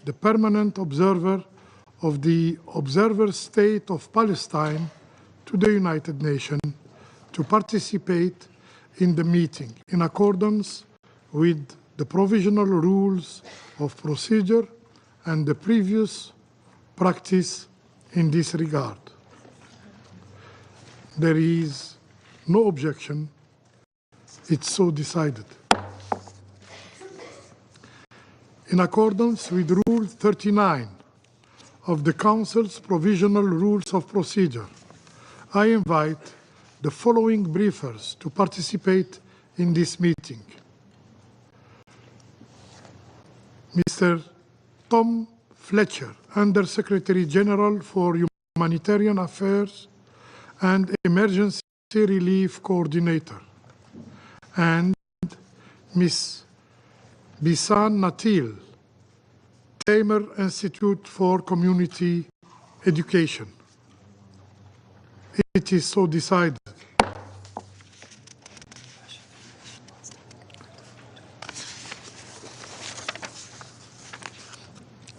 the permanent observer of the Observer State of Palestine to the United Nations to participate in the meeting in accordance with the provisional rules of procedure and the previous practice in this regard. There is no objection. It's so decided. In accordance with Rule 39 of the Council's Provisional Rules of Procedure, I invite the following briefers to participate in this meeting. Mr. Tom Fletcher, Under-Secretary General for Humanitarian Affairs and Emergency Relief Coordinator, and Ms. Bisan Natil, Tamer Institute for Community Education. It is so decided.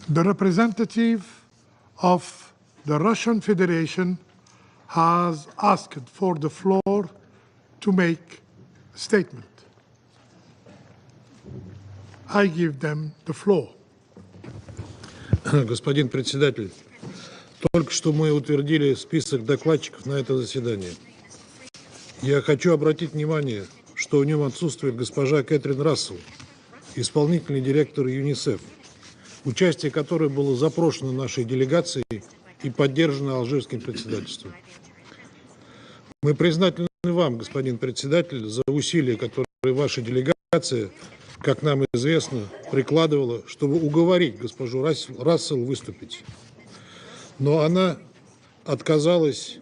The representative of the Russian Federation has asked for the floor to make a statement. I give them the floor. Господин председатель, только что мы утвердили список докладчиков на это заседание. Я хочу обратить внимание, что в нем отсутствует госпожа Кэтрин Рассел, исполнительный директор ЮНИСЕФ, участие которой было запрошено нашей делегацией и поддержано алжирским председательством. Мы признательны вам, господин председатель, за усилия, которые ваша делегация, как нам известно, прикладывала, чтобы уговорить госпожу Рассел выступить. Но она отказалась,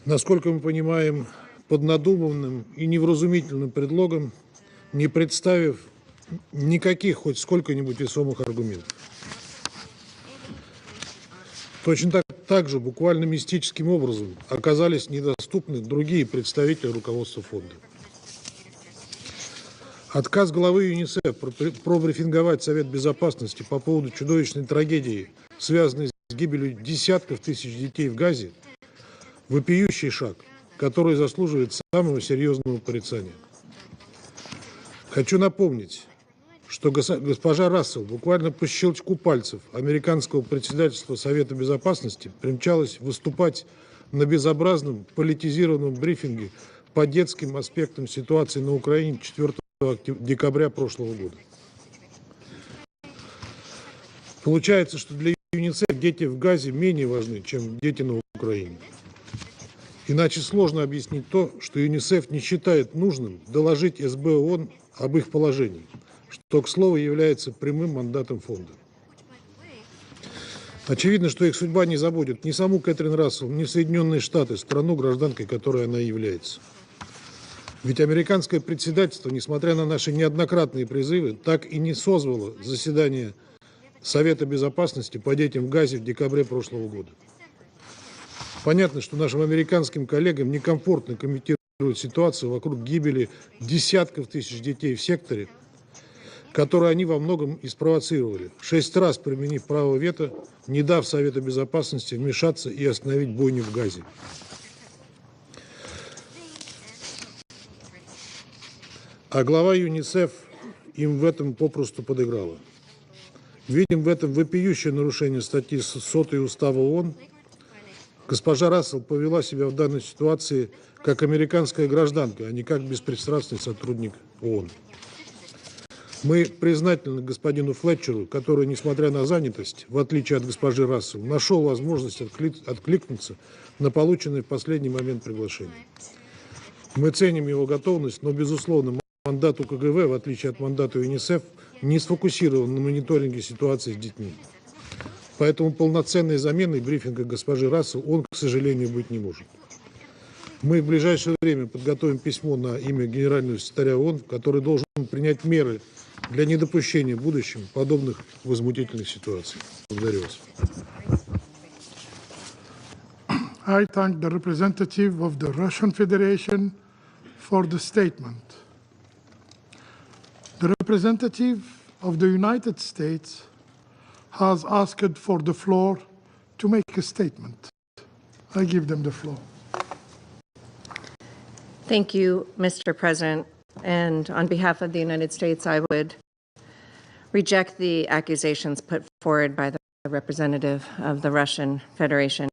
насколько мы понимаем, под надуманным и невразумительным предлогом, не представив никаких хоть сколько-нибудь весомых аргументов. Точно так же буквально мистическим образом оказались недоступны другие представители руководства фонда. Отказ главы ЮНИСЕФ пробрифинговать Совет Безопасности по поводу чудовищной трагедии, связанной с гибелью десятков тысяч детей в Газе, вопиющий шаг, который заслуживает самого серьезного порицания. Хочу напомнить, что госпожа Рассел буквально по щелчку пальцев американского председательства Совета Безопасности примчалась выступать на безобразном политизированном брифинге по детским аспектам ситуации на Украине 4 декабря прошлого года. Получается, что для ЮНИСЕФ дети в Газе менее важны, чем дети на Украине. Иначе сложно объяснить то, что ЮНИСЕФ не считает нужным доложить СБ ООН об их положении, что, к слову, является прямым мандатом фонда. Очевидно, что их судьба не заботит ни саму Кэтрин Рассел, ни Соединенные Штаты, страну, гражданкой которой она является. Ведь американское председательство, несмотря на наши неоднократные призывы, так и не созвало заседание Совета Безопасности по детям в Газе в декабре прошлого года. Понятно, что нашим американским коллегам некомфортно комментировать ситуацию вокруг гибели десятков тысяч детей в секторе, которую они во многом и спровоцировали, 6 раз применив право вето, не дав Совету Безопасности вмешаться и остановить бойню в Газе. А глава ЮНИСЕФ им в этом попросту подыграла. Видим в этом вопиющее нарушение статьи 100 Устава ООН. Госпожа Рассел повела себя в данной ситуации как американская гражданка, а не как беспристрастный сотрудник ООН. Мы признательны господину Флетчеру, который, несмотря на занятость, в отличие от госпожи Рассел, нашел возможность откликнуться на полученное в последний момент приглашение. Мы ценим его готовность, но, безусловно, мандат УКГВ, в отличие от мандата ЮНИСЕФ, не сфокусирован на мониторинге ситуации с детьми. Поэтому полноценной заменой брифинга госпожи Рассел он, к сожалению, быть не может. Мы в ближайшее время подготовим письмо на имя генерального секретаря ООН, который должен принять меры для недопущения в будущем подобных возмутительных ситуаций. Благодарю вас. I thank the representative of the Russian Federation for the statement. The representative of the United States has asked for the floor to make a statement. I give them the floor. Thank you, Mr. President. And on behalf of the United States, I would reject the accusations put forward by the representative of the Russian Federation.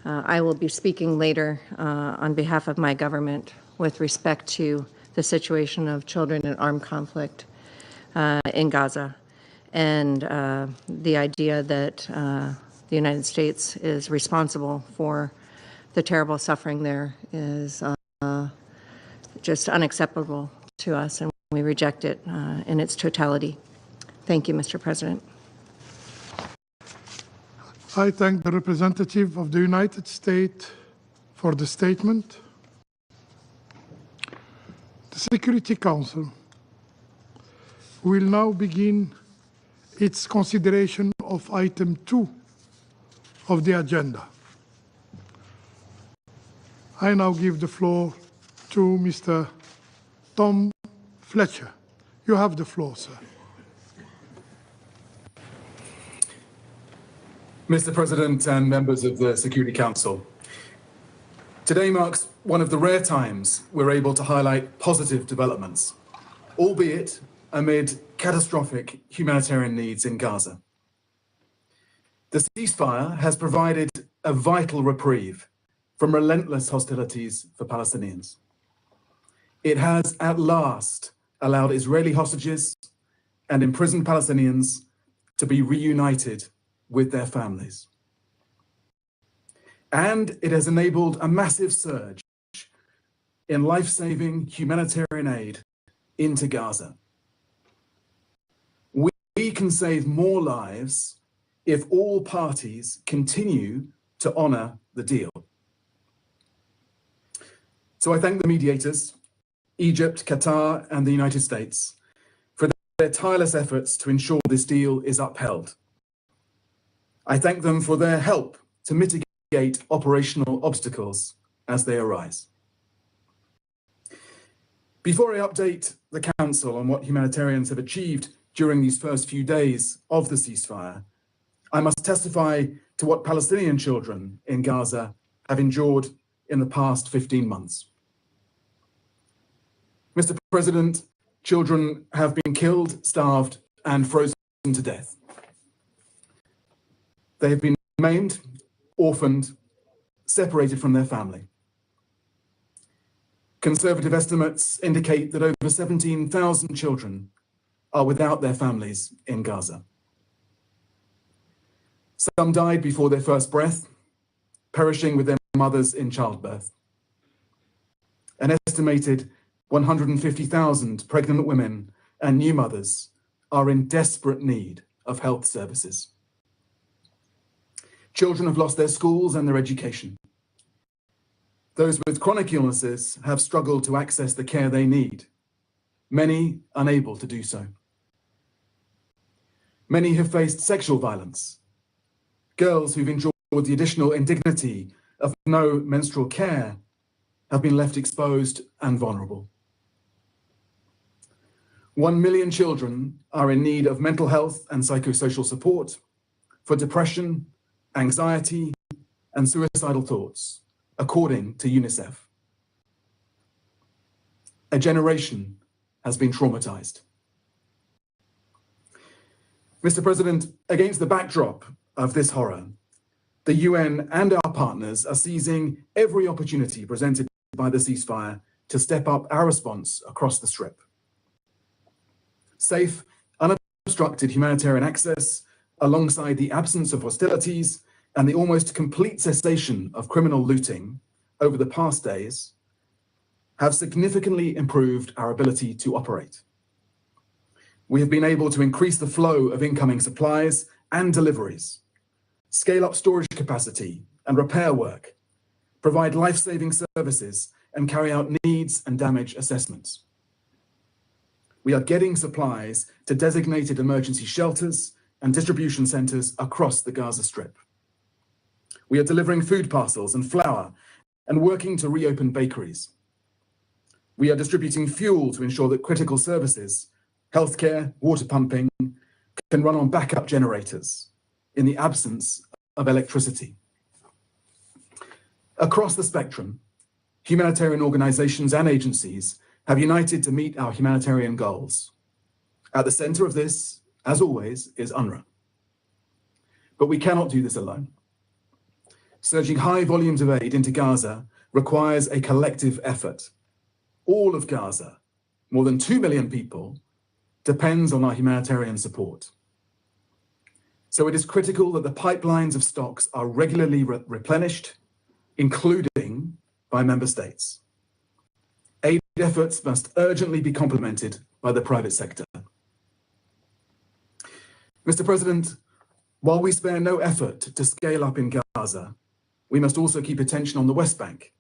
I will be speaking later on behalf of my government with respect to the situation of children in armed conflict in Gaza, and the idea that the United States is responsible for the terrible suffering there is just unacceptable to us, and we reject it in its totality. Thank you, Mr. President. I thank the representative of the United States for the statement. The Security Council will now begin its consideration of item 2 of the agenda. I now give the floor to Mr. Tom Fletcher. You have the floor, sir. Mr. President and members of the Security Council, today marks one of the rare times we're able to highlight positive developments, albeit amid catastrophic humanitarian needs in Gaza. The ceasefire has provided a vital reprieve from relentless hostilities for Palestinians. It has at last allowed Israeli hostages and imprisoned Palestinians to be reunited with their families. And it has enabled a massive surge in life-saving humanitarian aid into Gaza. We can save more lives if all parties continue to honor the deal. So I thank the mediators, Egypt, Qatar, and the United States, for their tireless efforts to ensure this deal is upheld. I thank them for their help to mitigate operational obstacles as they arise. Before I update the Council on what humanitarians have achieved during these first few days of the ceasefire, I must testify to what Palestinian children in Gaza have endured in the past 15 months. Mr. President, children have been killed, starved, and frozen to death. They have been maimed, orphaned, separated from their family. Conservative estimates indicate that over 17,000 children are without their families in Gaza. Some died before their first breath, perishing with their mothers in childbirth. An estimated 150,000 pregnant women and new mothers are in desperate need of health services. Children have lost their schools and their education. Those with chronic illnesses have struggled to access the care they need, many unable to do so. Many have faced sexual violence. Girls who've endured the additional indignity of no menstrual care have been left exposed and vulnerable. 1 million children are in need of mental health and psychosocial support for depression, anxiety, and suicidal thoughts, according to UNICEF. A generation has been traumatized. Mr. President, against the backdrop of this horror, the UN and our partners are seizing every opportunity presented by the ceasefire to step up our response across the Strip. Safe, unobstructed humanitarian access, alongside the absence of hostilities and the almost complete cessation of criminal looting over the past days, have significantly improved our ability to operate. We have been able to increase the flow of incoming supplies and deliveries, scale up storage capacity and repair work, provide life-saving services, and carry out needs and damage assessments. We are getting supplies to designated emergency shelters and distribution centers across the Gaza Strip. We are delivering food parcels and flour and working to reopen bakeries. We are distributing fuel to ensure that critical services, healthcare, water pumping, can run on backup generators in the absence of electricity. Across the spectrum, humanitarian organizations and agencies have united to meet our humanitarian goals. At the center of this, as always, is UNRWA. But we cannot do this alone. Surging high volumes of aid into Gaza requires a collective effort. All of Gaza, more than 2 million people, depends on our humanitarian support. So it is critical that the pipelines of stocks are regularly replenished, including by member states. Aid efforts must urgently be complemented by the private sector. Mr. President, while we spare no effort to scale up in Gaza, we must also keep attention on the West Bank.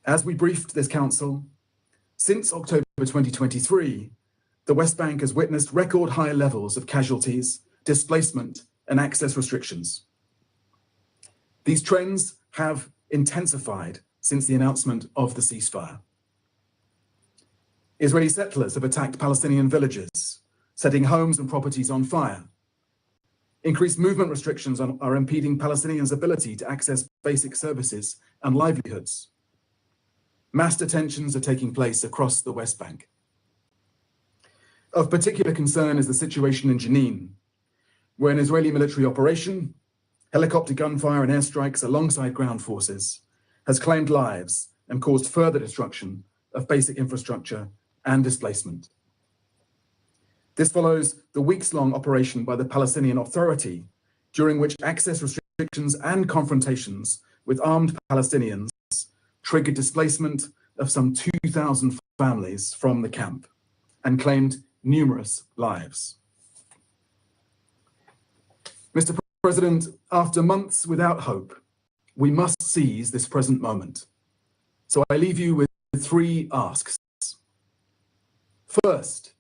As we briefed this Council, since October 2023, the West Bank has witnessed record high levels of casualties, displacement, and access restrictions. These trends have intensified since the announcement of the ceasefire. Israeli settlers have attacked Palestinian villages, setting homes and properties on fire. Increased movement restrictions are impeding Palestinians' ability to access basic services and livelihoods. Mass detentions are taking place across the West Bank. Of particular concern is the situation in Jenin, where an Israeli military operation, helicopter gunfire and airstrikes alongside ground forces, has claimed lives and caused further destruction of basic infrastructure and displacement. This follows the weeks-long operation by the Palestinian Authority, during which access restrictions and confrontations with armed Palestinians triggered displacement of some 2,000 families from the camp and claimed numerous lives. Mr. President, after months without hope, we must seize this present moment. So I leave you with 3 asks. First,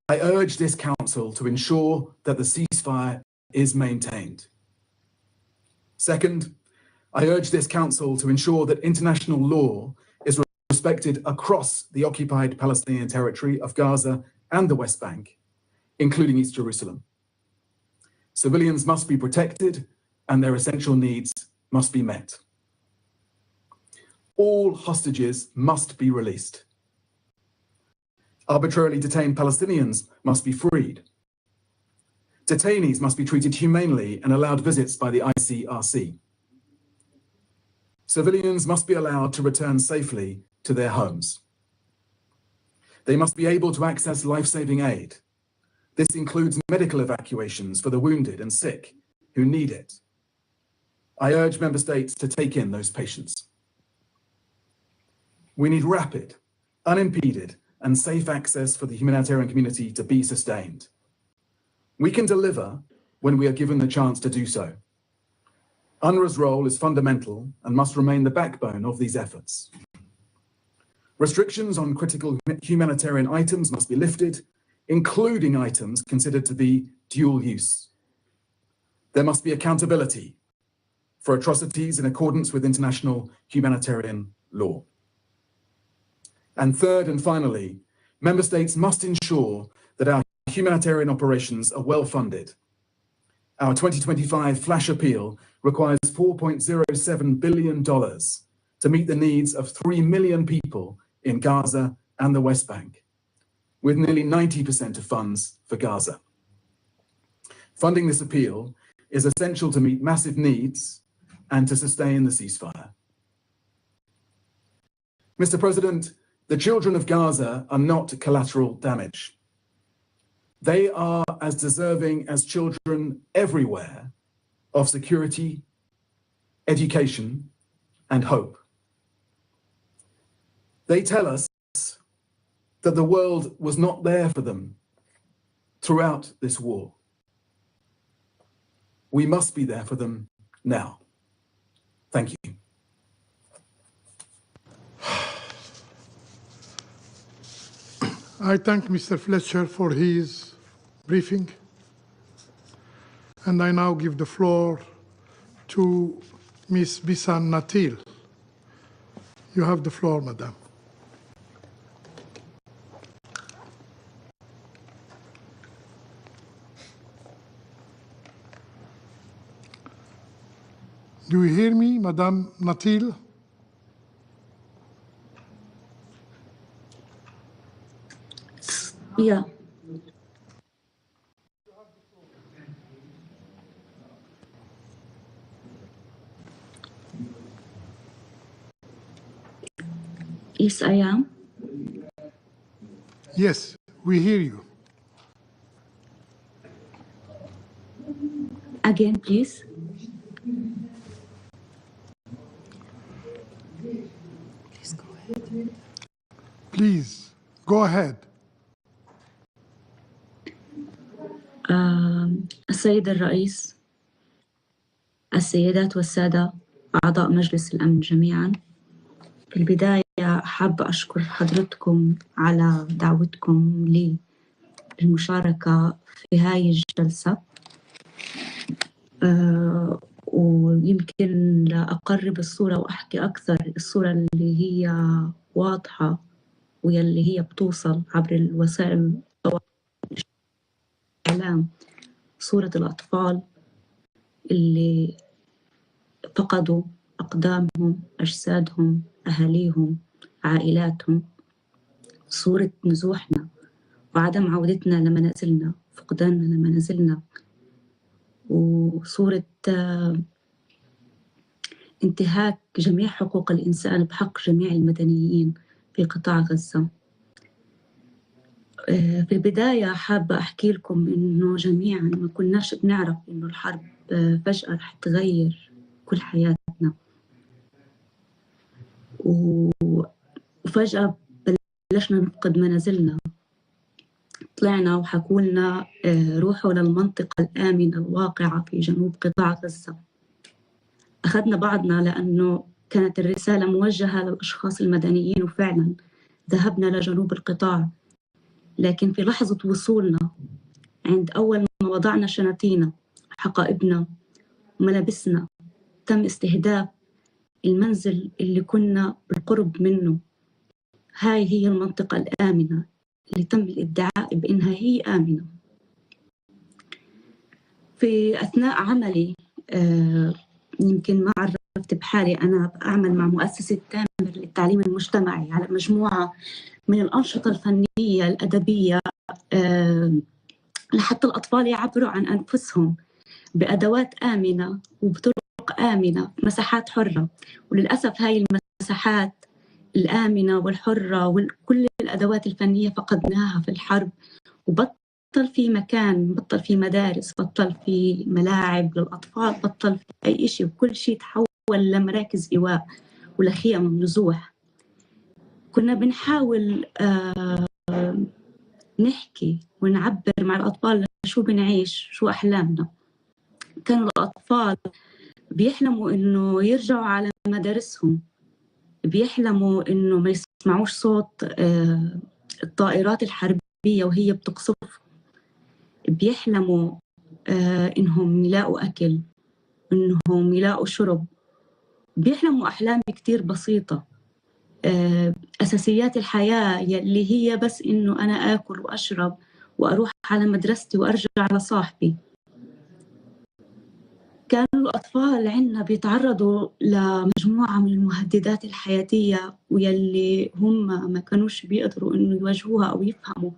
I urge this Council to ensure that the ceasefire is maintained. Second, I urge this Council to ensure that international law is respected across the occupied Palestinian territory of Gaza and the West Bank, including East Jerusalem. Civilians must be protected and their essential needs must be met. All hostages must be released. Arbitrarily detained Palestinians must be freed. Detainees must be treated humanely and allowed visits by the ICRC. Civilians must be allowed to return safely to their homes. They must be able to access life-saving aid. This includes medical evacuations for the wounded and sick who need it. I urge member states to take in those patients. We need rapid, unimpeded, and safe access for the humanitarian community to be sustained. We can deliver when we are given the chance to do so. UNRWA's role is fundamental and must remain the backbone of these efforts. Restrictions on critical humanitarian items must be lifted, including items considered to be dual use. There must be accountability for atrocities in accordance with international humanitarian law. And third and finally, member states must ensure that our humanitarian operations are well funded. Our 2025 flash appeal requires $4.07 billion to meet the needs of 3 million people in Gaza and the West Bank, with nearly 90% of funds for Gaza. Funding this appeal is essential to meet massive needs and to sustain the ceasefire. Mr. President, the children of Gaza are not collateral damage. They are as deserving as children everywhere of security, education, and hope. They tell us that the world was not there for them throughout this war. We must be there for them now. Thank you. I thank Mr. Fletcher for his briefing, and I now give the floor to Ms. Bisan Natil. You have the floor, Madam. Do you hear me, Madame Natil? Yeah. Yes, I am. Yes, we hear you. Again, please. Please, go ahead. السيد الرئيس، السيدات والسادة أعضاء مجلس الأمن جميعاً، في البداية حابة أشكر حضرتكم على دعوتكم لي للمشاركة في هاي الجلسة. ويمكن لأقرب الصورة وأحكي أكثر الصورة اللي هي واضحة واللي هي بتوصل عبر الوسائل الإعلام، صورة الأطفال اللي فقدوا أقدامهم، أجسادهم، أهاليهم، عائلاتهم، صورة نزوحنا وعدم عودتنا لمنازلنا، فقداننا لمنازلنا، وصورة انتهاك جميع حقوق الإنسان بحق جميع المدنيين في قطاع غزة. في البداية حابة أحكي لكم إنه جميعاً ما كناش بنعرف إنه الحرب فجأة رح تغير كل حياتنا، وفجأة بلشنا نفقد منازلنا. طلعنا وحكوا لنا روحوا للمنطقة الآمنة الواقعة في جنوب قطاع غزة. أخذنا بعضنا لأنه كانت الرسالة موجهة للأشخاص المدنيين، وفعلا ذهبنا لجنوب القطاع. لكن في لحظة وصولنا، عند أول ما وضعنا شنطينا، حقائبنا وملابسنا، تم استهداف المنزل اللي كنا بالقرب منه. هاي هي المنطقة الآمنة اللي تم الادعاء بأنها هي آمنة. في أثناء عملي يمكن ما عرفت بحالي، أنا أعمل مع مؤسسة تامر للتعليم المجتمعي على مجموعة من الأنشطة الفنية الأدبية لحتى الأطفال يعبروا عن أنفسهم بأدوات آمنة وبطرق آمنة في مساحات حرة. وللأسف هاي المساحات الآمنة والحرة وكل الأدوات الفنية فقدناها في الحرب، وبطل في مكان، بطل في مدارس، بطل في ملاعب للأطفال، بطل في أي شيء، وكل شيء تحول لمراكز إيواء ولخيام نزوح. كنا بنحاول نحكي ونعبر مع الأطفال شو بنعيش، شو أحلامنا. كانوا الأطفال بيحلموا إنه يرجعوا على مدارسهم، بيحلموا إنه ما يسمعوش صوت الطائرات الحربية وهي بتقصف، بيحلموا إنهم يلاقوا أكل، إنهم يلاقوا شرب، بيحلموا أحلام كتير بسيطة، أساسيات الحياة اللي هي بس إنه أنا آكل وأشرب وأروح على مدرستي وأرجع على صاحبي. كانوا الأطفال عندنا بيتعرضوا لمجموعة من المهددات الحياتية، ويلي هم ما كانوش بيقدروا إنه يواجهوها أو يفهموا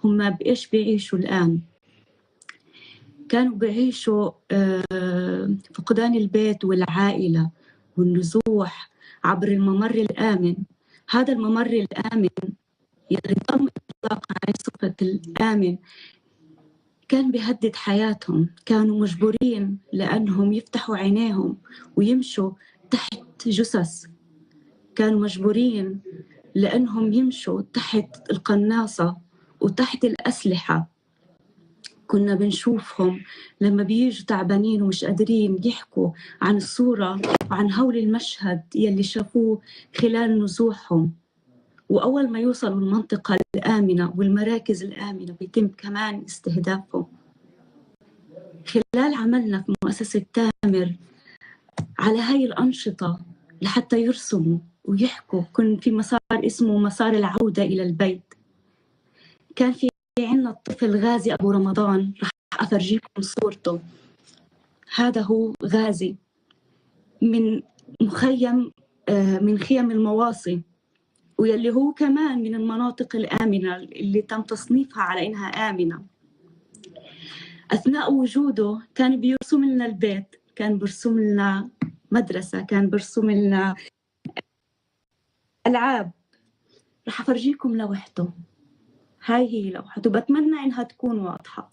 هم بإيش بيعيشوا الآن. كانوا بيعيشوا فقدان البيت والعائلة والنزوح عبر الممر الآمن. هذا الممر الآمن يلي تم إطلاق عليه صفة الآمن كان بيهدد حياتهم. كانوا مجبورين لأنهم يفتحوا عينيهم ويمشوا تحت جثث، كانوا مجبورين لأنهم يمشوا تحت القناصة وتحت الأسلحة. كنا بنشوفهم لما بيجوا تعبانين ومش قادرين يحكوا عن الصورة وعن هول المشهد يلي شافوه خلال نزوحهم. وأول ما يوصلوا المنطقة الآمنة والمراكز الآمنة بيتم كمان استهدافهم. خلال عملنا في مؤسسة تامر على هاي الأنشطة لحتى يرسموا ويحكوا، كن في مسار اسمه مسار العودة إلى البيت. كان في عنا الطفل غازي أبو رمضان، رح أفرجيكم صورته. هذا هو غازي، من مخيم من خيم المواصي، واللي هو كمان من المناطق الآمنة اللي تم تصنيفها على إنها آمنة. أثناء وجوده كان بيرسم لنا البيت، كان بيرسم لنا مدرسة، كان بيرسم لنا ألعاب. رح أفرجيكم لوحده، هاي هي لوحته، بتمنى إنها تكون واضحة.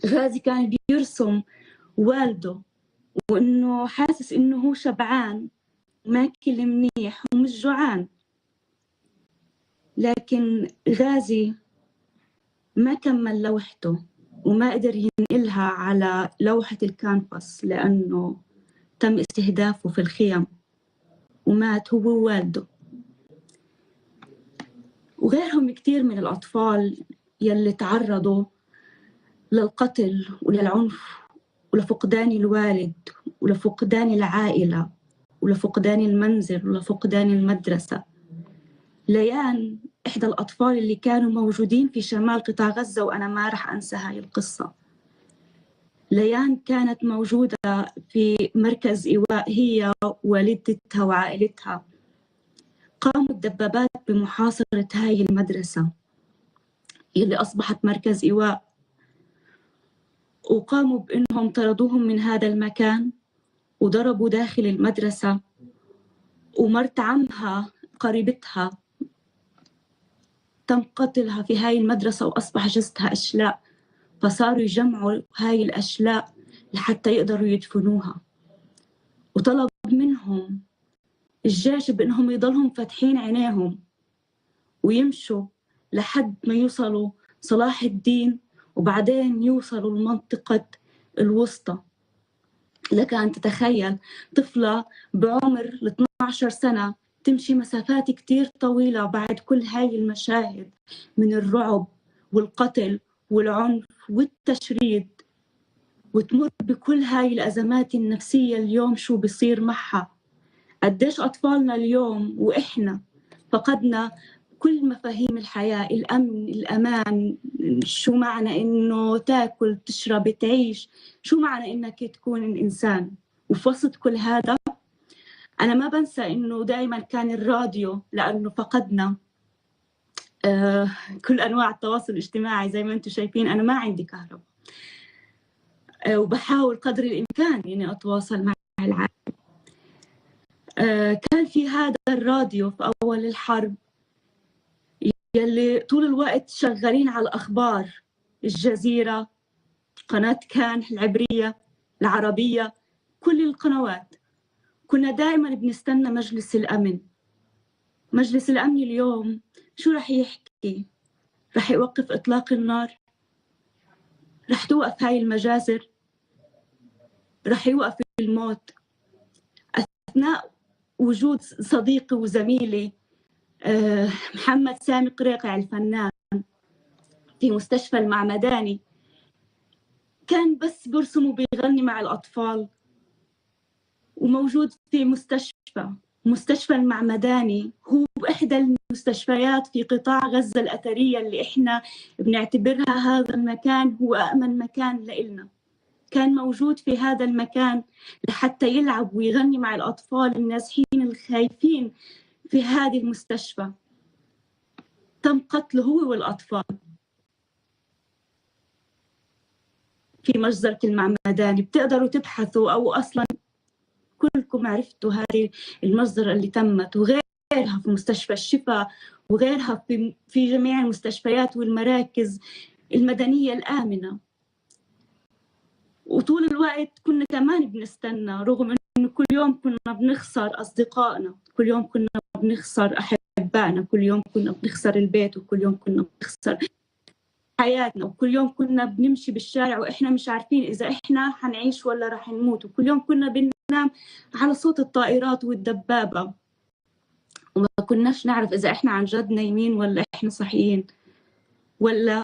غازي كان بيرسم والده وإنه حاسس إنه هو شبعان ماكل منيح ومش جوعان، لكن غازي ما كمل لوحته وما قدر ينقلها على لوحة الكانفاس لأنه تم استهدافه في الخيم ومات هو ووالده وغيرهم كتير من الأطفال يلي تعرضوا للقتل وللعنف ولفقدان الوالد ولفقدان العائلة ولفقدان المنزل ولفقدان المدرسة. ليان إحدى الأطفال اللي كانوا موجودين في شمال قطاع غزة، وأنا ما رح أنسى هاي القصة. ليان كانت موجودة في مركز إيواء هي ووالدتها وعائلتها. قاموا الدبابات بمحاصرة هاي المدرسة اللي أصبحت مركز إيواء، وقاموا بأنهم طردوهم من هذا المكان وضربوا داخل المدرسة، ومرت عمها قريبتها تم قتلها في هاي المدرسة وأصبح جثتها أشلاء، فصاروا يجمعوا هاي الأشلاء لحتى يقدروا يدفنوها. وطلب منهم الجيش بأنهم يضلهم فاتحين عينيهم ويمشوا لحد ما يوصلوا صلاح الدين وبعدين يوصلوا لمنطقة الوسطى. لك أن تتخيل طفلة بعمر 12 سنة تمشي مسافات كتير طويلة بعد كل هاي المشاهد من الرعب والقتل والعنف والتشريد، وتمر بكل هاي الأزمات النفسية. اليوم شو بيصير معها؟ قديش أطفالنا اليوم وإحنا فقدنا كل مفاهيم الحياة، الأمن، الأمان، شو معنى إنه تاكل تشرب تعيش، شو معنى إنك تكون إنسان. وفي وسط كل هذا أنا ما بنسى إنه دائما كان الراديو، لأنه فقدنا كل أنواع التواصل الاجتماعي. زي ما أنتم شايفين أنا ما عندي كهرباء، وبحاول قدر الإمكان إني أتواصل مع العالم. كان في هذا الراديو في أول الحرب يلي طول الوقت شغالين على الأخبار، الجزيرة، قناة كان العبرية، العربية، كل القنوات. كنا دائما بنستنى مجلس الأمن. مجلس الأمن اليوم شو رح يحكي؟ رح يوقف إطلاق النار؟ رح توقف هاي المجازر؟ رح يوقف الموت؟ أثناء وجود صديقي وزميلي محمد سامي قريقع الفنان في مستشفى المعمداني، كان بس برسم وبيغني مع الأطفال، وموجود في مستشفى المعمداني. هو إحدى المستشفيات في قطاع غزة الأثرية اللي إحنا بنعتبرها هذا المكان هو أأمن مكان لإلنا. كان موجود في هذا المكان لحتى يلعب ويغني مع الأطفال النازحين الخايفين في هذه المستشفى. تم قتله هو والأطفال في مجزرة المعمداني. بتقدروا تبحثوا، أو أصلا كلكم عرفتوا هذه المجزرة اللي تمت، وغيرها في مستشفى الشفاء، وغيرها في جميع المستشفيات والمراكز المدنية الآمنة. وطول الوقت كنا كمان بنستنى، رغم إنه كل يوم كنا بنخسر أصدقائنا، كل يوم كنا بنخسر أحبائنا، كل يوم كنا بنخسر البيت، وكل يوم كنا بنخسر حياتنا، وكل يوم كنا بنمشي بالشارع وإحنا مش عارفين إذا إحنا حنعيش ولا رح نموت، وكل يوم كنا بننام على صوت الطائرات والدبابة، وما كناش نعرف إذا إحنا عن جد نايمين ولا إحنا صحيين، ولا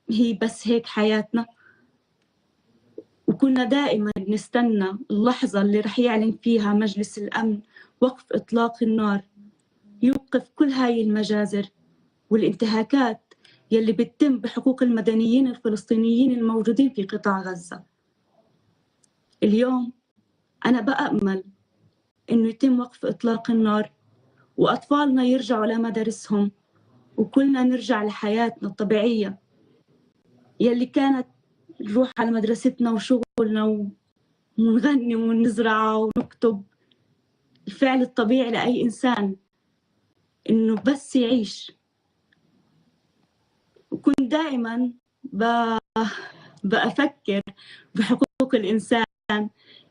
هي بس هيك حياتنا. وكنا دائما نستنى اللحظة اللي رح يعلن فيها مجلس الأمن وقف إطلاق النار، يوقف كل هاي المجازر والانتهاكات يلي بتتم بحقوق المدنيين الفلسطينيين الموجودين في قطاع غزة. اليوم أنا بأمل إنه يتم وقف إطلاق النار وأطفالنا يرجعوا لمدارسهم وكلنا نرجع لحياتنا الطبيعية يلي كانت نروح على مدرستنا وشغلنا ونغني ونزرع ونكتب. الفعل الطبيعي لأي إنسان إنه بس يعيش. وكنت دائما بأفكر بحقوق الإنسان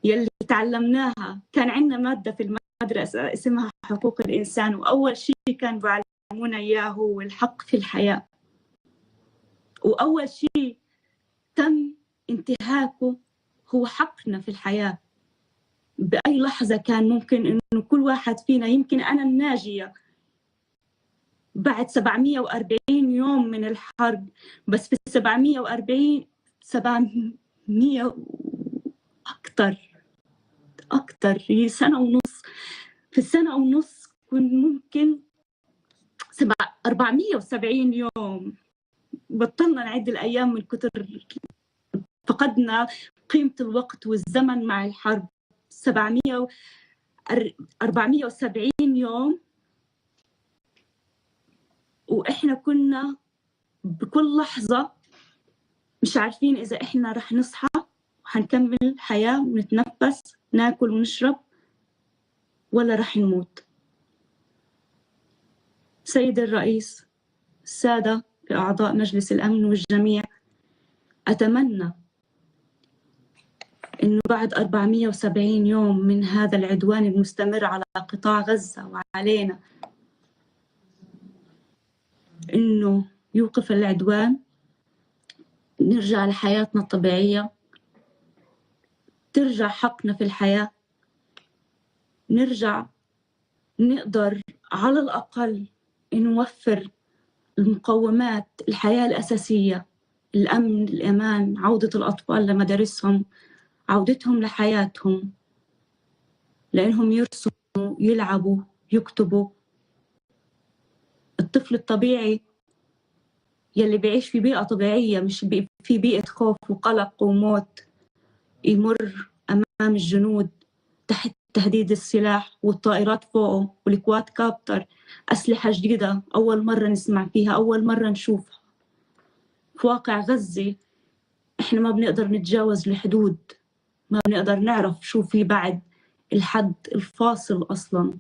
يلي تعلمناها. كان عندنا مادة في المدرسة اسمها حقوق الإنسان، وأول شيء كان بيعلمونا إياه هو الحق في الحياة، وأول شيء تم انتهاكه هو حقنا في الحياة. بأي لحظة كان ممكن إنه كل واحد فينا، يمكن أنا الناجية بعد 740 يوم من الحرب، بس في 700 أكتر هي سنة ونص. في السنة ونص كنت ممكن 470 يوم. بطلنا نعد الأيام من كتر فقدنا قيمة الوقت والزمن مع الحرب. 470 يوم وإحنا كنا بكل لحظة مش عارفين إذا إحنا رح نصحى وحنكمل حياة ونتنفس ناكل ونشرب ولا رح نموت. سيد الرئيس، السادة أعضاء مجلس الأمن والجميع، أتمنى إنه بعد 470 يوم من هذا العدوان المستمر على قطاع غزة وعلينا إنه يوقف العدوان، نرجع لحياتنا الطبيعية، ترجع حقنا في الحياة، نرجع نقدر على الأقل نوفر المقومات الحياة الأساسية، الأمن، الأمان، عودة الأطفال لمدارسهم، عودتهم لحياتهم، لأنهم يرسموا، يلعبوا، يكتبوا. الطفل الطبيعي يلي بيعيش في بيئة طبيعية، مش في بيئة خوف وقلق وموت، يمر أمام الجنود تحت تهديد السلاح والطائرات فوقه والكواد كابتر، أسلحة جديدة أول مرة نسمع فيها، أول مرة نشوفها. في واقع غزة إحنا ما بنقدر نتجاوز الحدود، ما بنقدر نعرف شو في بعد الحد الفاصل أصلاً.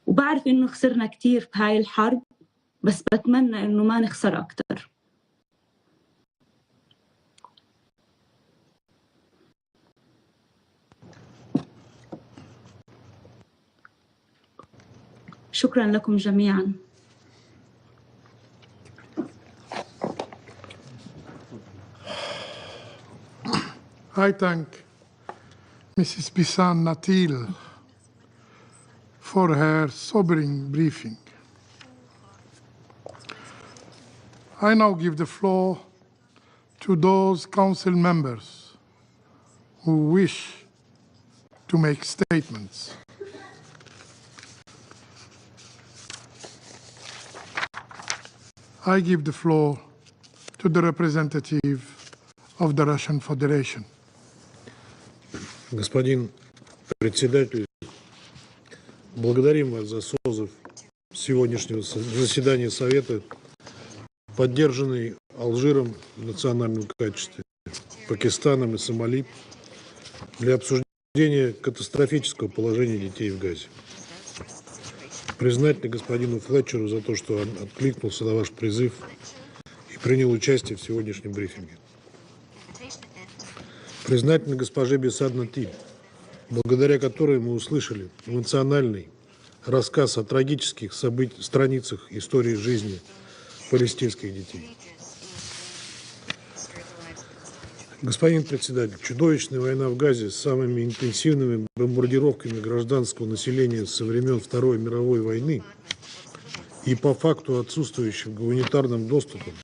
وبعرف إنه خسرنا كتير في هاي الحرب، بس بتمنى إنه ما نخسر أكتر. شكراً لكم جميعاً. I thank Mrs. Bisan Natil for her sobering briefing. I now give the floor to those council members who wish to make statements. I give the floor to the representative of the Russian Federation. Господин председатель, благодарим вас за созыв сегодняшнего заседания Совета, поддержанный Алжиром в национальном качестве, Пакистаном и Сомали, для обсуждения катастрофического положения детей в Газе. Признательны господину Флетчеру за то, что он откликнулся на ваш призыв и принял участие в сегодняшнем брифинге. Признательны госпоже Бисан Натиль, благодаря которой мы услышали эмоциональный рассказ о трагических страницах истории жизни палестинских детей. Господин председатель, чудовищная война в Газе с самыми интенсивными бомбардировками гражданского населения со времен Второй мировой войны и по факту отсутствующим гуманитарным доступом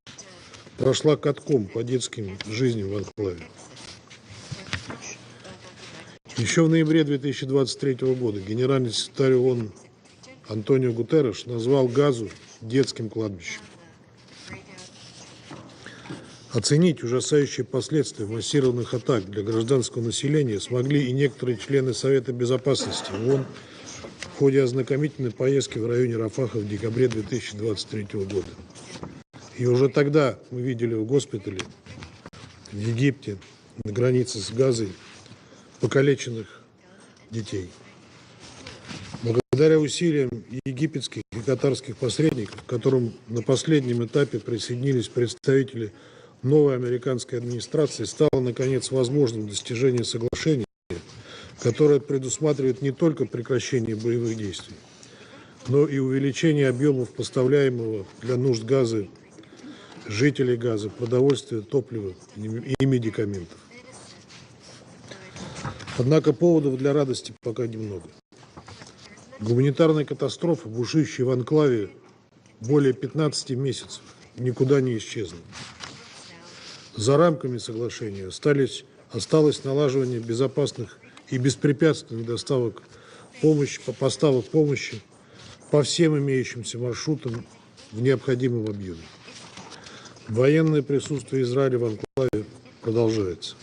прошла катком по детским жизням в анклаве. Еще в ноябре 2023 года генеральный секретарь ООН Антонио Гутерреш назвал Газу детским кладбищем. Оценить ужасающие последствия массированных атак для гражданского населения смогли и некоторые члены Совета Безопасности ООН в ходе ознакомительной поездки в районе Рафаха в декабре 2023 года. И уже тогда мы видели в госпитале, в Египте, на границе с Газой, покалеченных детей. Благодаря усилиям египетских и катарских посредников, к которым на последнем этапе присоединились представители новой американской администрации, стало, наконец, возможным достижение соглашения, которое предусматривает не только прекращение боевых действий, но и увеличение объемов поставляемого для нужд Газы, жителей Газы, продовольствия, топлива и медикаментов. Однако поводов для радости пока немного. Гуманитарная катастрофа, бушующая в анклаве более 15 месяцев, никуда не исчезла. За рамками соглашения осталось налаживание безопасных и беспрепятственных поставок помощи по всем имеющимся маршрутам в необходимом объеме. Военное присутствие Израиля в анклаве продолжается.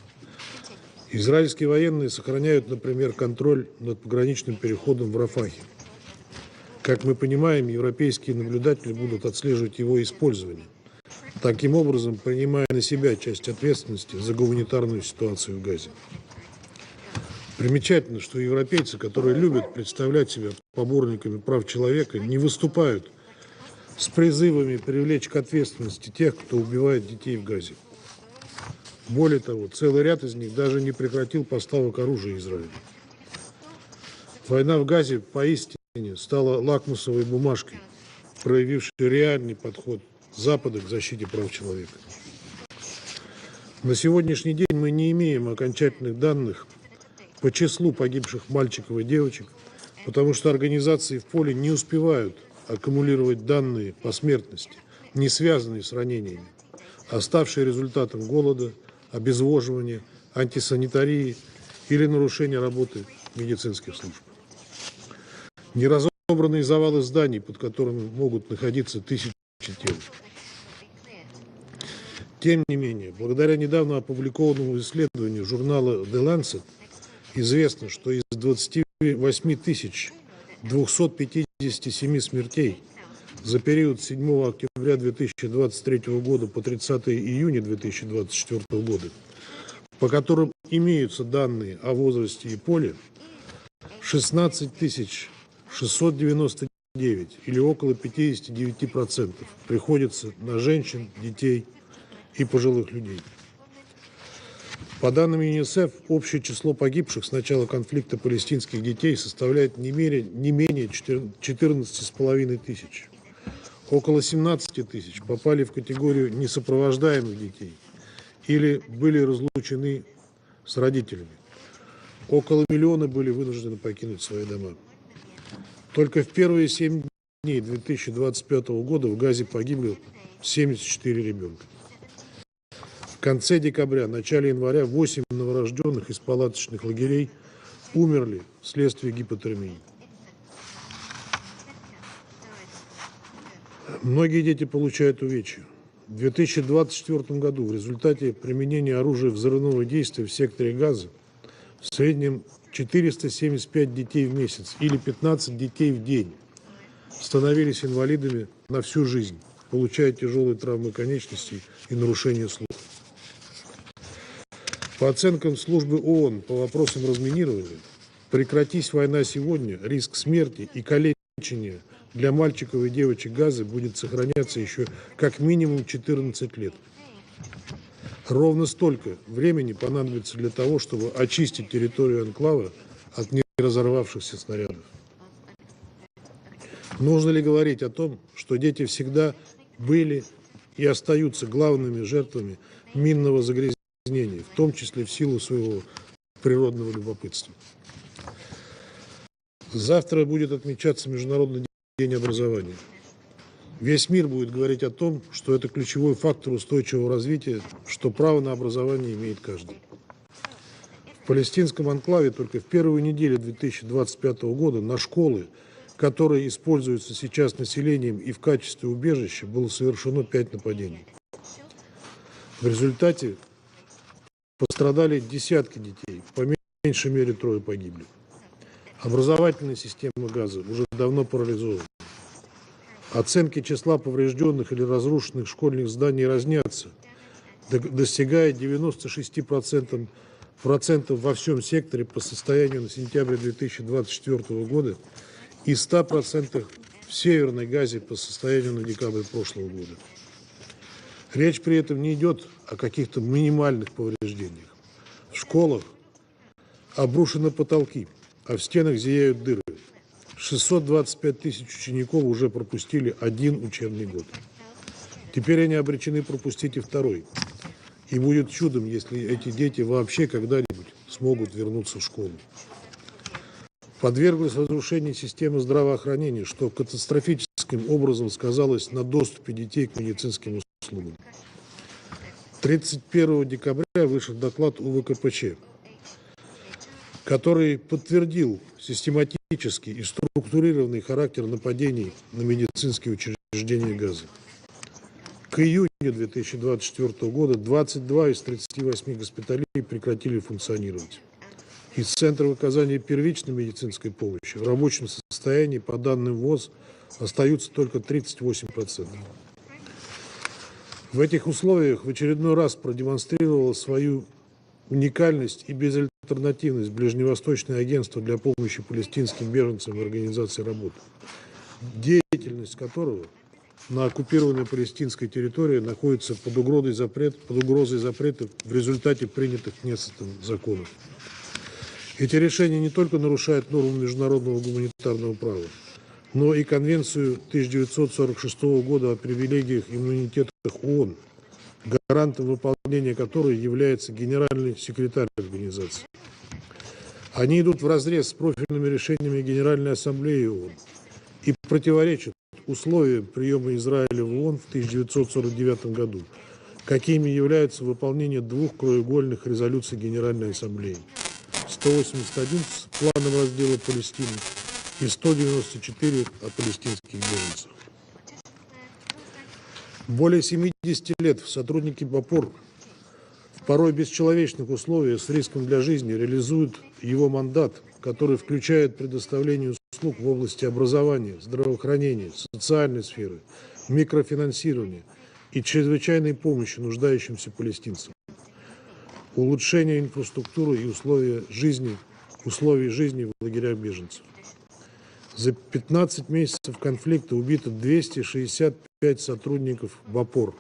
Израильские военные сохраняют, например, контроль над пограничным переходом в Рафахе. Как мы понимаем, европейские наблюдатели будут отслеживать его использование, таким образом принимая на себя часть ответственности за гуманитарную ситуацию в Газе. Примечательно, что европейцы, которые любят представлять себя поборниками прав человека, не выступают с призывами привлечь к ответственности тех, кто убивает детей в Газе. Более того, целый ряд из них даже не прекратил поставок оружия Израилю. Война в Газе поистине стала лакмусовой бумажкой, проявившей реальный подход Запада к защите прав человека. На сегодняшний день мы не имеем окончательных данных по числу погибших мальчиков и девочек, потому что организации в поле не успевают аккумулировать данные по смертности, не связанные с ранениями, а ставшие результатом голода, обезвоживания, антисанитарии или нарушения работы медицинских служб. Неразобранные завалы зданий, под которыми могут находиться тысячи тел. Тем не менее, благодаря недавно опубликованному исследованию журнала The Lancet известно, что из 28 257 смертей за период с 7 октября 2023 года по 30 июня 2024 года, по которым имеются данные о возрасте и поле, 16 699 или около 59% приходится на женщин, детей и пожилых людей. По данным ЮНИСЕФ, общее число погибших с начала конфликта палестинских детей составляет не менее 14,5 тысяч. Около 17 тысяч попали в категорию несопровождаемых детей или были разлучены с родителями. Около миллиона были вынуждены покинуть свои дома. Только в первые 7 дней 2025 года в Газе погибли 74 ребенка. В конце декабря, начале января 8 новорожденных из палаточных лагерей умерли вследствие гипотермии. Многие дети получают увечья. В 2024 году в результате применения оружия взрывного действия в секторе Газа в среднем 475 детей в месяц или 15 детей в день становились инвалидами на всю жизнь, получая тяжелые травмы конечностей и нарушения слуха. По оценкам службы ООН по вопросам разминирования, прекратись война сегодня, риск смерти и калечения для мальчиков и девочек Газы будет сохраняться еще как минимум 14 лет. Ровно столько времени понадобится для того, чтобы очистить территорию анклава от неразорвавшихся снарядов. Нужно ли говорить о том, что дети всегда были и остаются главными жертвами минного загрязнения, в том числе в силу своего природного любопытства? Завтра будет отмечаться Международный день образования. Весь мир будет говорить о том, что это ключевой фактор устойчивого развития, что право на образование имеет каждый. В палестинском анклаве только в первую неделю 2025 года на школы, которые используются сейчас населением и в качестве убежища, было совершено 5 нападений. В результате пострадали десятки детей, по меньшей мере 3 погибли. Образовательная система Газы уже давно парализована. Оценки числа поврежденных или разрушенных школьных зданий разнятся, достигая 96% во всем секторе по состоянию на сентябрь 2024 года и 100% в Северной Газе по состоянию на декабрь прошлого года. Речь при этом не идет о каких-то минимальных повреждениях. В школах обрушены потолки, а в стенах зияют дыры. 625 тысяч учеников уже пропустили 1 учебный год. Теперь они обречены пропустить и 2. И будет чудом, если эти дети вообще когда-нибудь смогут вернуться в школу. Подверглась разрушению системы здравоохранения, что катастрофическим образом сказалось на доступе детей к медицинским услугам. 31 декабря вышел доклад УВКПЧ, который подтвердил систематический и структурированный характер нападений на медицинские учреждения Газы. К июню 2024 года 22 из 38 госпиталей прекратили функционировать. Из центров оказания первичной медицинской помощи в рабочем состоянии, по данным ВОЗ, остаются только 38%. В этих условиях в очередной раз продемонстрировало свою уникальность и безальтернативность Ближневосточное агентство для помощи палестинским беженцам и организации работы, деятельность которого на оккупированной палестинской территории находится под угрозой запрета в результате принятых Кнессетом законов. Эти решения не только нарушают нормы международного гуманитарного права, но и Конвенцию 1946 года о привилегиях и иммунитетах ООН, гарантом выполнения которой является генеральный секретарь организации. Они идут вразрез с профильными решениями Генеральной Ассамблеи ООН и противоречат условиям приема Израиля в ООН в 1949 году, какими являются выполнение 2 краеугольных резолюций Генеральной Ассамблеи: 181 с планом раздела Палестины и 194 о палестинских беженцах. Более 70 лет сотрудники БАПОР в порой бесчеловечных условиях с риском для жизни реализуют его мандат, который включает предоставление услуг в области образования, здравоохранения, социальной сферы, микрофинансирования и чрезвычайной помощи нуждающимся палестинцам, улучшение инфраструктуры и условий жизни в лагерях беженцев. За 15 месяцев конфликта убито 265 сотрудников БАПОР.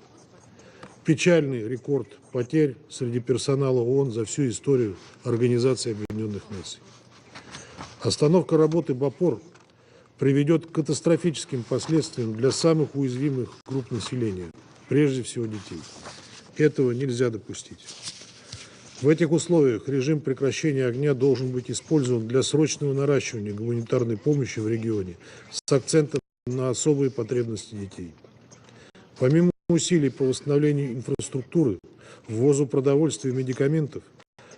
Печальный рекорд потерь среди персонала ООН за всю историю Организации Объединенных Наций. Остановка работы БАПОР приведет к катастрофическим последствиям для самых уязвимых групп населения, прежде всего детей. Этого нельзя допустить. В этих условиях режим прекращения огня должен быть использован для срочного наращивания гуманитарной помощи в регионе с акцентом на особые потребности детей. Помимо усилий по восстановлению инфраструктуры, ввозу продовольствия и медикаментов,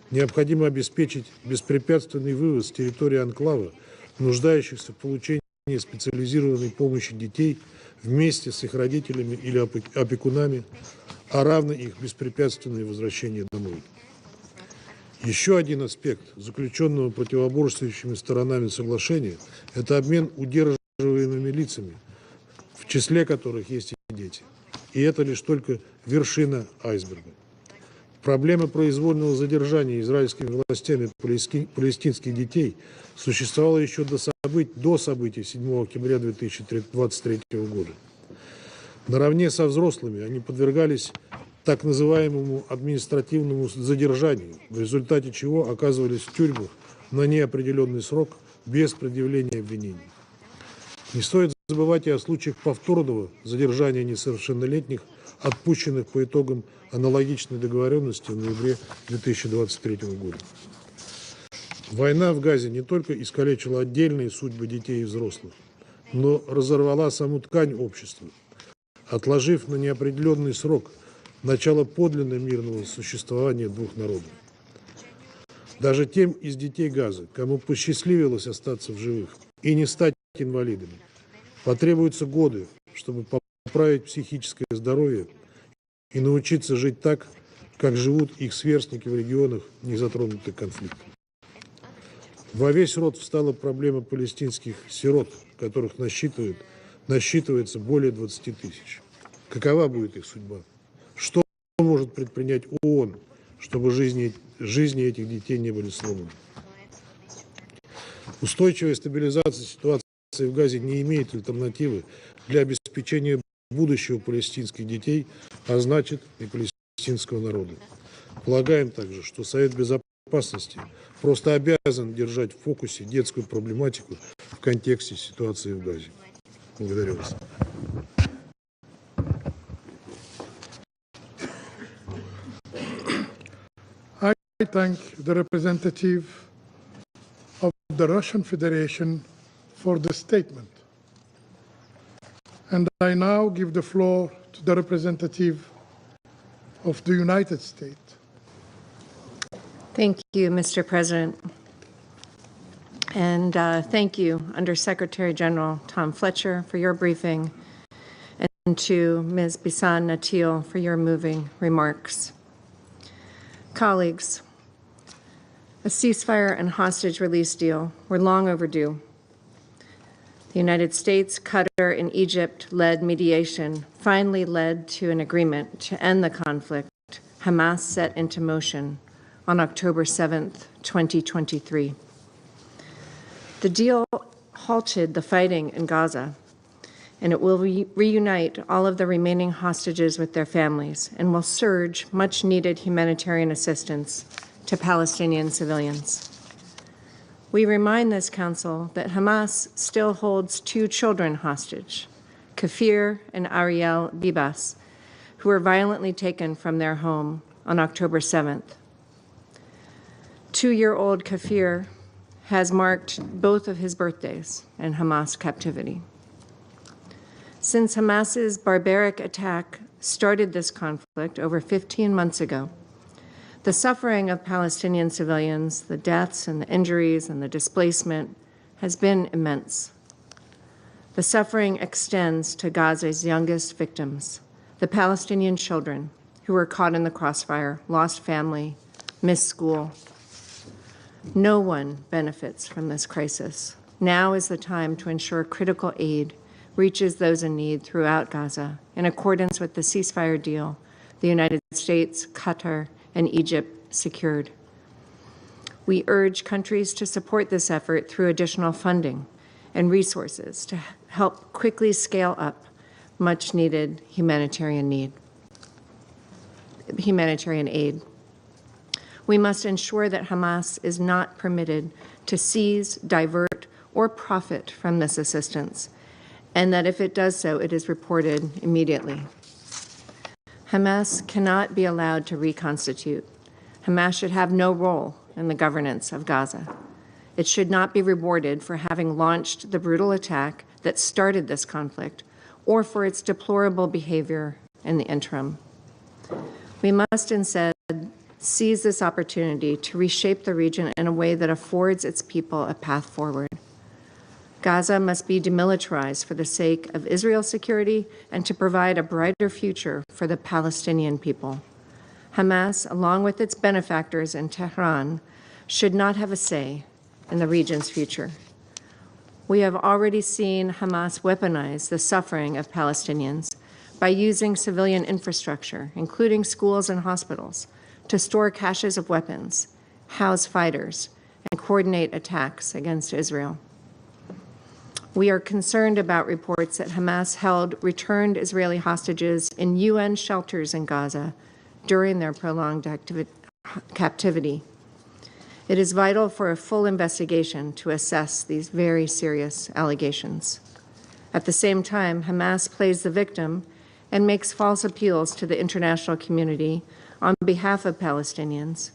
необходимо обеспечить беспрепятственный вывоз с территории анклава нуждающихся в получении специализированной помощи детей вместе с их родителями или опекунами, а равно их беспрепятственное возвращение домой. Еще один аспект заключенного противоборствующими сторонами соглашения – это обмен удерживаемыми лицами, в числе которых есть и дети. И это лишь только вершина айсберга. Проблема произвольного задержания израильскими властями палестинских детей существовала еще до событий 7 октября 2023 года. Наравне со взрослыми они подвергались так называемому административному задержанию, в результате чего оказывались в тюрьмах на неопределенный срок без предъявления обвинений. Не стоит забывать и о случаях повторного задержания несовершеннолетних, отпущенных по итогам аналогичной договоренности в ноябре 2023 года. Война в Газе не только искалечила отдельные судьбы детей и взрослых, но разорвала саму ткань общества, отложив на неопределенный срок начало подлинно мирного существования двух народов. Даже тем из детей Газы, кому посчастливилось остаться в живых и не стать инвалидами, потребуются годы, чтобы поправить психическое здоровье и научиться жить так, как живут их сверстники в регионах, не затронутых конфликтом. Во весь рот встала проблема палестинских сирот, которых насчитывается более 20 тысяч. Какова будет их судьба? Что может предпринять ООН, чтобы жизни этих детей не были сломаны? Устойчивая стабилизация ситуации в Газе не имеет альтернативы для обеспечения будущего палестинских детей, а значит и палестинского народа. Полагаем также, что Совет Безопасности просто обязан держать в фокусе детскую проблематику в контексте ситуации в Газе. Благодарю вас. I thank the representative of the Russian Federation for the statement. And I now give the floor to the representative of the United States. Thank you, Mr. President. And thank you, Undersecretary General Tom Fletcher, for your briefing, and to Ms. Bisan Natil for your moving remarks. Colleagues, a ceasefire and hostage release deal were long overdue. The United States, Qatar, and Egypt-led mediation finally led to an agreement to end the conflict Hamas set into motion on October 7th, 2023. The deal halted the fighting in Gaza, and it will reunite all of the remaining hostages with their families and will surge much-needed humanitarian assistance to Palestinian civilians. We remind this Council that Hamas still holds 2 children hostage, Kafir and Ariel Bibas, who were violently taken from their home on October 7th. 2-year-old Kafir has marked both of his birthdays in Hamas captivity. Since Hamas's barbaric attack started this conflict over 15 months ago, the suffering of Palestinian civilians, the deaths and the injuries and the displacement has been immense. The suffering extends to Gaza's youngest victims, the Palestinian children who were caught in the crossfire, lost family, missed school. No one benefits from this crisis. Now is the time to ensure critical aid reaches those in need throughout Gaza in accordance with the ceasefire deal the United States, Qatar, and Egypt secured. We urge countries to support this effort through additional funding and resources to help quickly scale up much-needed humanitarian aid. We must ensure that Hamas is not permitted to seize, divert, or profit from this assistance, and that if it does so, it is reported immediately. Hamas cannot be allowed to reconstitute. Hamas should have no role in the governance of Gaza. It should not be rewarded for having launched the brutal attack that started this conflict or for its deplorable behavior in the interim. We must instead seize this opportunity to reshape the region in a way that affords its people a path forward. Gaza must be demilitarized for the sake of Israel's security and to provide a brighter future for the Palestinian people. Hamas, along with its benefactors in Tehran, should not have a say in the region's future. We have already seen Hamas weaponize the suffering of Palestinians by using civilian infrastructure, including schools and hospitals, to store caches of weapons, house fighters, and coordinate attacks against Israel. We are concerned about reports that Hamas held returned Israeli hostages in UN shelters in Gaza during their prolonged captivity. It is vital for a full investigation to assess these very serious allegations. At the same time, Hamas plays the victim and makes false appeals to the international community on behalf of Palestinians,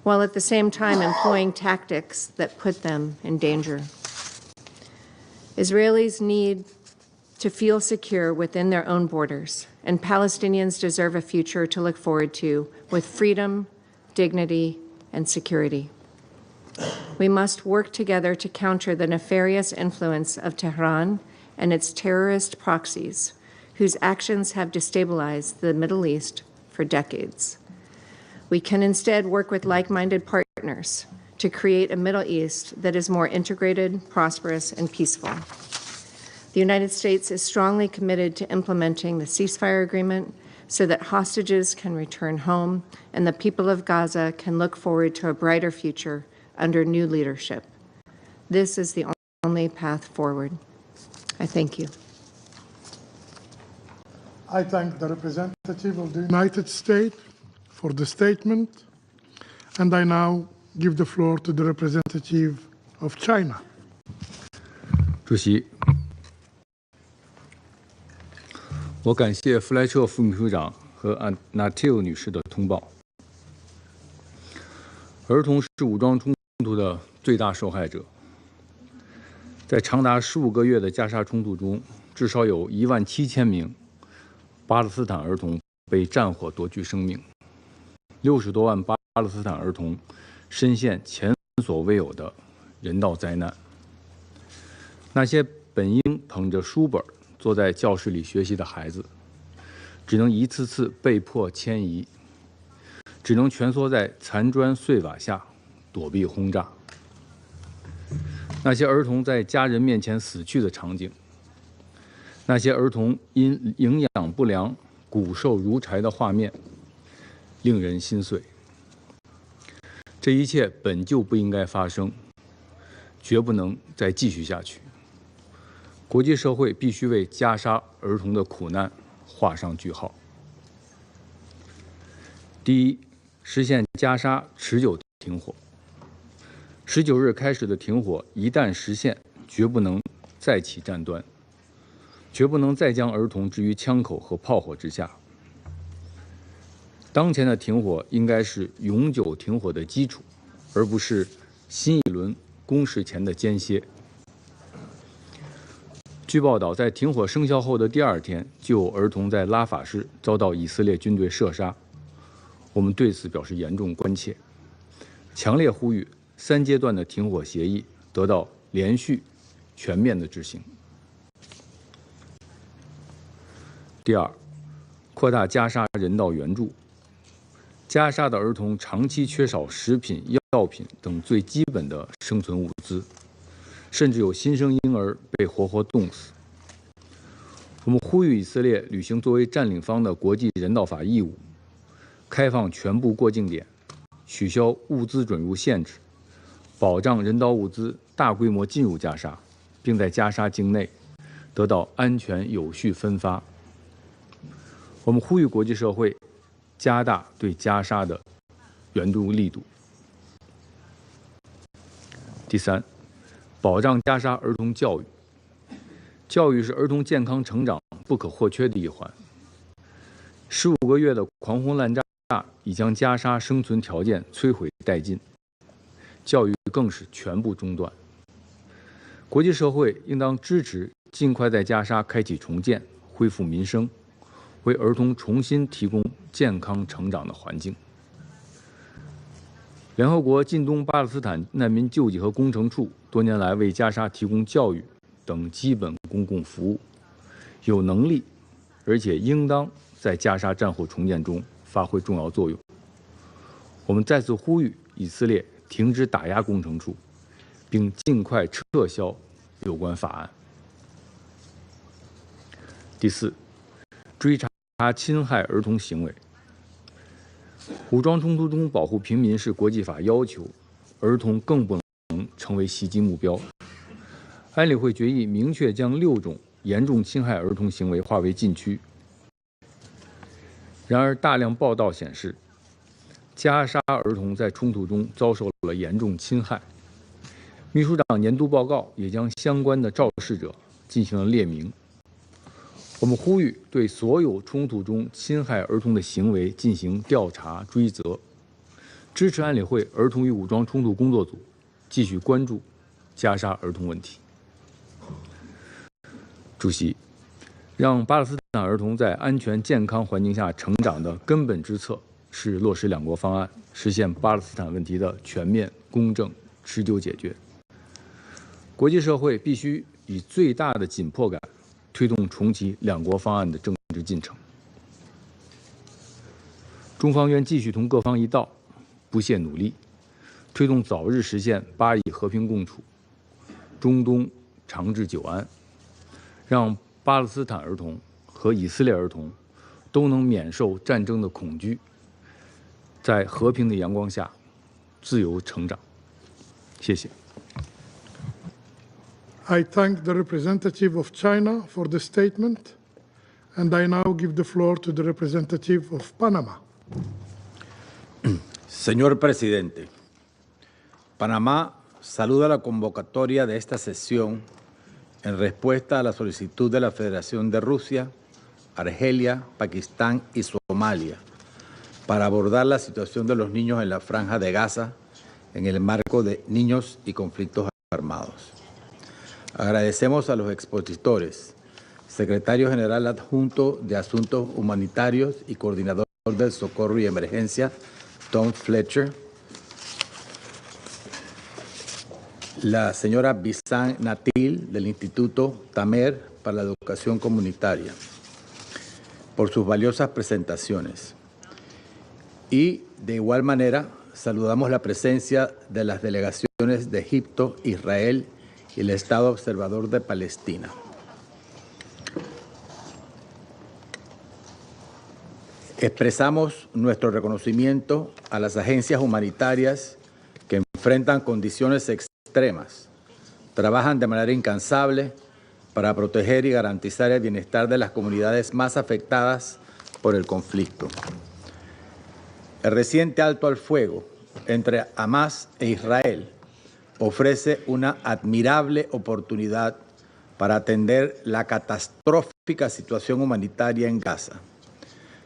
while at the same time employing tactics that put them in danger. Israelis need to feel secure within their own borders, and Palestinians deserve a future to look forward to with freedom, dignity, and security. We must work together to counter the nefarious influence of Tehran and its terrorist proxies, whose actions have destabilized the Middle East for decades. We can instead work with like-minded partners to create a Middle East that is more integrated, prosperous, and peaceful. The United States is strongly committed to implementing the ceasefire agreement so that hostages can return home and the people of Gaza can look forward to a brighter future under new leadership. This is the only path forward. I thank you. I thank the representative of the United States for the statement, and I now give the floor to the representative of China. 主席，我感谢弗莱彻副秘书长和Natil 女士的通报。儿童是武装冲突的最大受害者。在长达15个月的加沙冲突中，至少有17000名巴勒斯坦儿童被战火夺去生命，60多万巴勒斯坦儿童深陷前所未有的人道灾难。那些本应捧着书本坐在教室里学习的孩子，只能一次次被迫迁移，只能蜷缩在残砖碎瓦下躲避轰炸。那些儿童在家人面前死去的场景，那些儿童因营养不良骨瘦如柴的画面，令人心碎。这一切本就不应该发生，绝不能再继续下去。国际社会必须为加沙儿童的苦难画上句号。第一，实现加沙持久停火。19日开始的停火一旦实现，绝不能再起战端，绝不能再将儿童置于枪口和炮火之下。当前的停火应该是永久停火的基础，而不是新一轮攻势前的间歇。据报道，在停火生效后的第2天，就有儿童在拉法市遭到以色列军队射杀。我们对此表示严重关切，强烈呼吁3阶段的停火协议得到连续、全面的执行。第二，扩大加沙人道援助。加沙的儿童长期缺少食品、药品等最基本的生存物资，甚至有新生婴儿被活活冻死。我们呼吁以色列履行作为占领方的国际人道法义务，开放全部过境点，取消物资准入限制，保障人道物资大规模进入加沙，并在加沙境内得到安全有序分发。我们呼吁国际社会加大对加沙的援助力度。第三，保障加沙儿童教育。教育是儿童健康成长不可或缺的一环。15个月的狂轰滥炸已将加沙生存条件摧毁殆尽，教育更是全部中断。国际社会应当支持尽快在加沙开启重建，恢复民生，为儿童重新提供健康成长的环境。联合国近东巴勒斯坦难民救济和工程处多年来为加沙提供教育等基本公共服务，有能力，而且应当在加沙战后重建中发挥重要作用。我们再次呼吁以色列停止打压工程处，并尽快撤销有关法案。第四，追查侵害儿童行为。武装冲突中保护平民是国际法要求，儿童更不能成为袭击目标。安理会决议明确将6种严重侵害儿童行为划为禁区。然而，大量报道显示，加沙儿童在冲突中遭受了严重侵害。秘书长年度报告也将相关的肇事者进行了列明。我们呼吁对所有冲突中侵害儿童的行为进行调查追责，支持安理会儿童与武装冲突工作组继续关注加沙儿童问题。主席，让巴勒斯坦儿童在安全健康环境下成长的根本之策是落实2国方案，实现巴勒斯坦问题的全面、公正、持久解决。国际社会必须以最大的紧迫感推动重启2国方案的政治进程。中方愿继续同各方一道，不懈努力，推动早日实现巴以和平共处，中东长治久安，让巴勒斯坦儿童和以色列儿童都能免受战争的恐惧，在和平的阳光下自由成长。谢谢。I thank the representative of China for the statement, and I now give the floor to the representative of Panama. Señor presidente, Panamá saluda la convocatoria de esta sesión en respuesta a la solicitud de la Federación de Rusia, Argelia, Pakistán y Somalia para abordar la situación de los niños en la Franja de Gaza en el marco de niños y conflictos armados. Agradecemos a los expositores, secretario general adjunto de Asuntos Humanitarios y coordinador del Socorro y Emergencia, Tom Fletcher, la señora Bisan Natil del Instituto Tamer para la Educación Comunitaria, por sus valiosas presentaciones. Y de igual manera saludamos la presencia de las delegaciones de Egipto, Israel y el Estado Observador de Palestina. Expresamos nuestro reconocimiento a las agencias humanitarias que enfrentan condiciones extremas, trabajan de manera incansable para proteger y garantizar el bienestar de las comunidades más afectadas por el conflicto. El reciente alto al fuego entre Hamás e Israel ofrece una admirable oportunidad para atender la catastrófica situación humanitaria en Gaza.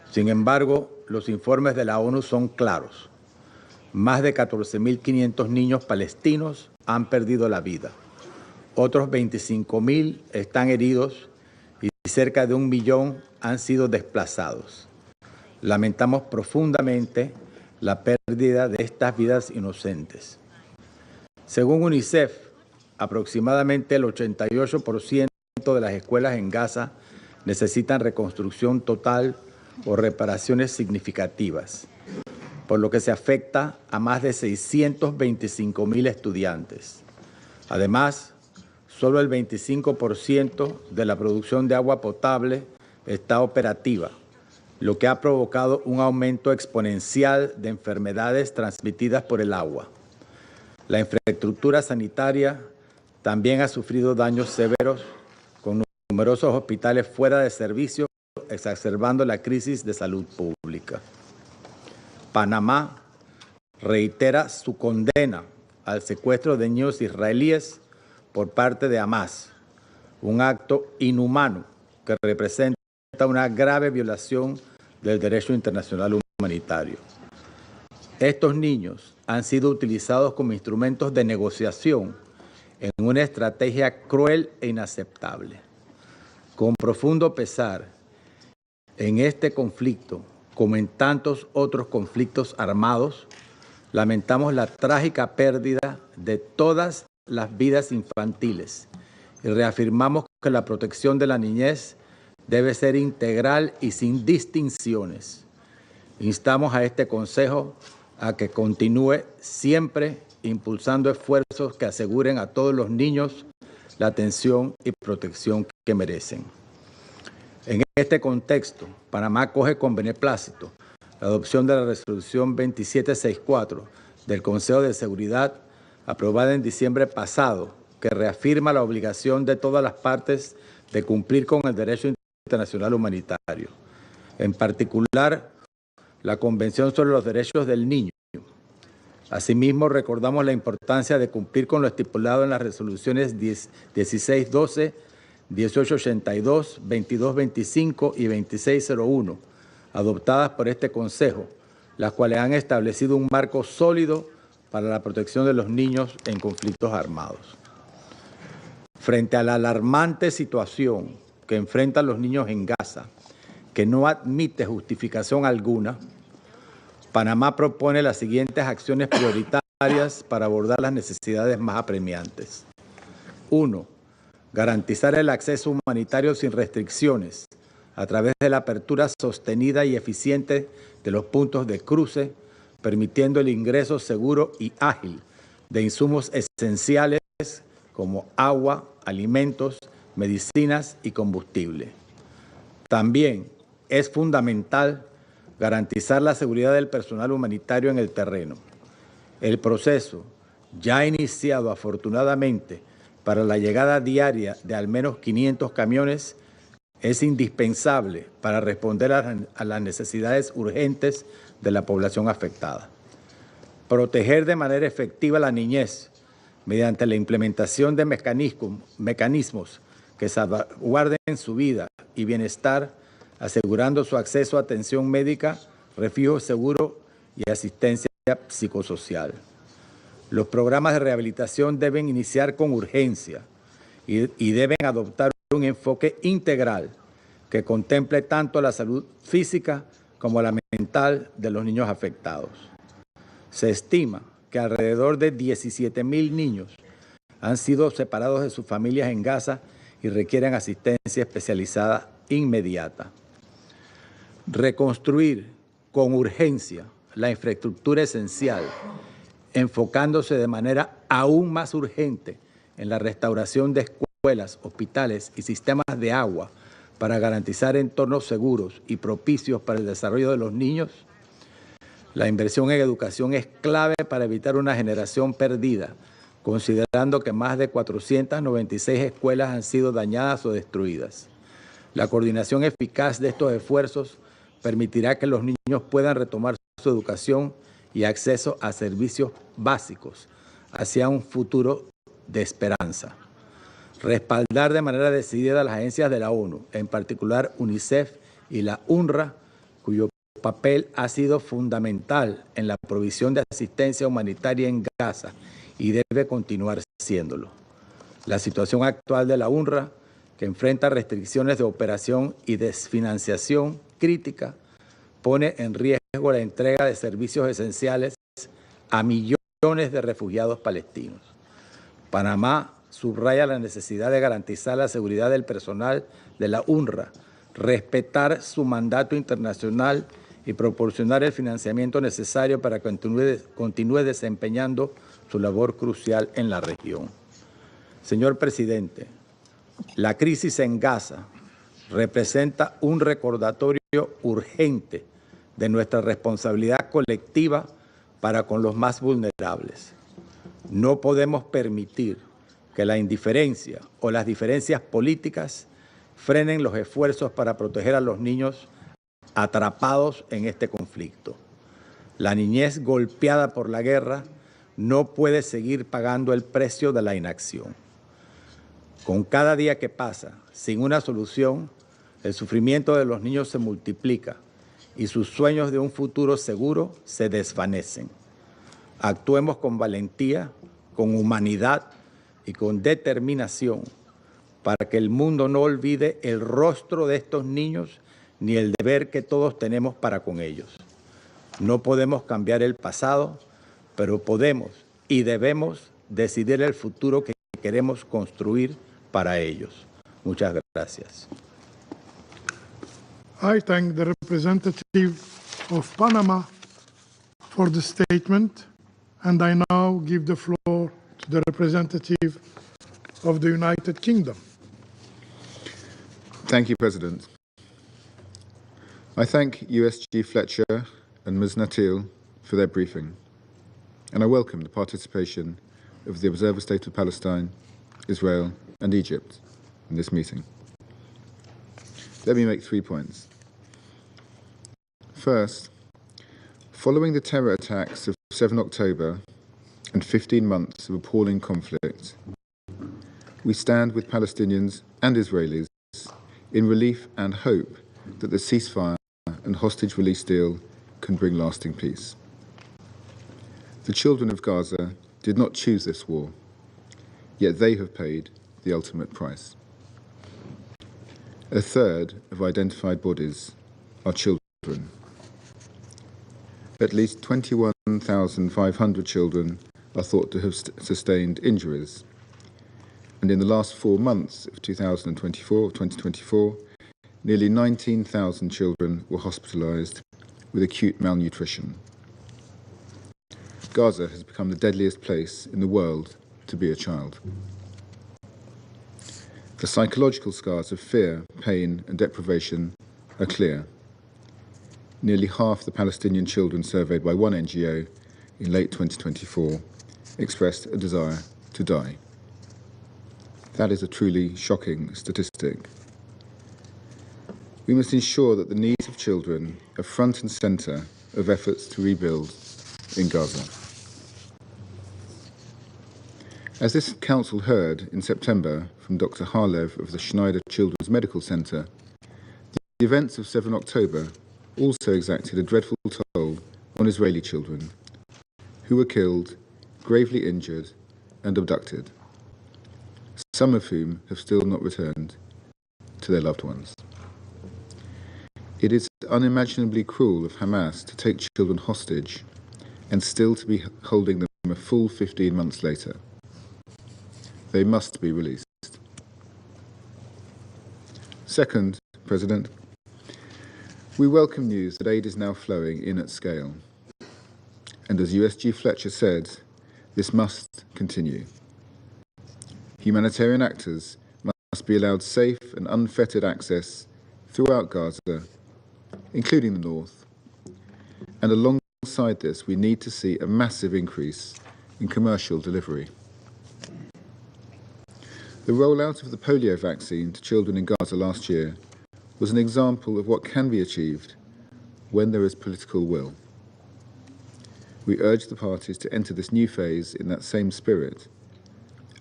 Sin embargo, los informes de la ONU son claros. Más de 14.500 niños palestinos han perdido la vida. Otros 25.000 están heridos y cerca de 1 millón han sido desplazados. Lamentamos profundamente la pérdida de estas vidas inocentes. Según UNICEF, aproximadamente el 88% de las escuelas en Gaza necesitan reconstrucción total o reparaciones significativas, por lo que se afecta a más de 625.000 estudiantes. Además, solo el 25% de la producción de agua potable está operativa, lo que ha provocado un aumento exponencial de enfermedades transmitidas por el agua. La infraestructura sanitaria también ha sufrido daños severos, con numerosos hospitales fuera de servicio, exacerbando la crisis de salud pública. Panamá reitera su condena al secuestro de niños israelíes por parte de Hamás, un acto inhumano que representa una grave violación del derecho internacional humanitario. Estos niños han sido utilizados como instrumentos de negociación en una estrategia cruel e inaceptable. Con profundo pesar, en este conflicto, como en tantos otros conflictos armados, lamentamos la trágica pérdida de todas las vidas infantiles y reafirmamos que la protección de la niñez debe ser integral y sin distinciones. Instamos a este Consejo a que continúe siempre impulsando esfuerzos que aseguren a todos los niños la atención y protección que merecen. En este contexto, Panamá acoge con beneplácito la adopción de la resolución 2764 del Consejo de Seguridad, aprobada en diciembre pasado, que reafirma la obligación de todas las partes de cumplir con el derecho internacional humanitario, en particular la Convención sobre los Derechos del Niño. Asimismo, recordamos la importancia de cumplir con lo estipulado en las resoluciones 1612, 1882, 2225 y 2601, adoptadas por este Consejo, las cuales han establecido un marco sólido para la protección de los niños en conflictos armados. Frente a la alarmante situación que enfrentan los niños en Gaza, que no admite justificación alguna, Panamá propone las siguientes acciones prioritarias para abordar las necesidades más apremiantes. 1. Garantizar el acceso humanitario sin restricciones a través de la apertura sostenida y eficiente de los puntos de cruce, permitiendo el ingreso seguro y ágil de insumos esenciales como agua, alimentos, medicinas y combustible. También es fundamental garantizar la seguridad del personal humanitario en el terreno. El proceso, ya iniciado afortunadamente para la llegada diaria de al menos 500 camiones, es indispensable para responder a las necesidades urgentes de la población afectada. Proteger de manera efectiva a la niñez mediante la implementación de mecanismos que salvaguarden su vida y bienestar, asegurando su acceso a atención médica, refugio seguro y asistencia psicosocial. Los programas de rehabilitación deben iniciar con urgencia y deben adoptar un enfoque integral que contemple tanto la salud física como la mental de los niños afectados. Se estima que alrededor de 17,000 niños han sido separados de sus familias en Gaza y requieren asistencia especializada inmediata. Reconstruir con urgencia la infraestructura esencial, enfocándose de manera aún más urgente en la restauración de escuelas, hospitales y sistemas de agua para garantizar entornos seguros y propicios para el desarrollo de los niños. La inversión en educación es clave para evitar una generación perdida, considerando que más de 496 escuelas han sido dañadas o destruidas. La coordinación eficaz de estos esfuerzos permitirá que los niños puedan retomar su educación y acceso a servicios básicos hacia un futuro de esperanza. Respaldar de manera decidida a las agencias de la ONU, en particular UNICEF y la UNRWA, cuyo papel ha sido fundamental en la provisión de asistencia humanitaria en Gaza y debe continuar siéndolo. La situación actual de la UNRWA, que enfrenta restricciones de operación y desfinanciación crítica, pone en riesgo la entrega de servicios esenciales a millones de refugiados palestinos. Panamá subraya la necesidad de garantizar la seguridad del personal de la UNRWA, respetar su mandato internacional y proporcionar el financiamiento necesario para que continúe desempeñando su labor crucial en la región. Señor presidente, la crisis en Gaza representa un recordatorio urgente de nuestra responsabilidad colectiva para con los más vulnerables. No podemos permitir que la indiferencia o las diferencias políticas frenen los esfuerzos para proteger a los niños atrapados en este conflicto. La niñez golpeada por la guerra no puede seguir pagando el precio de la inacción. Con cada día que pasa sin una solución, el sufrimiento de los niños se multiplica y sus sueños de un futuro seguro se desvanecen. Actuemos con valentía, con humanidad y con determinación para que el mundo no olvide el rostro de estos niños ni el deber que todos tenemos para con ellos. No podemos cambiar el pasado, pero podemos y debemos decidir el futuro que queremos construir para ellos. Muchas gracias. I thank the representative of Panama for the statement, and I now give the floor to the representative of the United Kingdom. Thank you, President. I thank USG Fletcher and Ms. Natil for their briefing, and I welcome the participation of the Observer State of Palestine, Israel and Egypt in this meeting. Let me make 3 points. First, following the terror attacks of 7 October and 15 months of appalling conflict, we stand with Palestinians and Israelis in relief and hope that the ceasefire and hostage release deal can bring lasting peace. The children of Gaza did not choose this war, yet they have paid the ultimate price. A third of identified bodies are children. At least 21,500 children are thought to have sustained injuries. And in the last 4 months of 2024, nearly 19,000 children were hospitalised with acute malnutrition. Gaza has become the deadliest place in the world to be a child. The psychological scars of fear, pain and deprivation are clear. Nearly half the Palestinian children surveyed by one NGO in late 2024 expressed a desire to die. That is a truly shocking statistic. We must ensure that the needs of children are front and centre of efforts to rebuild in Gaza. As this Council heard in September from Dr. Harlev of the Schneider Children's Medical Centre, the events of 7 October also exacted a dreadful toll on Israeli children who were killed, gravely injured and abducted, some of whom have still not returned to their loved ones. It is unimaginably cruel of Hamas to take children hostage and still to be holding them a full 15 months later. They must be released. Second, President, we welcome news that aid is now flowing in at scale. And as USG Fletcher said, this must continue. Humanitarian actors must be allowed safe and unfettered access throughout Gaza, including the north. And alongside this, we need to see a massive increase in commercial delivery. The rollout of the polio vaccine to children in Gaza last year was an example of what can be achieved when there is political will. We urge the parties to enter this new phase in that same spirit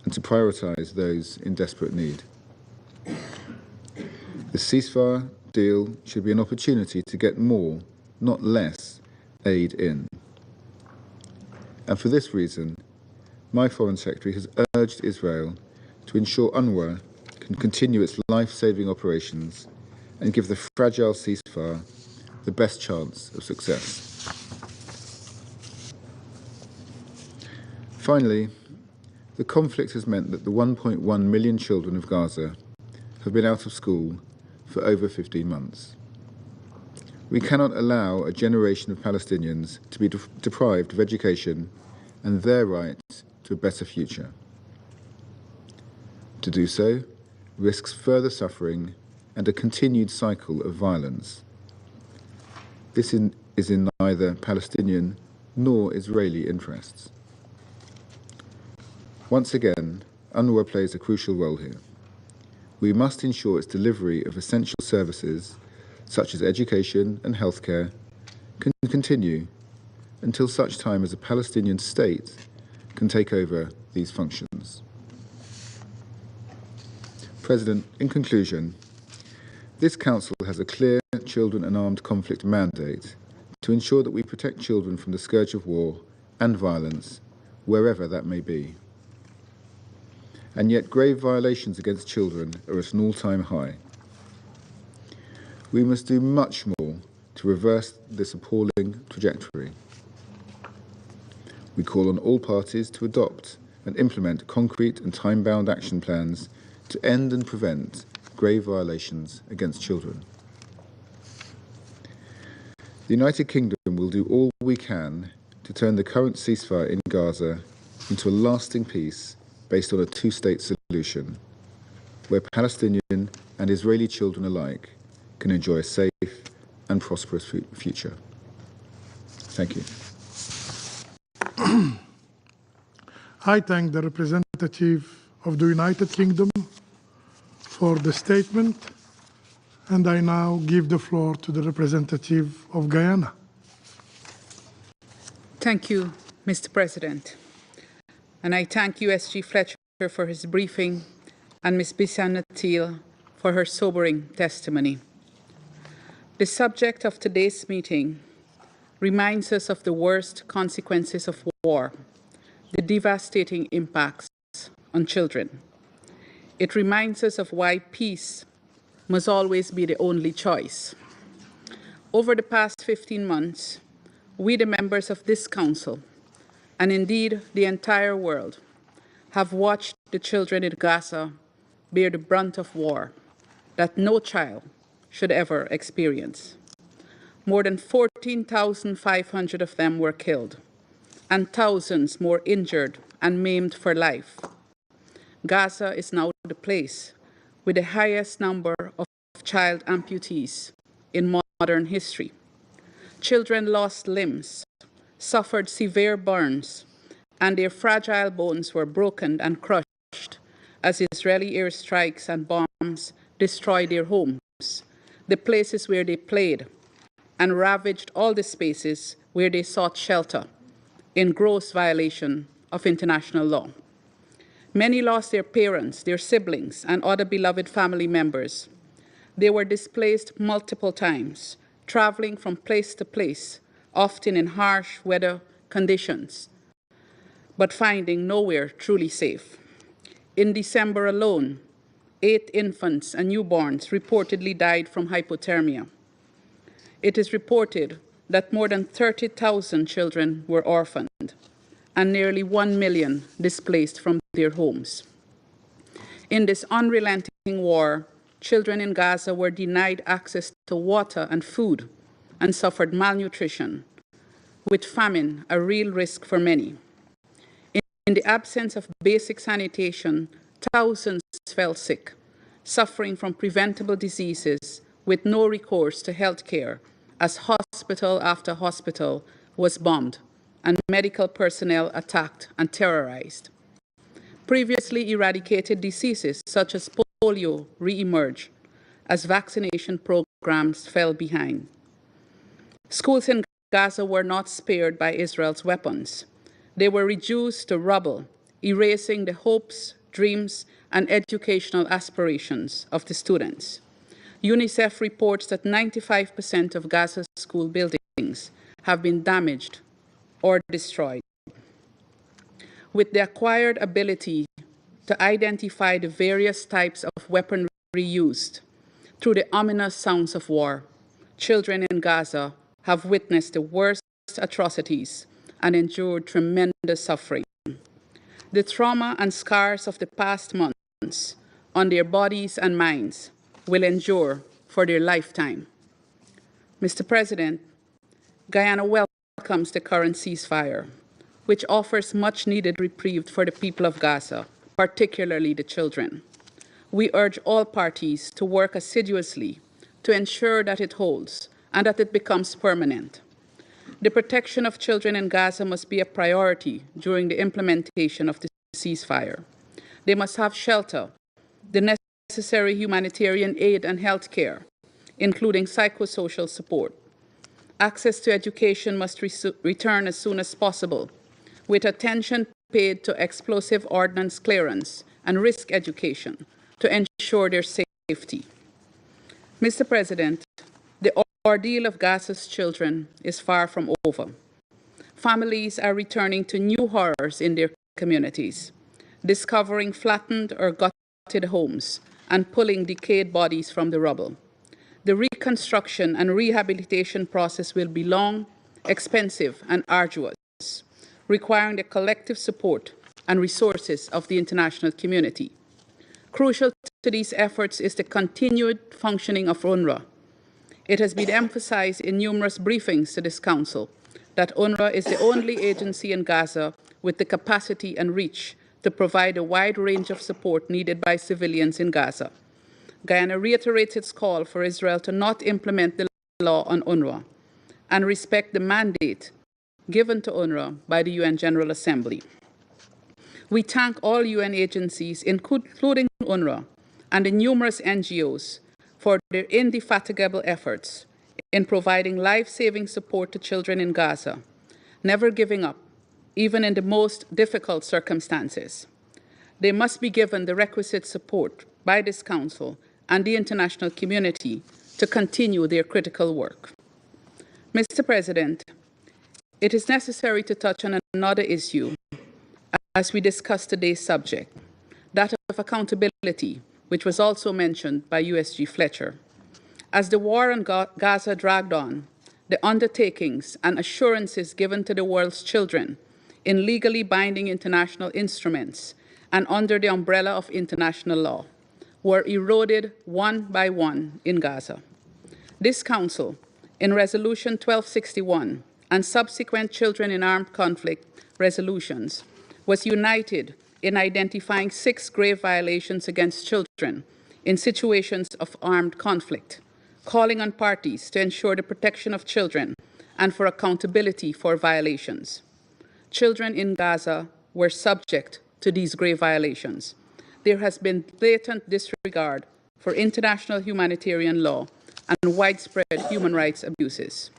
and to prioritise those in desperate need. The ceasefire deal should be an opportunity to get more, not less, aid in. And for this reason, my Foreign Secretary has urged Israel to ensure UNRWA can continue its life-saving operations and give the fragile ceasefire the best chance of success. Finally, the conflict has meant that the 1.1 million children of Gaza have been out of school for over 15 months. We cannot allow a generation of Palestinians to be deprived of education and their right to a better future. To do so risks further suffering and a continued cycle of violence. This is in neither Palestinian nor Israeli interests. Once again, UNRWA plays a crucial role here. We must ensure its delivery of essential services, such as education and healthcare, can continue until such time as a Palestinian state can take over these functions. President, in conclusion, this Council has a clear children and armed conflict mandate to ensure that we protect children from the scourge of war and violence, wherever that may be. And yet grave violations against children are at an all-time high. We must do much more to reverse this appalling trajectory. We call on all parties to adopt and implement concrete and time-bound action plans to end and prevent grave violations against children. The United Kingdom will do all we can to turn the current ceasefire in Gaza into a lasting peace based on a two-state solution, where Palestinian and Israeli children alike can enjoy a safe and prosperous future. Thank you. I thank the representative of the United Kingdom for the statement, and I now give the floor to the representative of Guyana. Thank you, Mr. President. And I thank USG Fletcher for his briefing and Ms. Bisan Natil for her sobering testimony. The subject of today's meeting reminds us of the worst consequences of war, the devastating impacts on children. It reminds us of why peace must always be the only choice. Over the past 15 months, we, the members of this Council, and indeed the entire world, have watched the children in Gaza bear the brunt of war that no child should ever experience. More than 14,500 of them were killed, and thousands more injured and maimed for life. Gaza is now the place with the highest number of child amputees in modern history. Children lost limbs, suffered severe burns, and their fragile bones were broken and crushed as Israeli airstrikes and bombs destroyed their homes, the places where they played, and ravaged all the spaces where they sought shelter, in gross violation of international law. Many lost their parents, their siblings, and other beloved family members. They were displaced multiple times, traveling from place to place, often in harsh weather conditions, but finding nowhere truly safe. In December alone, 8 infants and newborns reportedly died from hypothermia. It is reported that more than 30,000 children were orphaned and nearly 1 million displaced from their homes. In this unrelenting war, children in Gaza were denied access to water and food and suffered malnutrition, with famine a real risk for many. In the absence of basic sanitation, thousands fell sick, suffering from preventable diseases with no recourse to health care, as hospital after hospital was bombed and medical personnel attacked and terrorized. Previously eradicated diseases such as polio re-emerged as vaccination programs fell behind. Schools in Gaza were not spared by Israel's weapons. They were reduced to rubble, erasing the hopes, dreams, and educational aspirations of the students. UNICEF reports that 95% of Gaza's school buildings have been damaged or destroyed. With the acquired ability to identify the various types of weaponry used through the ominous sounds of war, children in Gaza have witnessed the worst atrocities and endured tremendous suffering. The trauma and scars of the past months on their bodies and minds will endure for their lifetime. Mr. President, Guyana welcomes the current ceasefire, which offers much-needed reprieve for the people of Gaza, particularly the children. We urge all parties to work assiduously to ensure that it holds and that it becomes permanent. The protection of children in Gaza must be a priority during the implementation of the ceasefire. They must have shelter, the necessary humanitarian aid and health care, including psychosocial support. Access to education must return as soon as possible, with attention paid to explosive ordnance clearance and risk education to ensure their safety. Mr. President, the ordeal of Gaza's children is far from over. Families are returning to new horrors in their communities, discovering flattened or gutted homes and pulling decayed bodies from the rubble. The reconstruction and rehabilitation process will be long, expensive, and arduous, requiring the collective support and resources of the international community. Crucial to these efforts is the continued functioning of UNRWA. It has been emphasized in numerous briefings to this Council that UNRWA is the only agency in Gaza with the capacity and reach to provide a wide range of support needed by civilians in Gaza. Guyana reiterates its call for Israel to not implement the law on UNRWA and respect the mandate given to UNRWA by the UN General Assembly. We thank all UN agencies, including UNRWA, and the numerous NGOs for their indefatigable efforts in providing life-saving support to children in Gaza, never giving up, even in the most difficult circumstances. They must be given the requisite support by this Council and the international community to continue their critical work. Mr. President, it is necessary to touch on another issue as we discuss today's subject, that of accountability, which was also mentioned by USG Fletcher. As the war on Gaza dragged on, the undertakings and assurances given to the world's children in legally binding international instruments and under the umbrella of international law were eroded one by one in Gaza. This Council, in Resolution 1261 and subsequent Children in Armed Conflict resolutions, was united in identifying 6 grave violations against children in situations of armed conflict, calling on parties to ensure the protection of children and for accountability for violations. Children in Gaza were subject to these grave violations. There has been blatant disregard for international humanitarian law and widespread human rights abuses.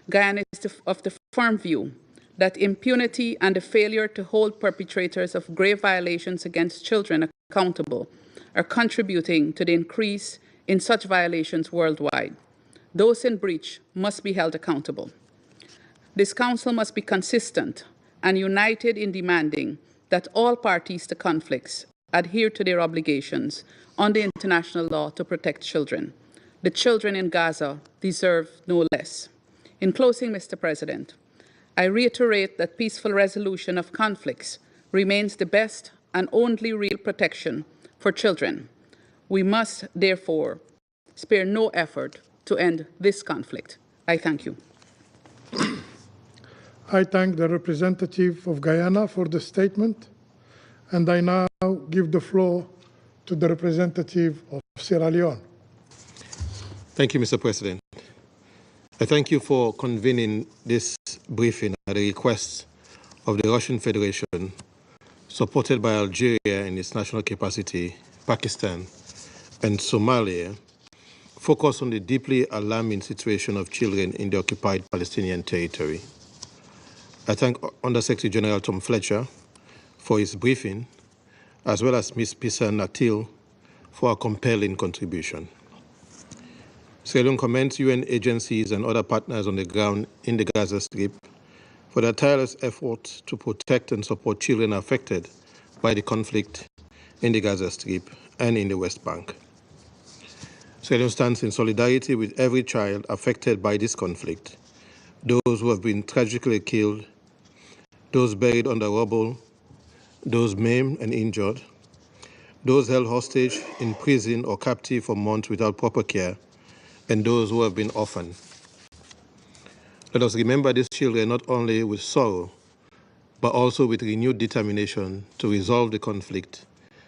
Guyana is of the firm view that impunity and the failure to hold perpetrators of grave violations against children accountable are contributing to the increase in such violations worldwide. Those in breach must be held accountable. This Council must be consistent and united in demanding that all parties to conflicts adhere to their obligations under international law to protect children. The children in Gaza deserve no less. In closing, Mr. President, I reiterate that peaceful resolution of conflicts remains the best and only real protection for children. We must, therefore, spare no effort to end this conflict. I thank you. I thank the representative of Guyana for the statement, and I now give the floor to the representative of Sierra Leone. Thank you, Mr. President. I thank you for convening this briefing at the request of the Russian Federation, supported by Algeria in its national capacity, Pakistan, and Somalia, focused on the deeply alarming situation of children in the occupied Palestinian territory. I thank Undersecretary General Tom Fletcher for his briefing, as well as Ms. Bisan Natil for a compelling contribution. Sierra Leone commends UN agencies and other partners on the ground in the Gaza Strip for their tireless efforts to protect and support children affected by the conflict in the Gaza Strip and in the West Bank. Sierra Leone stands in solidarity with every child affected by this conflict, those who have been tragically killed, those buried under rubble, those maimed and injured, those held hostage in prison or captive for months without proper care, and those who have been orphaned. Let us remember these children not only with sorrow, but also with renewed determination to resolve the conflict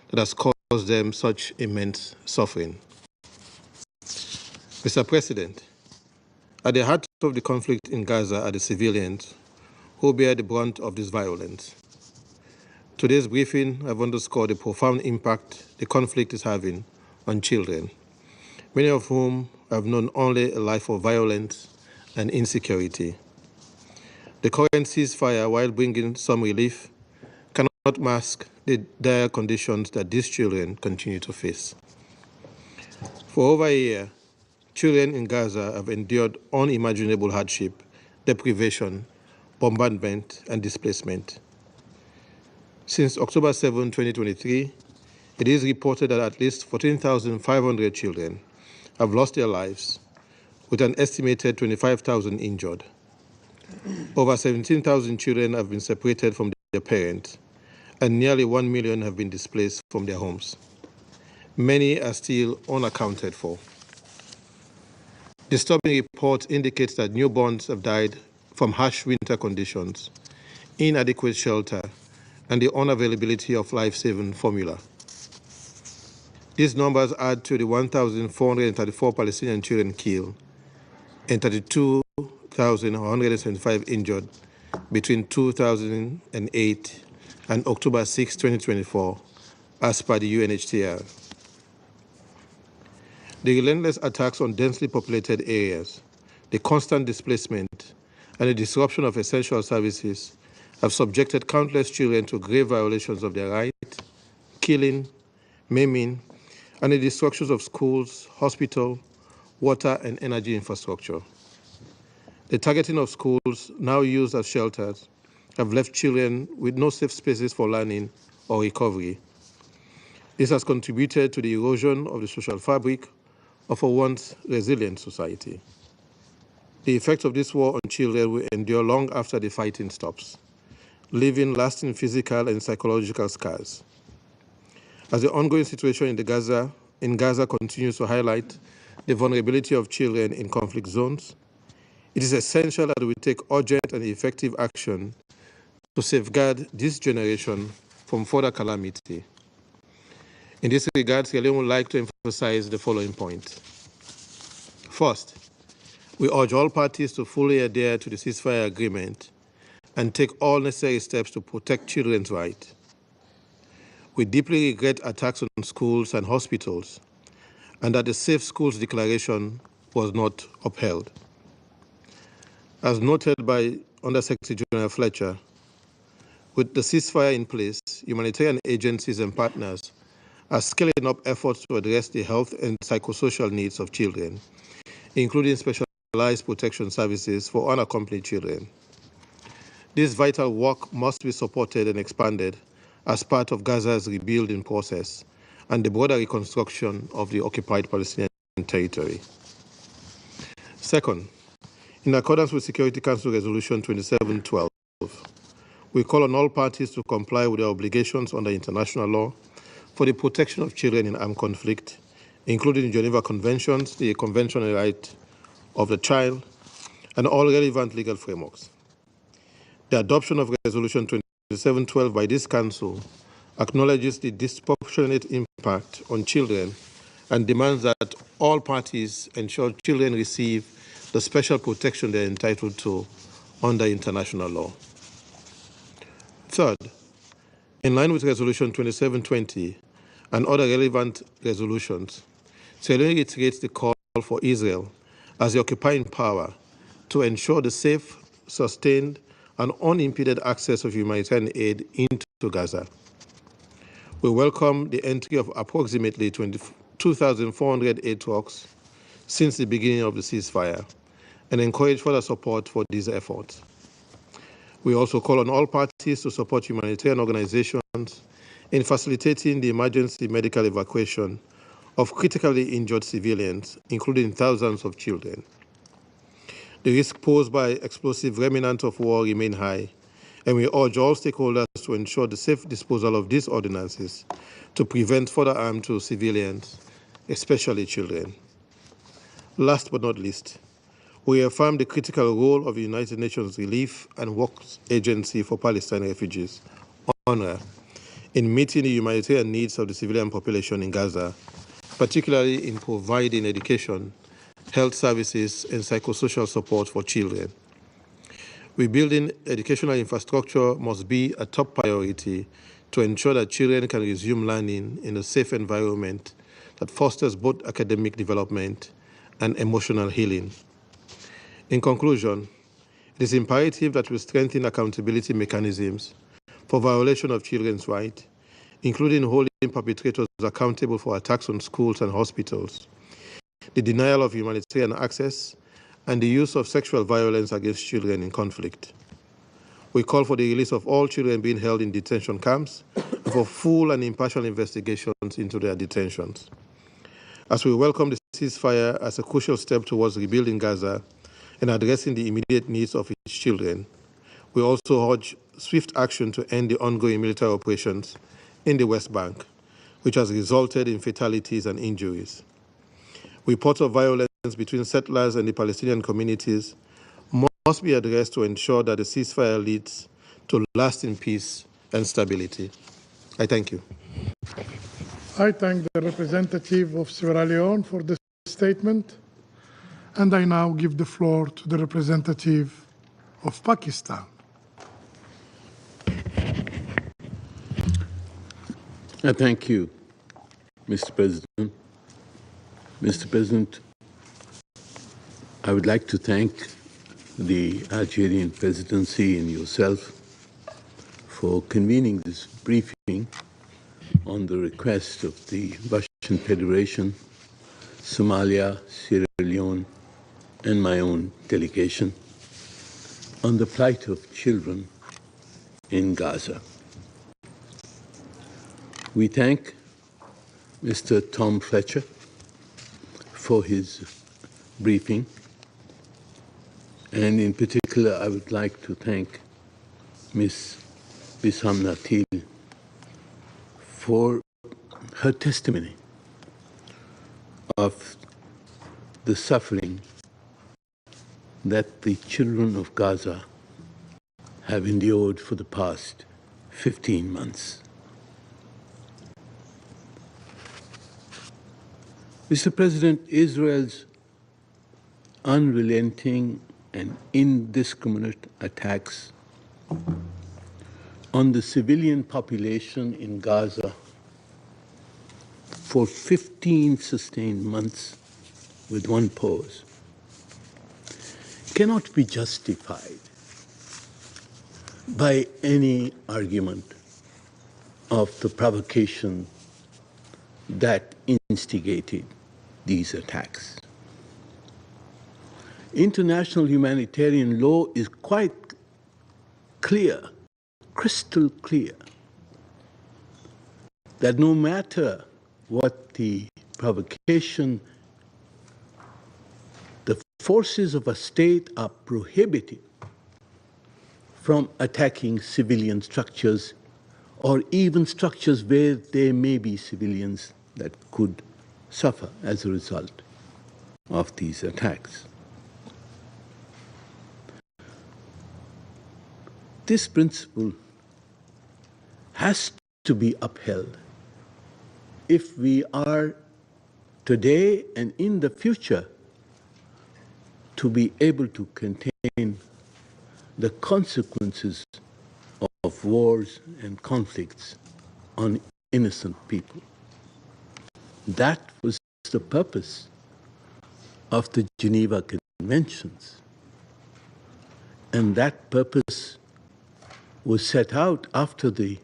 that has caused them such immense suffering. Mr. President, at the heart of the conflict in Gaza are the civilians who bear the brunt of this violence. Today's briefing have underscored the profound impact the conflict is having on children, many of whom have known only a life of violence and insecurity. The current ceasefire, while bringing some relief, cannot mask the dire conditions that these children continue to face. For over a year, children in Gaza have endured unimaginable hardship, deprivation, bombardment, and displacement. Since October 7, 2023, it is reported that at least 14,500 children have lost their lives, with an estimated 25,000 injured. Over 17,000 children have been separated from their parents, and nearly 1 million have been displaced from their homes. Many are still unaccounted for. Disturbing reports indicate that newborns have died from harsh winter conditions, inadequate shelter, and the unavailability of life-saving formula. These numbers add to the 1,434 Palestinian children killed and 32,175 injured between 2008 and October 6, 2024, as per the UNHCR. The relentless attacks on densely populated areas, the constant displacement, and the disruption of essential services have subjected countless children to grave violations of their rights, killing, maiming, and the destructions of schools, hospitals, water, and energy infrastructure. The targeting of schools, now used as shelters, have left children with no safe spaces for learning or recovery. This has contributed to the erosion of the social fabric of a once resilient society. The effects of this war on children will endure long after the fighting stops, leaving lasting physical and psychological scars. As the ongoing situation in Gaza continues to highlight the vulnerability of children in conflict zones, it is essential that we take urgent and effective action to safeguard this generation from further calamity. In this regard, Sierra Leone would like to emphasize the following points. First, we urge all parties to fully adhere to the ceasefire agreement and take all necessary steps to protect children's rights. We deeply regret attacks on schools and hospitals, and that the Safe Schools Declaration was not upheld. As noted by Undersecretary General Fletcher, with the ceasefire in place, humanitarian agencies and partners are scaling up efforts to address the health and psychosocial needs of children, including specialized protection services for unaccompanied children. This vital work must be supported and expanded as part of Gaza's rebuilding process and the broader reconstruction of the occupied Palestinian territory. Second, in accordance with Security Council Resolution 2712, we call on all parties to comply with their obligations under international law for the protection of children in armed conflict, including the Geneva Conventions, the Convention on the Right of the Child, and all relevant legal frameworks. The adoption of Resolution 2712 by this Council acknowledges the disproportionate impact on children and demands that all parties ensure children receive the special protection they are entitled to under international law. Third, in line with Resolution 2720 and other relevant resolutions, Sierra Leone reiterates the call for Israel as the occupying power to ensure the safe, sustained, and unimpeded access of humanitarian aid into Gaza. We welcome the entry of approximately 2,400 aid trucks since the beginning of the ceasefire and encourage further support for these efforts. We also call on all parties to support humanitarian organizations in facilitating the emergency medical evacuation of critically injured civilians, including thousands of children. The risk posed by explosive remnants of war remain high, and we urge all stakeholders to ensure the safe disposal of these ordinances to prevent further harm to civilians, especially children. Last but not least, we affirm the critical role of the United Nations Relief and Works Agency for Palestine Refugees, UNRWA, in meeting the humanitarian needs of the civilian population in Gaza, particularly in providing education, health services, and psychosocial support for children. Rebuilding educational infrastructure must be a top priority to ensure that children can resume learning in a safe environment that fosters both academic development and emotional healing. In conclusion, it is imperative that we strengthen accountability mechanisms for violation of children's rights, including holding perpetrators accountable for attacks on schools and hospitals, the denial of humanitarian access, and the use of sexual violence against children in conflict. We call for the release of all children being held in detention camps and for full and impartial investigations into their detentions. As we welcome the ceasefire as a crucial step towards rebuilding Gaza and addressing the immediate needs of its children, we also urge swift action to end the ongoing military operations in the West Bank, which has resulted in fatalities and injuries. Reports of violence between settlers and the Palestinian communities must be addressed to ensure that the ceasefire leads to lasting peace and stability. I thank you. I thank the representative of Sierra Leone for this statement, and I now give the floor to the representative of Pakistan. Thank you, Mr. President. Mr. President, I would like to thank the Algerian presidency and yourself for convening this briefing on the request of the Russian Federation, Somalia, Sierra Leone, and my own delegation on the plight of children in Gaza. We thank Mr. Tom Fletcher for his briefing, and in particular, I would like to thank Ms. Bisan Natil for her testimony of the suffering that the children of Gaza have endured for the past 15 months. Mr. President, Israel's unrelenting and indiscriminate attacks on the civilian population in Gaza for 15 sustained months with one pause cannot be justified by any argument of the provocation that instigated these attacks. International humanitarian law is quite clear, crystal clear, that no matter what the provocation, the forces of a state are prohibited from attacking civilian structures or even structures where there may be civilians that could suffer as a result of these attacks. This principle has to be upheld if we are today and in the future to be able to contain the consequences of wars and conflicts on innocent people. That was the purpose of the Geneva Conventions. And that purpose was set out after the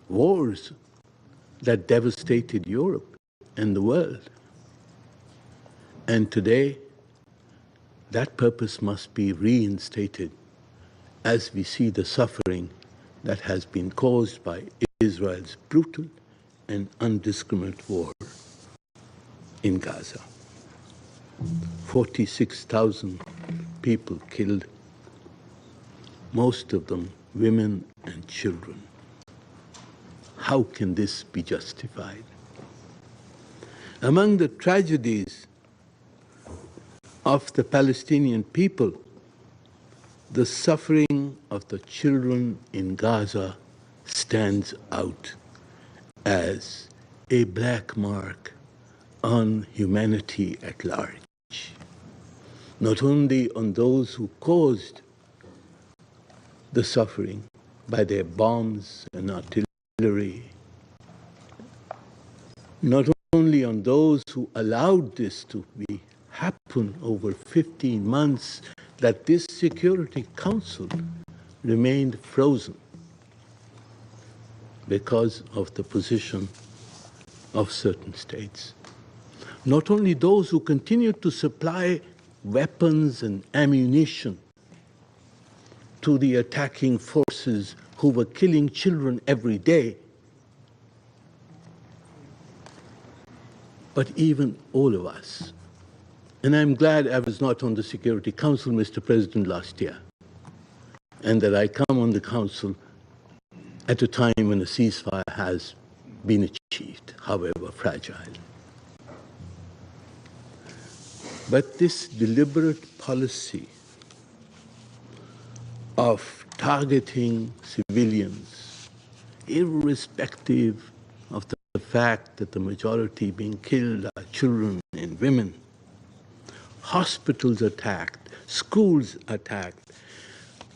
wars that devastated Europe and the world. And today, that purpose must be reinstated as we see the suffering that has been caused by Israel's brutal and indiscriminate war in Gaza. 46,000 people killed, most of them women and children. How can this be justified? Among the tragedies of the Palestinian people, the suffering of the children in Gaza stands out as a black mark on humanity at large, not only on those who caused the suffering by their bombs and artillery, not only on those who allowed this to happen over 15 months, that this Security Council remained frozen because of the position of certain states. Not only those who continued to supply weapons and ammunition to the attacking forces who were killing children every day, but even all of us. And I'm glad I was not on the Security Council, Mr. President, last year, and that I come on the Council at a time when a ceasefire has been achieved, however fragile. But this deliberate policy of targeting civilians, irrespective of the fact that the majority being killed are children and women, hospitals attacked, schools attacked,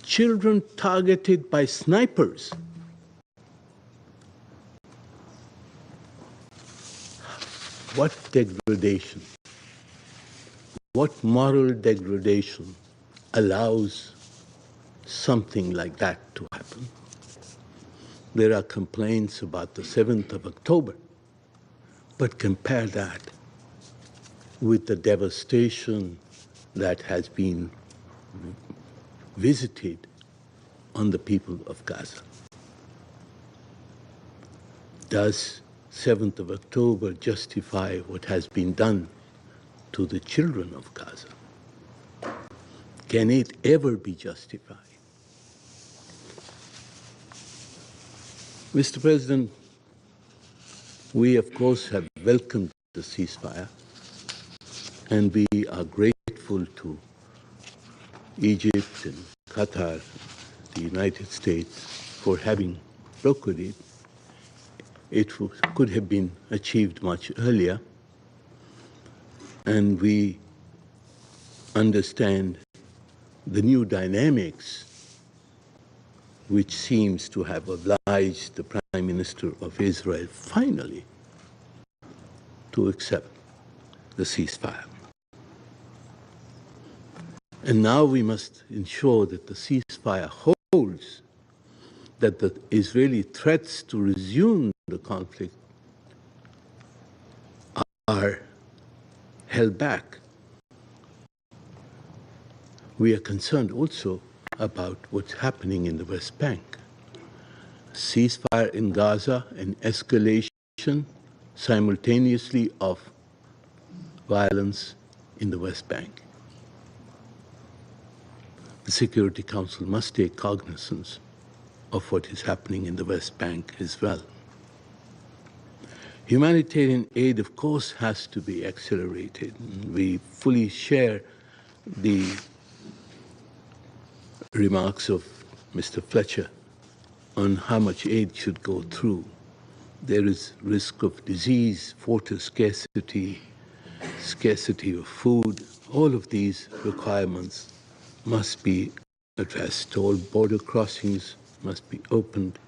children targeted by snipers. What degradation, what moral degradation allows something like that to happen? There are complaints about the 7th of October, but compare that with the devastation that has been visited on the people of Gaza. Does 7th of October justify what has been done to the children of Gaza? Can it ever be justified? Mr. President, we of course have welcomed the ceasefire, And we are grateful to Egypt and Qatar, the United States, for having brokered it. It could have been achieved much earlier, and we understand the new dynamics which seems to have obliged the Prime Minister of Israel finally to accept the ceasefire. And now we must ensure that the ceasefire holds, that the Israeli threats to resume the conflict are held back. We are concerned also about what's happening in the West Bank. Ceasefire in Gaza and escalation simultaneously of violence in the West Bank. The Security Council must take cognizance of what is happening in the West Bank as well. Humanitarian aid, of course, has to be accelerated. We fully share the remarks of Mr. Fletcher on how much aid should go through. There is risk of disease, water scarcity, scarcity of food. All of these requirements must be addressed. All border crossings must be opened,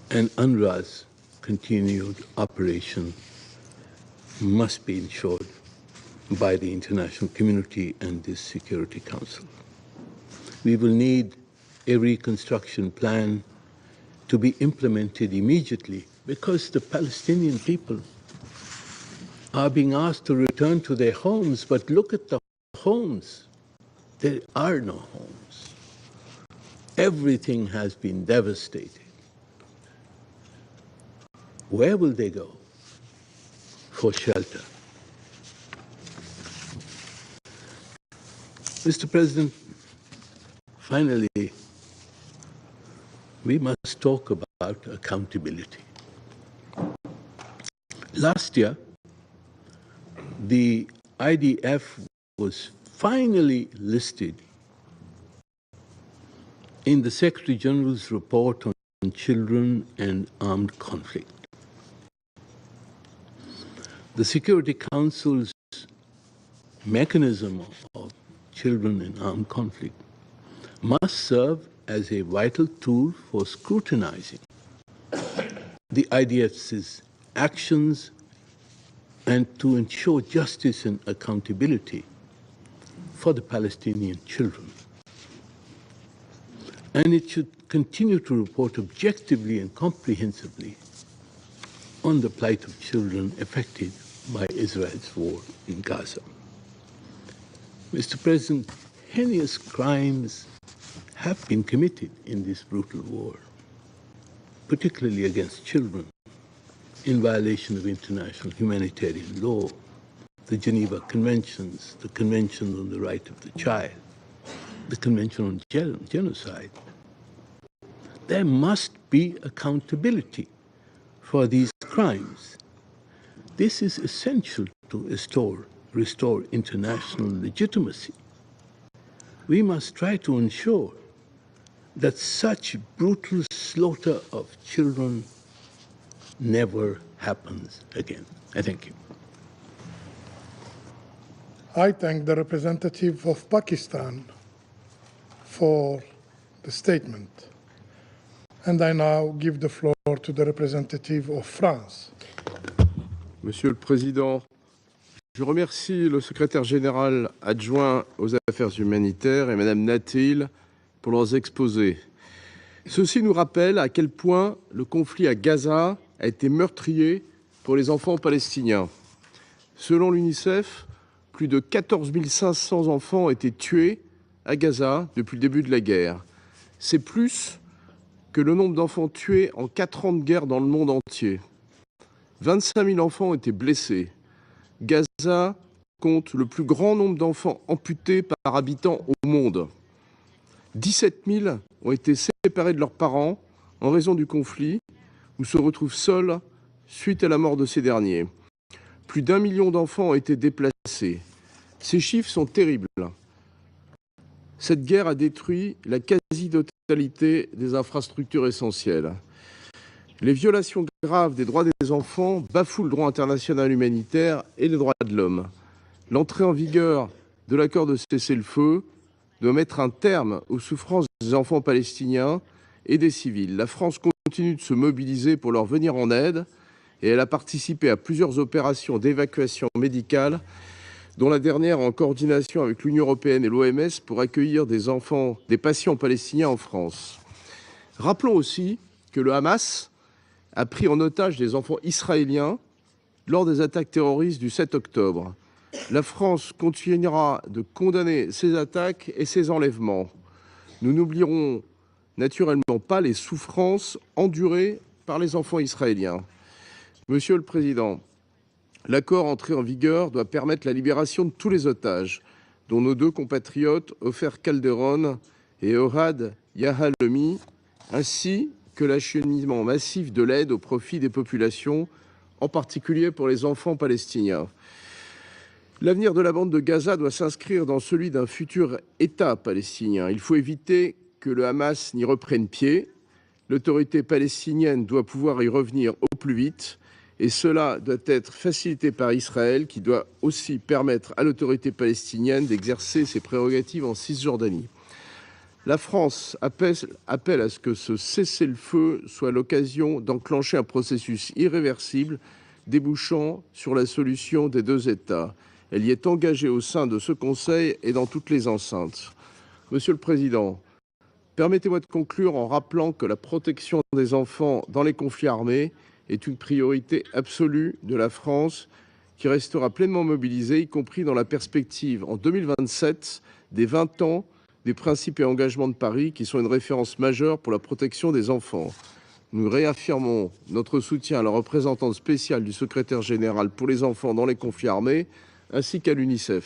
and UNRWA's continued operation must be ensured by the international community and this Security Council. We will need a reconstruction plan to be implemented immediately because the Palestinian people are being asked to return to their homes, but look at the homes. There are no homes. Everything has been devastated. Where will they go for shelter? Mr. President, finally, we must talk about accountability. Last year, the IDF was finally listed in the Secretary General's report on children and armed conflict. The Security Council's mechanism of children in armed conflict must serve as a vital tool for scrutinizing the IDF's actions and to ensure justice and accountability for the Palestinian children. And it should continue to report objectively and comprehensively on the plight of children affected by Israel's war in Gaza. Mr. President, heinous crimes have been committed in this brutal war, particularly against children, in violation of international humanitarian law, the Geneva Conventions, the Convention on the Right of the Child, the Convention on Genocide. There must be accountability for these crimes. This is essential to restore international legitimacy. We must try to ensure that such brutal slaughter of children never happens again. I thank you. I thank the representative of Pakistan for the statement. And I now give the floor to the representative of France. Monsieur le Président, je remercie le secrétaire général adjoint aux affaires humanitaires et Madame Natil pour leurs exposés. Ceci nous rappelle à quel point le conflit à Gaza a été meurtrier pour les enfants palestiniens. Selon l'UNICEF, plus de 14 500 enfants ont été tués à Gaza depuis le début de la guerre. C'est plus que le nombre d'enfants tués en 4 ans de guerre dans le monde entier. 25 000 enfants ont été blessés. Gaza compte le plus grand nombre d'enfants amputés par habitant au monde. 17 000 ont été séparés de leurs parents en raison du conflit ou se retrouvent seuls suite à la mort de ces derniers. Plus d'1 million d'enfants ont été déplacés. Ces chiffres sont terribles. Cette guerre a détruit la quasi-totalité des infrastructures essentielles. Les violations graves des droits des enfants bafouent le droit international humanitaire et les droits de l'homme. L'entrée en vigueur de l'accord de cessez-le-feu doit mettre un terme aux souffrances des enfants palestiniens et des civils. La France continue de se mobiliser pour leur venir en aide et elle a participé à plusieurs opérations d'évacuation médicale, dont la dernière en coordination avec l'Union européenne et l'OMS pour accueillir des patients palestiniens en France. Rappelons aussi que le Hamas a pris en otage des enfants israéliens lors des attaques terroristes du 7 octobre. La France continuera de condamner ces attaques et ces enlèvements. Nous n'oublierons naturellement pas les souffrances endurées par les enfants israéliens. Monsieur le Président, l'accord entré en vigueur doit permettre la libération de tous les otages, dont nos deux compatriotes Ofer Calderon et Ohad Yahalemi, ainsi que l'acheminement massif de l'aide au profit des populations, en particulier pour les enfants palestiniens. L'avenir de la bande de Gaza doit s'inscrire dans celui d'un futur État palestinien. Il faut éviter que le Hamas n'y reprenne pied. L'autorité palestinienne doit pouvoir y revenir au plus vite et cela doit être facilité par Israël qui doit aussi permettre à l'autorité palestinienne d'exercer ses prérogatives en Cisjordanie. La France appelle à ce que ce cessez-le-feu soit l'occasion d'enclencher un processus irréversible débouchant sur la solution des deux États. Elle y est engagée au sein de ce Conseil et dans toutes les enceintes. Monsieur le Président, permettez-moi de conclure en rappelant que la protection des enfants dans les conflits armés est une priorité absolue de la France qui restera pleinement mobilisée, y compris dans la perspective en 2027 des 20 ans des principes et engagements de Paris qui sont une référence majeure pour la protection des enfants. Nous réaffirmons notre soutien à la représentante spéciale du secrétaire général pour les enfants dans les conflits armés, ainsi qu'à l'UNICEF.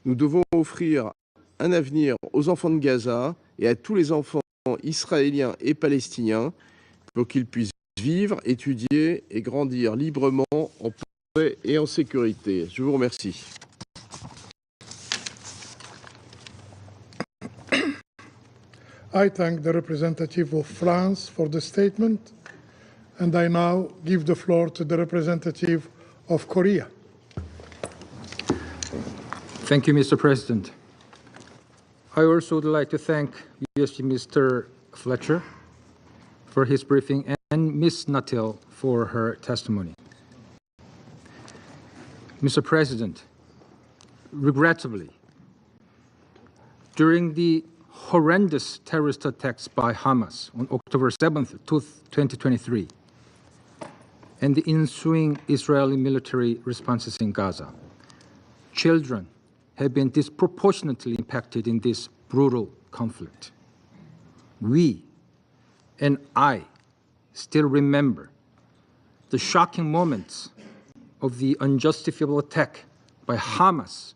Nous devons offrir un avenir aux enfants de Gaza et à tous les enfants israéliens et palestiniens pour qu'ils puissent vivre, étudier et grandir librement en paix et en sécurité. Je vous remercie. I thank the representative of France for the statement, and I now give the floor to the representative of Korea. Thank you, Mr. President. I also would like to thank USG Mr. Fletcher for his briefing and Ms. Natil for her testimony. Mr. President, regrettably, during the horrendous terrorist attacks by Hamas on October 7th, 2023, and the ensuing Israeli military responses in Gaza, children have been disproportionately impacted in this brutal conflict. We and I still remember the shocking moments of the unjustifiable attack by Hamas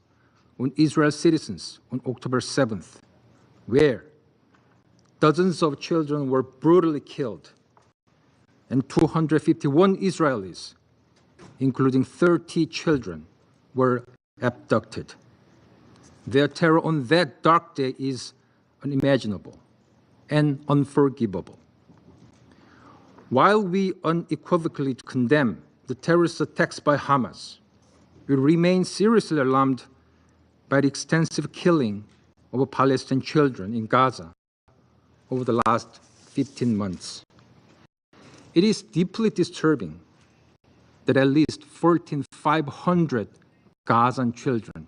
on Israel citizens on October 7th, where dozens of children were brutally killed and 251 Israelis, including 30 children, were abducted. Their terror on that dark day is unimaginable and unforgivable. While we unequivocally condemn the terrorist attacks by Hamas, we remain seriously alarmed by the extensive killing of Palestinian children in Gaza over the last 15 months. It is deeply disturbing that at least 14,500 Gazan children,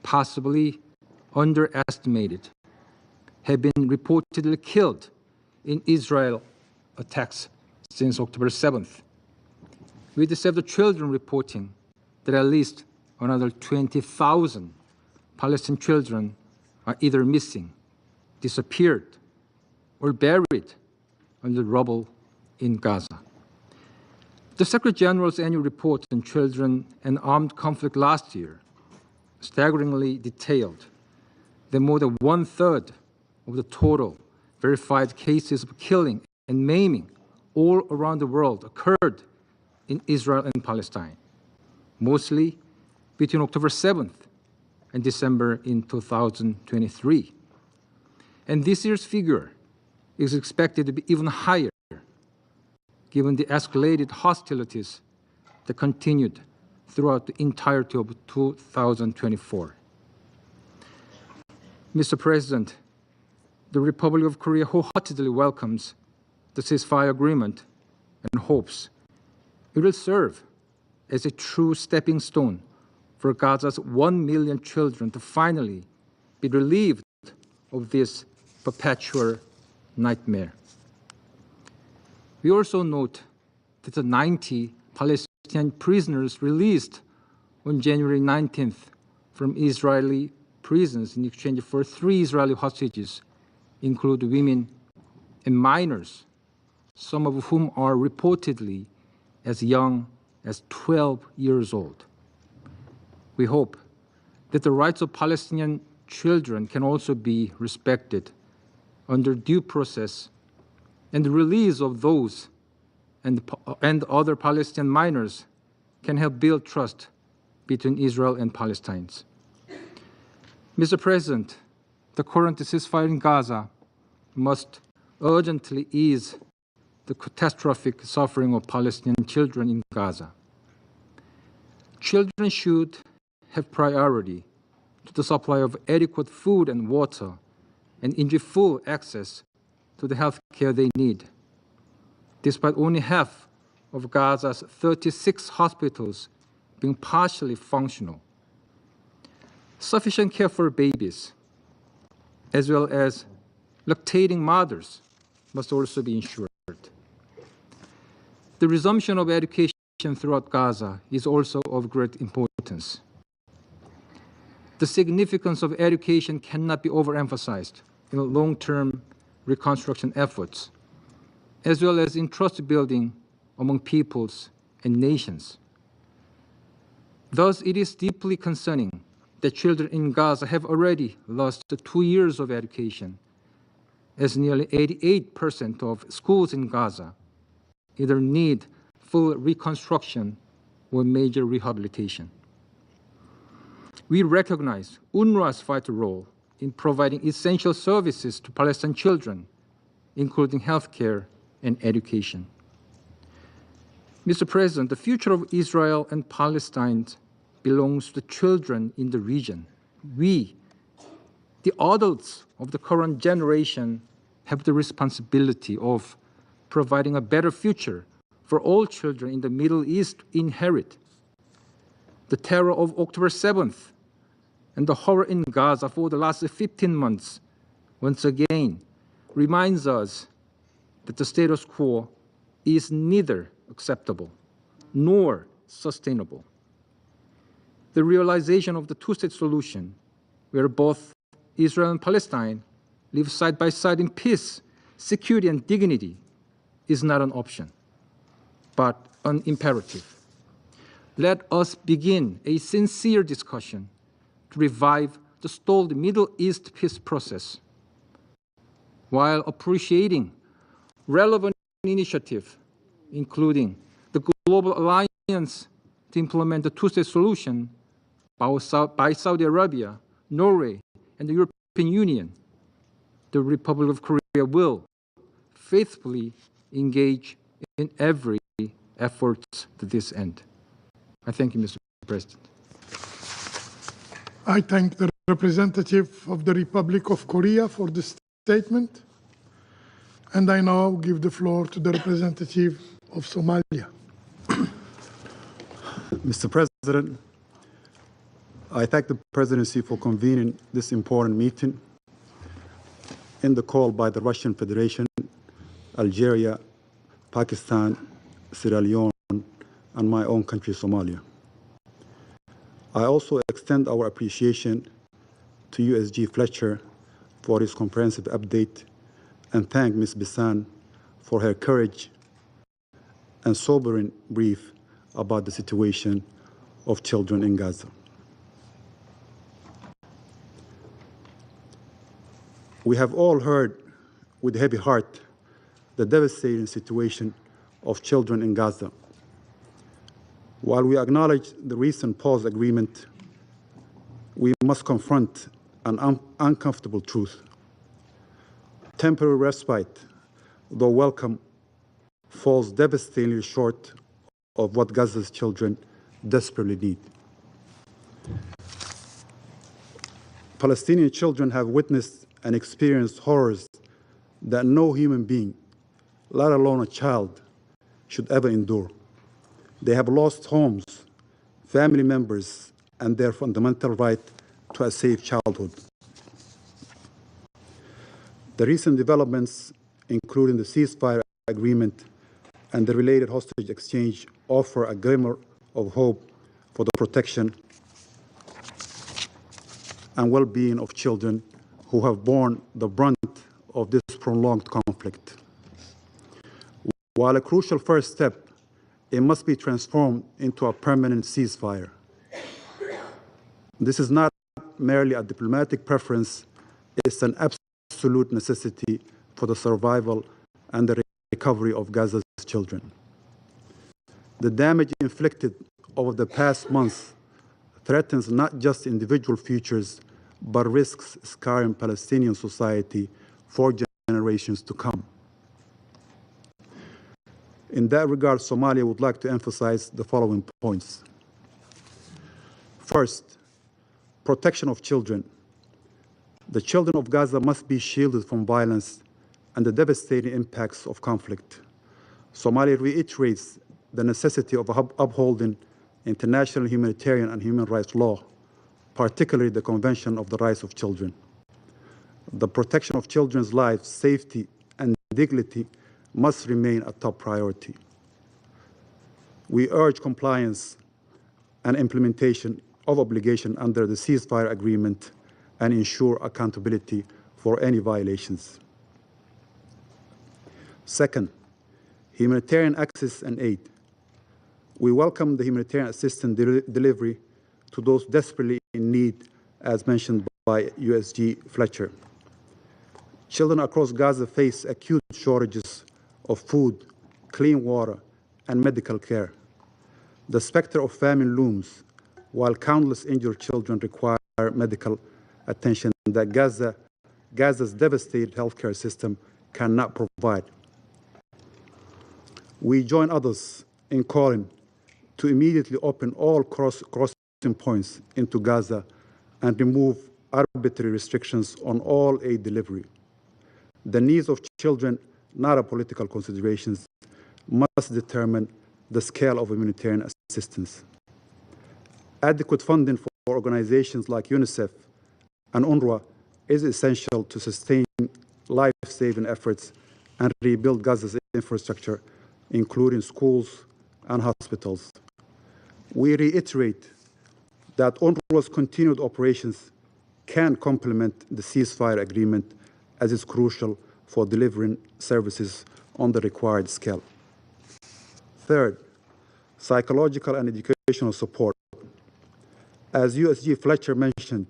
possibly underestimated, have been reportedly killed in Israel attacks since October 7th. With the Save the Children reporting that at least another 20,000 Palestinian children are either missing, disappeared, or buried under rubble in Gaza. The Secretary General's annual report on children and armed conflict last year staggeringly detailed that more than 1/3 of the total verified cases of killing and maiming all around the world occurred in Israel and Palestine. mostly between October 7th and December in 2023. And this year's figure is expected to be even higher, given the escalated hostilities that continued throughout the entirety of 2024. Mr. President, the Republic of Korea wholeheartedly welcomes the ceasefire agreement and hopes it will serve as a true stepping stone for Gaza's 1 million children to finally be relieved of this perpetual nightmare. We also note that the 90 Palestinian prisoners released on January 19th from Israeli prisons in exchange for 3 Israeli hostages include women and minors, some of whom are reportedly as young as 12 years old. We hope that the rights of Palestinian children can also be respected under due process, and the release of those and other Palestinian minors can help build trust between Israel and Palestinians. Mr. President, the current ceasefire in Gaza must urgently ease the catastrophic suffering of Palestinian children in Gaza. Children should have priority to the supply of adequate food and water and enjoy full access to the health care they need. Despite only half of Gaza's 36 hospitals being partially functional, sufficient care for babies, as well as lactating mothers, must also be ensured. The resumption of education throughout Gaza is also of great importance. The significance of education cannot be overemphasized in long-term reconstruction efforts, as well as in trust building among peoples and nations. Thus, it is deeply concerning that children in Gaza have already lost 2 years of education, as nearly 88% of schools in Gaza either need full reconstruction or major rehabilitation. We recognize UNRWA's vital role in providing essential services to Palestinian children, including healthcare and education. Mr. President, the future of Israel and Palestine belongs to the children in the region. We, the adults of the current generation, have the responsibility of providing a better future for all children in the Middle East to inherit. The terror of October 7th and the horror in Gaza for the last 15 months once again reminds us that the status quo is neither acceptable nor sustainable. The realization of the two-state solution, where both Israel and Palestine live side by side in peace, security, and dignity, is not an option, but an imperative. Let us begin a sincere discussion to revive the stalled Middle East peace process, while appreciating relevant initiatives, including the Global Alliance to implement the two-state solution by Saudi Arabia, Norway, and the European Union. The Republic of Korea will faithfully engage in every effort to this end. I thank you, Mr. President. I thank the representative of the Republic of Korea for the statement, and I now give the floor to the representative of Somalia. Mr. President, I thank the Presidency for convening this important meeting in the call by the Russian Federation, Algeria, Pakistan, Sierra Leone, and my own country, Somalia. I also extend our appreciation to USG Fletcher for his comprehensive update and thank Ms. Bisan for her courage and sobering brief about the situation of children in Gaza. We have all heard with heavy heart the devastating situation of children in Gaza. While we acknowledge the recent pause agreement, we must confront an uncomfortable truth. Temporary respite, though welcome, falls devastatingly short of what Gaza's children desperately need. Palestinian children have witnessed and experienced horrors that no human being, let alone a child, should ever endure. They have lost homes, family members, and their fundamental right to a safe childhood. The recent developments, including the ceasefire agreement and the related hostage exchange, offer a glimmer of hope for the protection and well-being of children who have borne the brunt of this prolonged conflict. While a crucial first step, it must be transformed into a permanent ceasefire. This is not merely a diplomatic preference, it's an absolute necessity for the survival and the recovery of Gaza's children. The damage inflicted over the past months threatens not just individual futures, but risks scarring Palestinian society for generations to come. In that regard, Somalia would like to emphasize the following points. First, protection of children. The children of Gaza must be shielded from violence and the devastating impacts of conflict. Somalia reiterates the necessity of upholding international humanitarian and human rights law, particularly the Convention of the Rights of Children. The protection of children's lives, safety, and dignity must remain a top priority. We urge compliance and implementation of obligation under the ceasefire agreement and ensure accountability for any violations. Second, humanitarian access and aid. We welcome the humanitarian assistance delivery to those desperately in need, as mentioned by USG Fletcher. Children across Gaza face acute shortages of food, clean water, and medical care. The specter of famine looms, while countless injured children require medical attention that Gaza's devastated healthcare system cannot provide. We join others in calling to immediately open all crossing points into Gaza and remove arbitrary restrictions on all aid delivery. The needs of children, not a political considerations, must determine the scale of humanitarian assistance. Adequate funding for organizations like UNICEF and UNRWA is essential to sustain life-saving efforts and rebuild Gaza's infrastructure, including schools and hospitals. We reiterate that UNRWA's continued operations can complement the ceasefire agreement, as is crucial for delivering services on the required scale. Third, psychological and educational support. As USG Fletcher mentioned,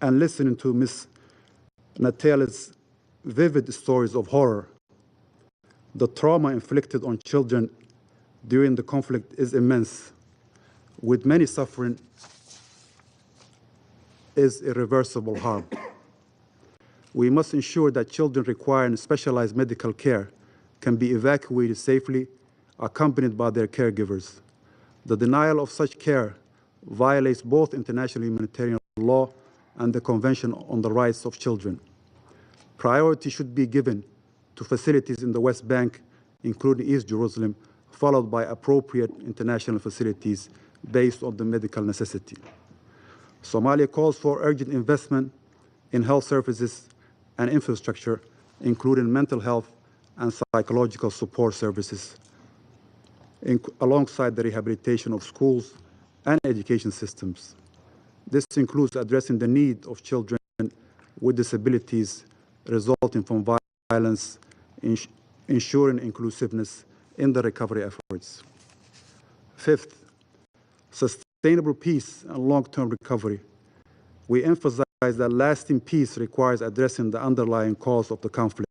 and listening to Ms. Natil's vivid stories of horror, the trauma inflicted on children during the conflict is immense, with many suffering is irreversible harm. We must ensure that children requiring specialized medical care can be evacuated safely, accompanied by their caregivers. The denial of such care violates both international humanitarian law and the Convention on the Rights of Children. Priority should be given to facilities in the West Bank, including East Jerusalem, followed by appropriate international facilities based on the medical necessity. Somalia calls for urgent investment in health services and infrastructure, including mental health and psychological support services, alongside the rehabilitation of schools and education systems. This includes addressing the need of children with disabilities resulting from violence, ensuring inclusiveness in the recovery efforts. Fifth, sustainable peace and long-term recovery. We emphasize that lasting peace requires addressing the underlying cause of the conflict,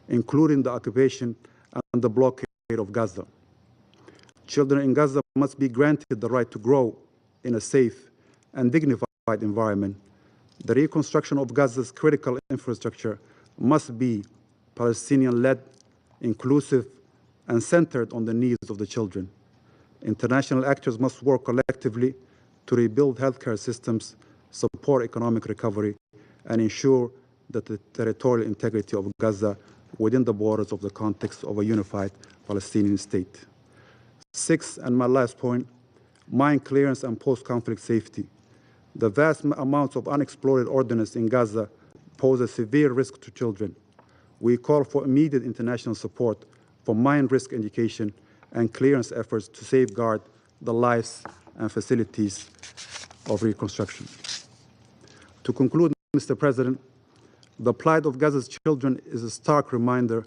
including the occupation and the blockade of Gaza. Children in Gaza must be granted the right to grow in a safe and dignified environment. The reconstruction of Gaza's critical infrastructure must be Palestinian-led, inclusive, and centered on the needs of the children. International actors must work collectively to rebuild healthcare systems, support economic recovery, and ensure that the territorial integrity of Gaza within the borders of the context of a unified Palestinian state. Sixth, and my last point, mine clearance and post-conflict safety. The vast amounts of unexploded ordnance in Gaza pose a severe risk to children. We call for immediate international support for mine risk education and clearance efforts to safeguard the lives and facilities of reconstruction. To conclude, Mr. President, the plight of Gaza's children is a stark reminder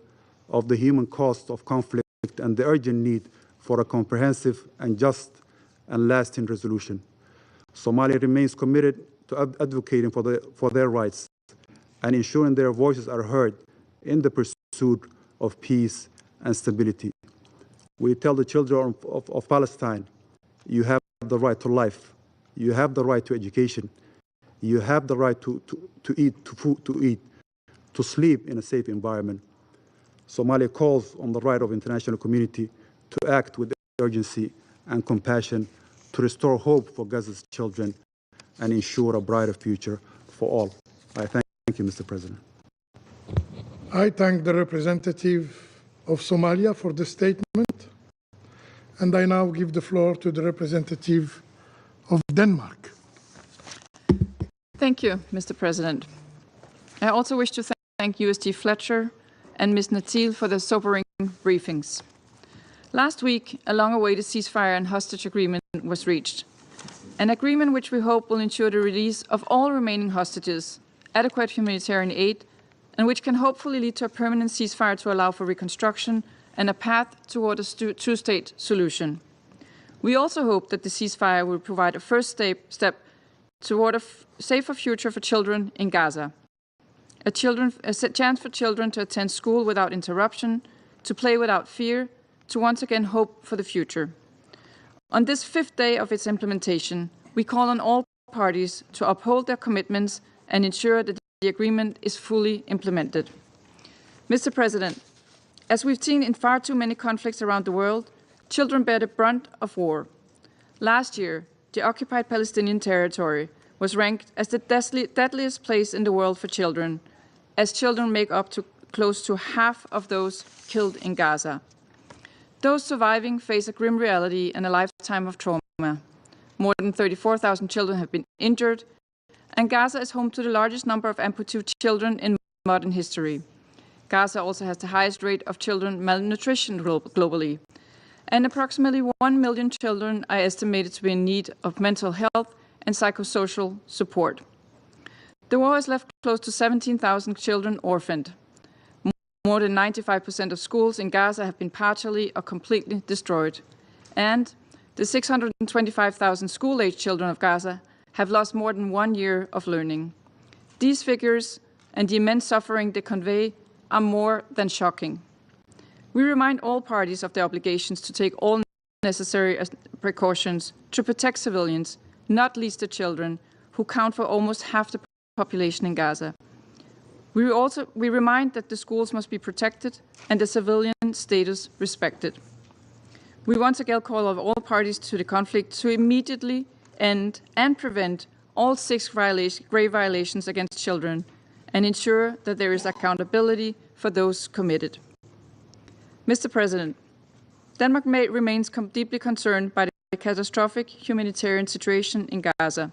of the human cost of conflict and the urgent need for a comprehensive and just and lasting resolution. Somalia remains committed to advocating for their rights and ensuring their voices are heard in the pursuit of peace and stability. We tell the children of Palestine, you have the right to life, you have the right to education, you have the right to eat, to sleep in a safe environment. Somalia calls on the right of international community to act with urgency and compassion to restore hope for Gaza's children and ensure a brighter future for all. I thank you, Mr. President. I thank the representative of Somalia for the statement, and I now give the floor to the representative of Denmark. Thank you, Mr. President. I also wish to thank USG Fletcher and Ms. Natil for their sobering briefings. Last week, a long-awaited ceasefire and hostage agreement was reached. An agreement which we hope will ensure the release of all remaining hostages, adequate humanitarian aid, and which can hopefully lead to a permanent ceasefire to allow for reconstruction and a path toward a two-state solution. We also hope that the ceasefire will provide a first step toward a safer future for children in Gaza. A chance for children to attend school without interruption, to play without fear, to once again hope for the future. On this fifth day of its implementation, we call on all parties to uphold their commitments and ensure that the agreement is fully implemented. Mr. President, as we've seen in far too many conflicts around the world, children bear the brunt of war. Last year, the occupied Palestinian territory was ranked as the deadliest place in the world for children, as children make up to close to half of those killed in Gaza. Those surviving face a grim reality and a lifetime of trauma. More than 34,000 children have been injured, and Gaza is home to the largest number of amputee children in modern history. Gaza also has the highest rate of children malnutrition globally, and approximately 1 million children are estimated to be in need of mental health and psychosocial support. The war has left close to 17,000 children orphaned. More than 95% of schools in Gaza have been partially or completely destroyed. And the 625,000 school-aged children of Gaza have lost more than 1 year of learning. These figures and the immense suffering they convey are more than shocking. We remind all parties of their obligations to take all necessary precautions to protect civilians, not least the children, who count for almost half the population in Gaza. We remind that the schools must be protected and the civilian status respected. We once again call on all parties to the conflict to immediately end and prevent all 6 grave violations against children and ensure that there is accountability for those committed. Mr. President, Denmark remains deeply concerned by the catastrophic humanitarian situation in Gaza.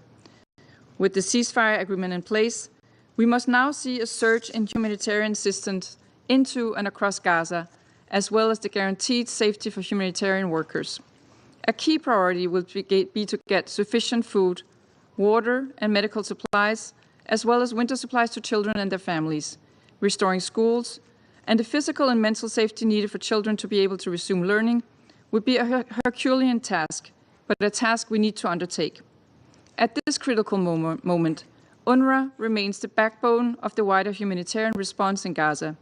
With the ceasefire agreement in place, we must now see a surge in humanitarian assistance into and across Gaza, as well as the guaranteed safety for humanitarian workers. A key priority will be to get sufficient food, water and medical supplies, as well as winter supplies to children and their families, restoring schools, and the physical and mental safety needed for children to be able to resume learning would be a Herculean task, but a task we need to undertake. At this critical moment, UNRWA remains the backbone of the wider humanitarian response in Gaza.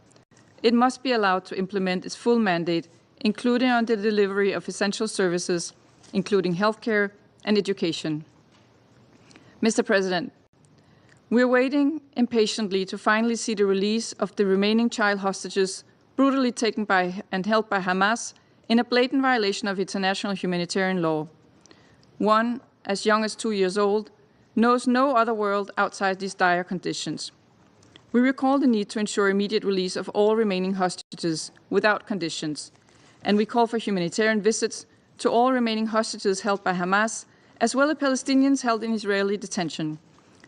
It must be allowed to implement its full mandate including on the delivery of essential services, including healthcare and education. Mr. President, we are waiting impatiently to finally see the release of the remaining child hostages brutally taken by and held by Hamas in a blatant violation of international humanitarian law. One, as young as 2 years old, knows no other world outside these dire conditions. We recall the need to ensure immediate release of all remaining hostages without conditions, and we call for humanitarian visits to all remaining hostages held by Hamas, as well as Palestinians held in Israeli detention.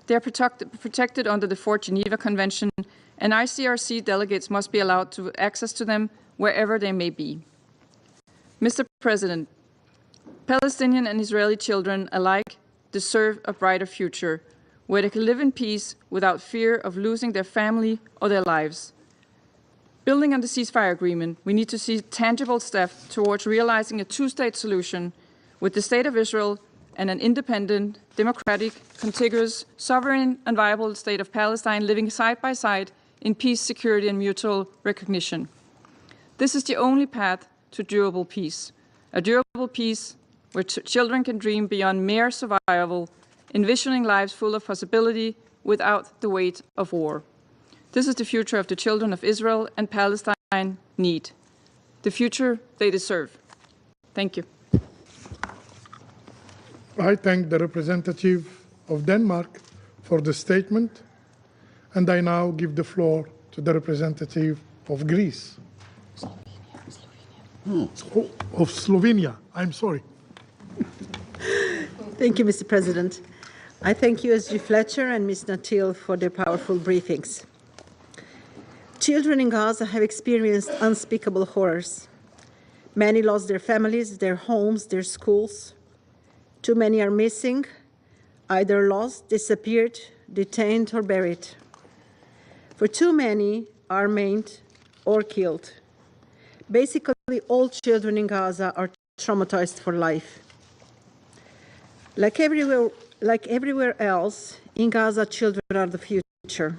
They are protected under the 4th Geneva Convention, and ICRC delegates must be allowed to access to them wherever they may be. Mr. President, Palestinian and Israeli children alike deserve a brighter future, where they can live in peace without fear of losing their family or their lives. Building on the ceasefire agreement, we need to see tangible steps towards realizing a two-state solution with the State of Israel and an independent, democratic, contiguous, sovereign and viable state of Palestine living side by side in peace, security and mutual recognition. This is the only path to durable peace, a durable peace where children can dream beyond mere survival, envisioning lives full of possibility without the weight of war. This is the future of the children of Israel and Palestine need, the future they deserve. Thank you. I thank the representative of Denmark for the statement, and I now give the floor to the representative of Greece. Of Slovenia, I'm sorry. Thank you, Mr. President. I thank USG Fletcher and Ms. Natil for their powerful briefings. Children in Gaza have experienced unspeakable horrors. Many lost their families, their homes, their schools. Too many are missing, either lost, disappeared, detained, or buried. For too many are maimed or killed. Basically, all children in Gaza are traumatized for life. Like everywhere else, in Gaza, children are the future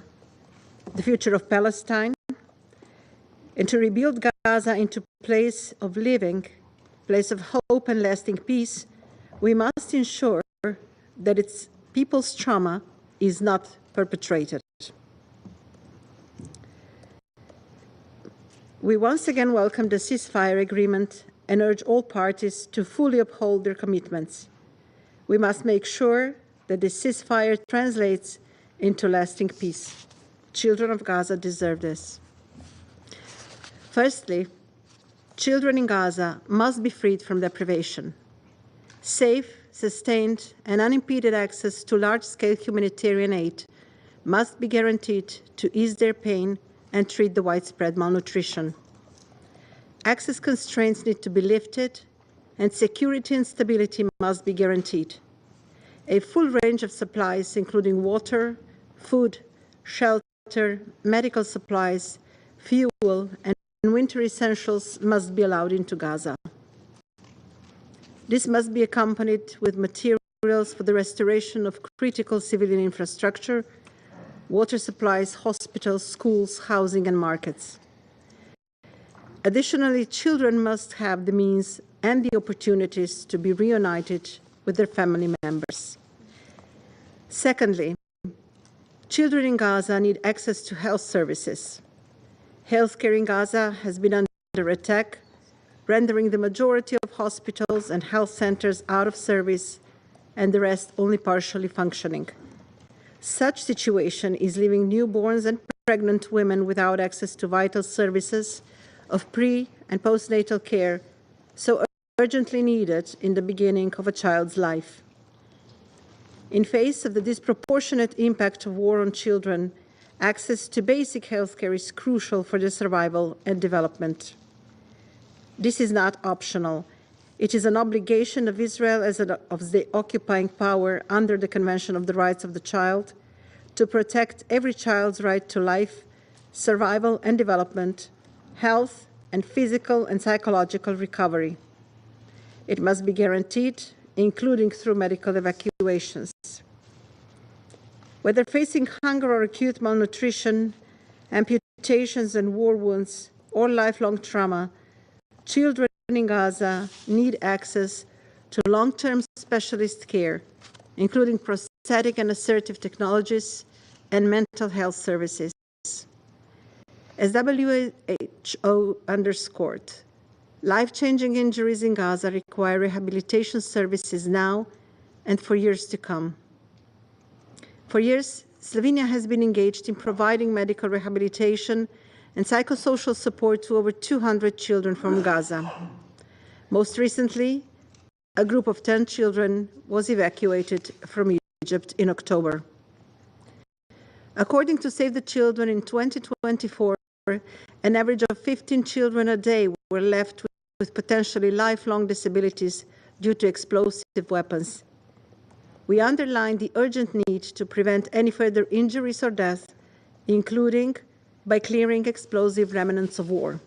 of Palestine. And to rebuild Gaza into a place of living, place of hope and lasting peace, we must ensure that its people's trauma is not perpetrated. We once again welcome the ceasefire agreement and urge all parties to fully uphold their commitments. We must make sure that the ceasefire translates into lasting peace. Children of Gaza deserve this. Firstly, children in Gaza must be freed from deprivation. Safe, sustained, and unimpeded access to large-scale humanitarian aid must be guaranteed to ease their pain and treat the widespread malnutrition. Access constraints need to be lifted, and security and stability must be guaranteed. A full range of supplies, including water, food, shelter, medical supplies, fuel, and winter essentials, must be allowed into Gaza. This must be accompanied with materials for the restoration of critical civilian infrastructure, water supplies, hospitals, schools, housing, and markets. Additionally, children must have the means and the opportunities to be reunited with their family members. Secondly, children in Gaza need access to health services. Healthcare in Gaza has been under attack, rendering the majority of hospitals and health centers out of service and the rest only partially functioning. Such situation is leaving newborns and pregnant women without access to vital services of pre- and postnatal care so urgently needed in the beginning of a child's life. In face of the disproportionate impact of war on children, access to basic health care is crucial for their survival and development. This is not optional. It is an obligation of Israel as of the occupying power under the Convention of the Rights of the Child to protect every child's right to life, survival and development, health, and physical and psychological recovery. It must be guaranteed, including through medical evacuations. Whether facing hunger or acute malnutrition, amputations and war wounds, or lifelong trauma, children in Gaza need access to long-term specialist care, including prosthetic and assertive technologies and mental health services. As WHO underscored, life-changing injuries in Gaza require rehabilitation services now and for years to come. For years, Slovenia has been engaged in providing medical rehabilitation and psychosocial support to over 200 children from Gaza. Most recently, a group of 10 children was evacuated from Egypt in October. According to Save the Children, in 2024, an average of 15 children a day were left with potentially lifelong disabilities due to explosive weapons. We underline the urgent need to prevent any further injuries or death, including by clearing explosive remnants of war.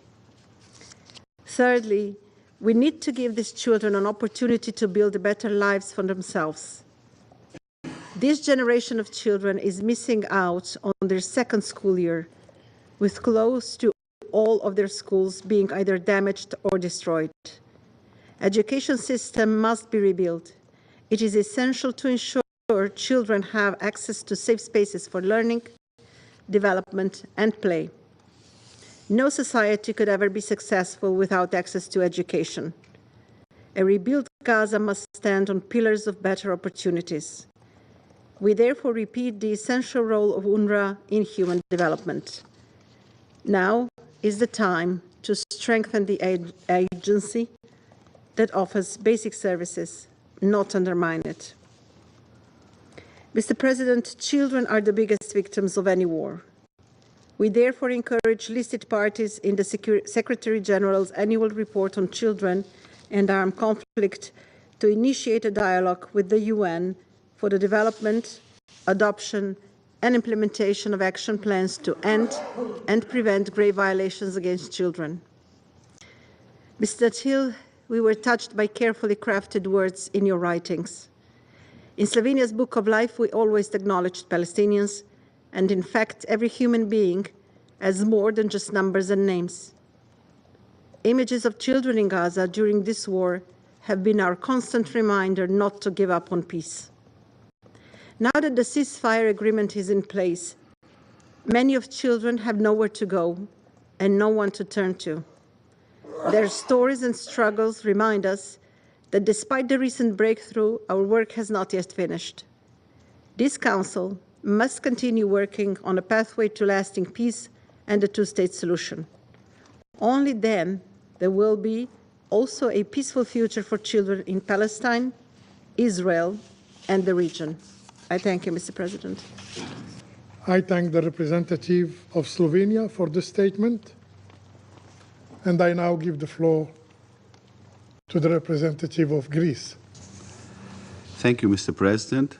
Thirdly, we need to give these children an opportunity to build better lives for themselves. This generation of children is missing out on their second school year, with close to all of their schools being either damaged or destroyed. Education system must be rebuilt. It is essential to ensure children have access to safe spaces for learning, development, and play. No society could ever be successful without access to education. A rebuilt Gaza must stand on pillars of better opportunities. We therefore repeat the essential role of UNRWA in human development. Now is the time to strengthen the agency that offers basic services, not undermine it. Mr. President, children are the biggest victims of any war. We therefore encourage listed parties in the Secretary General's annual report on children and armed conflict to initiate a dialogue with the UN for the development, adoption, and implementation of action plans to end and prevent grave violations against children. Mr. Natil, we were touched by carefully crafted words in your writings. In Slovenia's Book of Life, we always acknowledged Palestinians, and in fact, every human being as more than just numbers and names. Images of children in Gaza during this war have been our constant reminder not to give up on peace. Now that the ceasefire agreement is in place, many of children have nowhere to go and no one to turn to. Their stories and struggles remind us that despite the recent breakthrough, our work has not yet finished. This Council must continue working on a pathway to lasting peace and a two-state solution. Only then there will be also a peaceful future for children in Palestine, Israel, and the region. I thank you, Mr. President. I thank the representative of Slovenia for the statement, and I now give the floor to the representative of Greece. Thank you, Mr. President.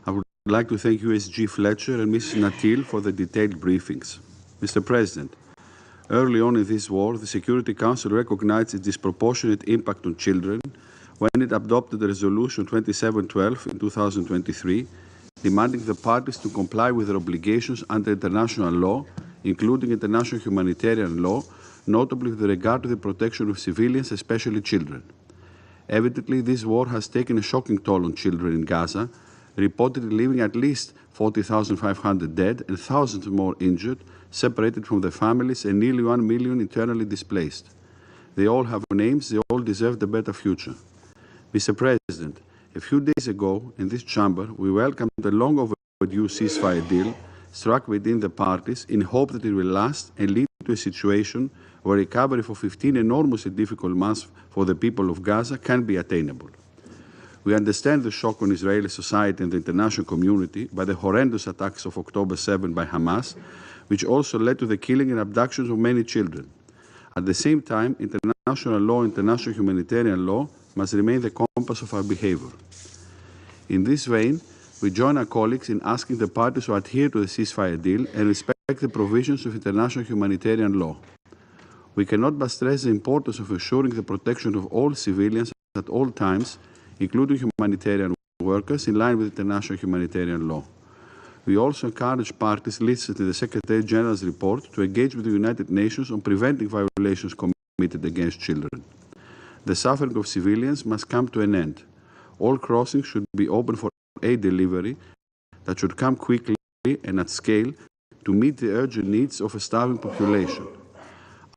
I would like to thank USG Fletcher and Mrs. Natil for the detailed briefings. Mr. President, early on in this war, the Security Council recognized its disproportionate impact on children when it adopted the Resolution 2712 in 2023, demanding the parties to comply with their obligations under international law, including international humanitarian law, notably with regard to the protection of civilians, especially children. Evidently, this war has taken a shocking toll on children in Gaza, reportedly leaving at least 40,500 dead and thousands more injured, separated from their families, and nearly 1 million internally displaced. They all have names, they all deserve a better future. Mr. President, a few days ago in this chamber, we welcomed the long overdue ceasefire deal struck within the parties in hope that it will last and lead to a situation where recovery for 15 enormously difficult months for the people of Gaza can be attainable. We understand the shock on Israeli society and the international community by the horrendous attacks of October 7 by Hamas, which also led to the killing and abductions of many children. At the same time, international law, international humanitarian law must remain the compass of our behavior. In this vein, we join our colleagues in asking the parties to adhere to the ceasefire deal and respect the provisions of international humanitarian law. We cannot but stress the importance of ensuring the protection of all civilians at all times, including humanitarian workers, in line with international humanitarian law. We also encourage parties listed in the Secretary General's report to engage with the United Nations on preventing violations committed committed against children. The suffering of civilians must come to an end. All crossings should be open for aid delivery that should come quickly and at scale to meet the urgent needs of a starving population.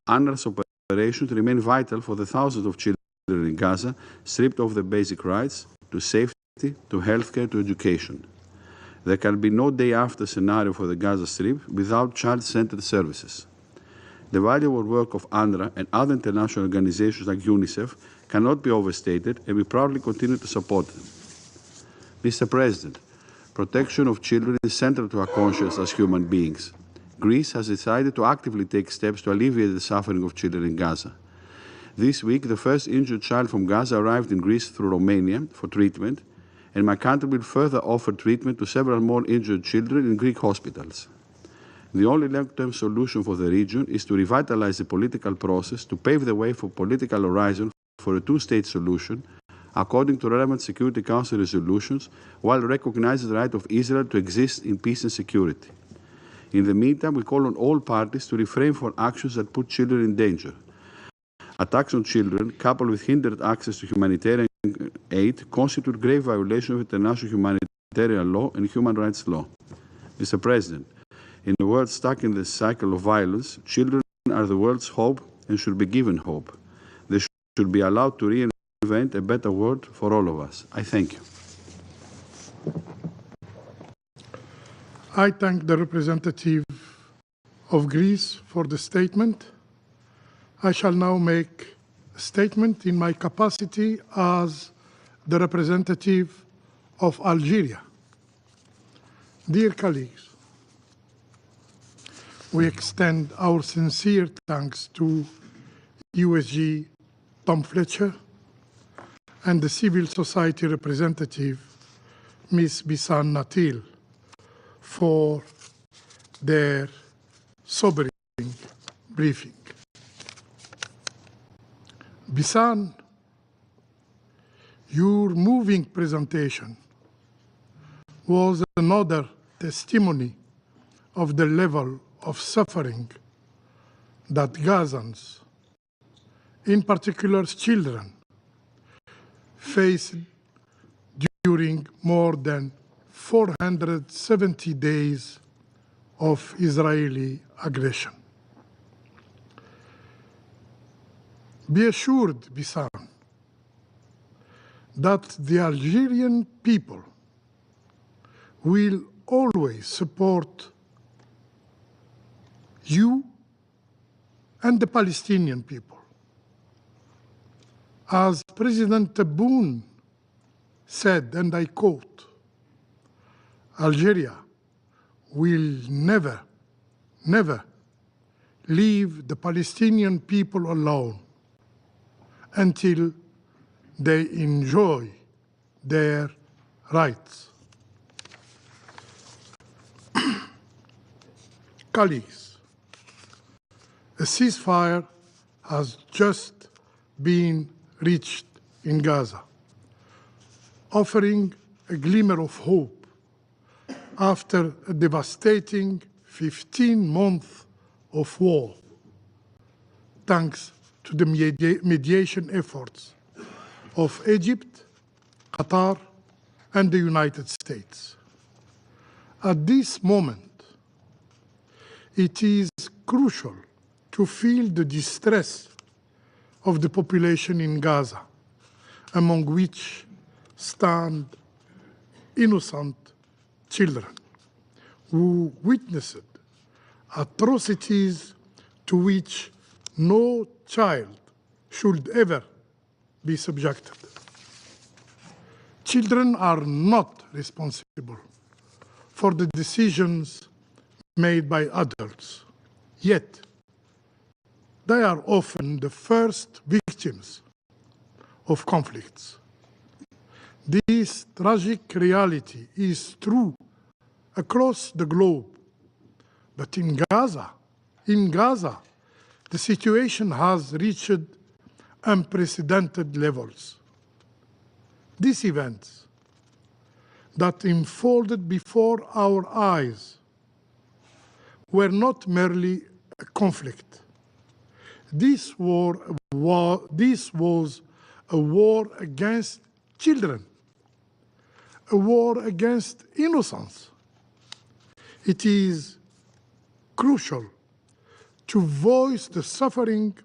UNRWA's operations remain vital for the thousands of children in Gaza stripped of their basic rights to safety, to healthcare, to education. There can be no day after scenario for the Gaza Strip without child-centered services. The valuable work of UNRWA and other international organizations like UNICEF cannot be overstated, and we proudly continue to support them. Mr. President, protection of children is central to our conscience as human beings. Greece has decided to actively take steps to alleviate the suffering of children in Gaza. This week, the first injured child from Gaza arrived in Greece through Romania for treatment, and my country will further offer treatment to several more injured children in Greek hospitals. The only long-term solution for the region is to revitalize the political process to pave the way for political horizon for a two-state solution, according to relevant Security Council resolutions, while recognizing the right of Israel to exist in peace and security. In the meantime, we call on all parties to refrain from actions that put children in danger. Attacks on children, coupled with hindered access to humanitarian aid, constitute grave violation of international humanitarian law and human rights law. Mr. President, in a world stuck in the cycle of violence, children are the world's hope and should be given hope. They should be allowed to reinvent a better world for all of us. I thank you. I thank the representative of Greece for the statement. I shall now make a statement in my capacity as the representative of Algeria. Dear colleagues, we extend our sincere thanks to USG Tom Fletcher and the civil society representative, Ms. Bisan Natil, for their sobering briefing. Bisan, your moving presentation was another testimony of the level of suffering that Gazans, in particular children, faced during more than 470 days of Israeli aggression. Be assured, Bisan, that the Algerian people will always support you and the Palestinian people. As President Tebboune said, and I quote, Algeria will never, never leave the Palestinian people alone until they enjoy their rights. Colleagues, a ceasefire has just been reached in Gaza, offering a glimmer of hope after a devastating 15 months of war, thanks to the mediation efforts of Egypt, Qatar, and the United States. At this moment, it is crucial to feel the distress of the population in Gaza, among which stand innocent children who witnessed atrocities to which no child should ever be subjected. Children are not responsible for the decisions made by adults, yet they are often the first victims of conflicts. This tragic reality is true across the globe, but in Gaza, the situation has reached unprecedented levels. These events that unfolded before our eyes were not merely a conflict. This was a war against children, a war against innocence. It is crucial to voice the suffering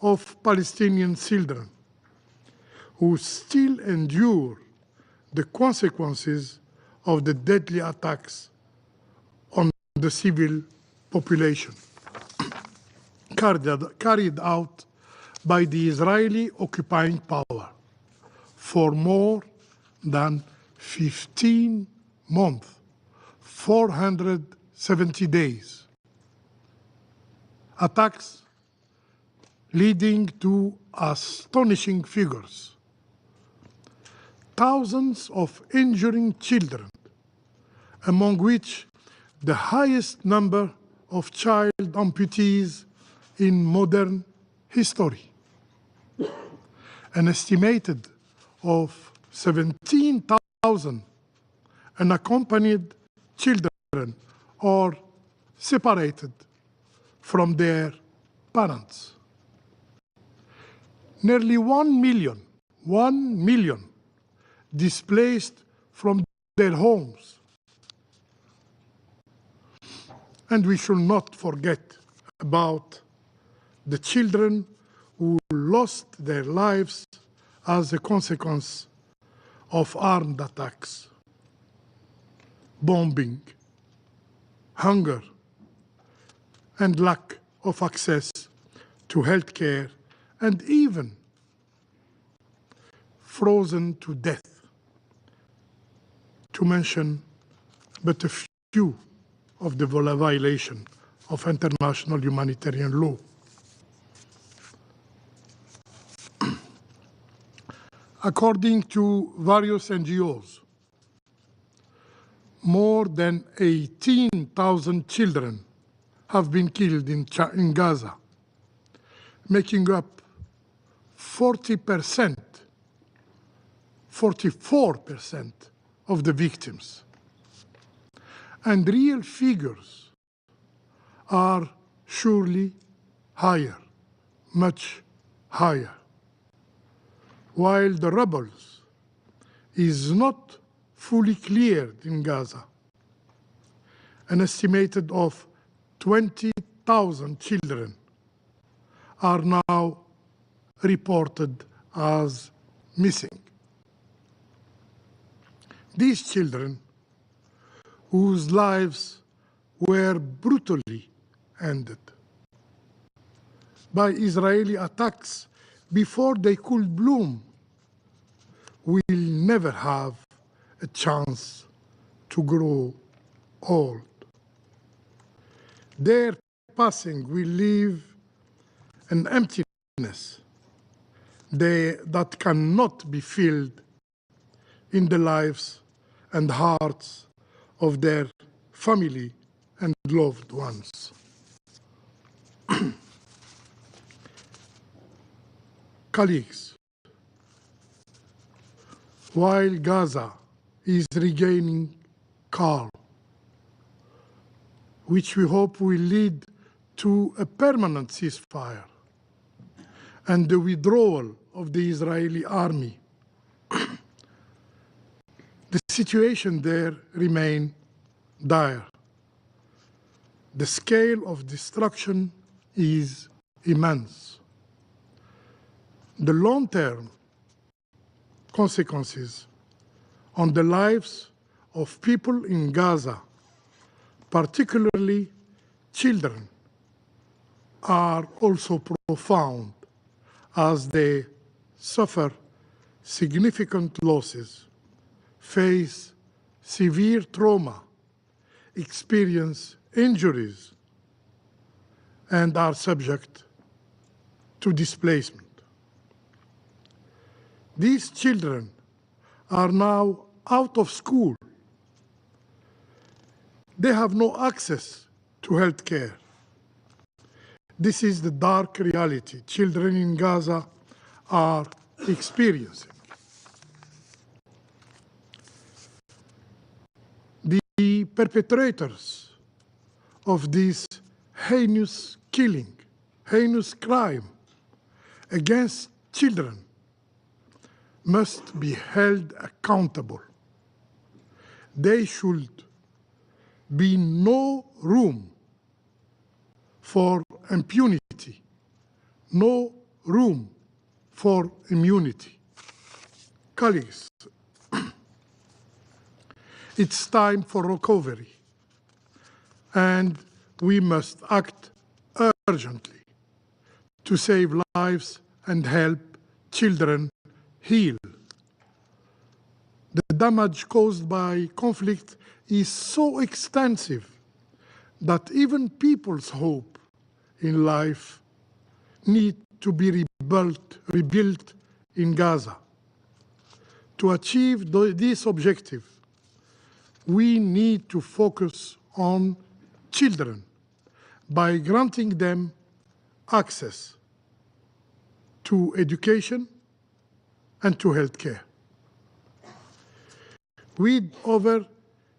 of Palestinian children who still endure the consequences of the deadly attacks on the civil population carried out by the Israeli occupying power for more than 15 months, 470 days. Attacks leading to astonishing figures. Thousands of injuring children, among which the highest number of child amputees in modern history. An estimated of 17,000 unaccompanied children are separated from their parents. Nearly 1 million displaced from their homes. And we should not forget about the children who lost their lives as a consequence of armed attacks, bombing, hunger, and lack of access to health care, and even frozen to death, to mention but a few of the violation of international humanitarian law. According to various NGOs, more than 18,000 children have been killed in Gaza, making up 44% of the victims. And real figures are surely higher, much higher. While the rubble is not fully cleared in Gaza, an estimated of 20,000 children are now reported as missing. These children, whose lives were brutally ended by Israeli attacks before they could bloom, will never have a chance to grow old. Their passing will leave an emptiness that cannot be filled in the lives and hearts of their family and loved ones. Colleagues, while Gaza is regaining calm, which we hope will lead to a permanent ceasefire and the withdrawal of the Israeli army, the situation there remains dire. The scale of destruction is immense. The long-term consequences on the lives of people in Gaza, particularly children, are also profound as they suffer significant losses, face severe trauma, experience injuries, and are subject to displacement. These children are now out of school. They have no access to health care. This is the dark reality children in Gaza are experiencing. The perpetrators of this heinous killing heinous crime against children must be held accountable. There should be no room for impunity, no room for immunity. Colleagues, it's time for recovery, and we must act urgently to save lives and help children heal. The damage caused by conflict is so extensive that even people's hope in life need to be rebuilt in Gaza. To achieve this objective, we need to focus on children by granting them access to education and to health care. With over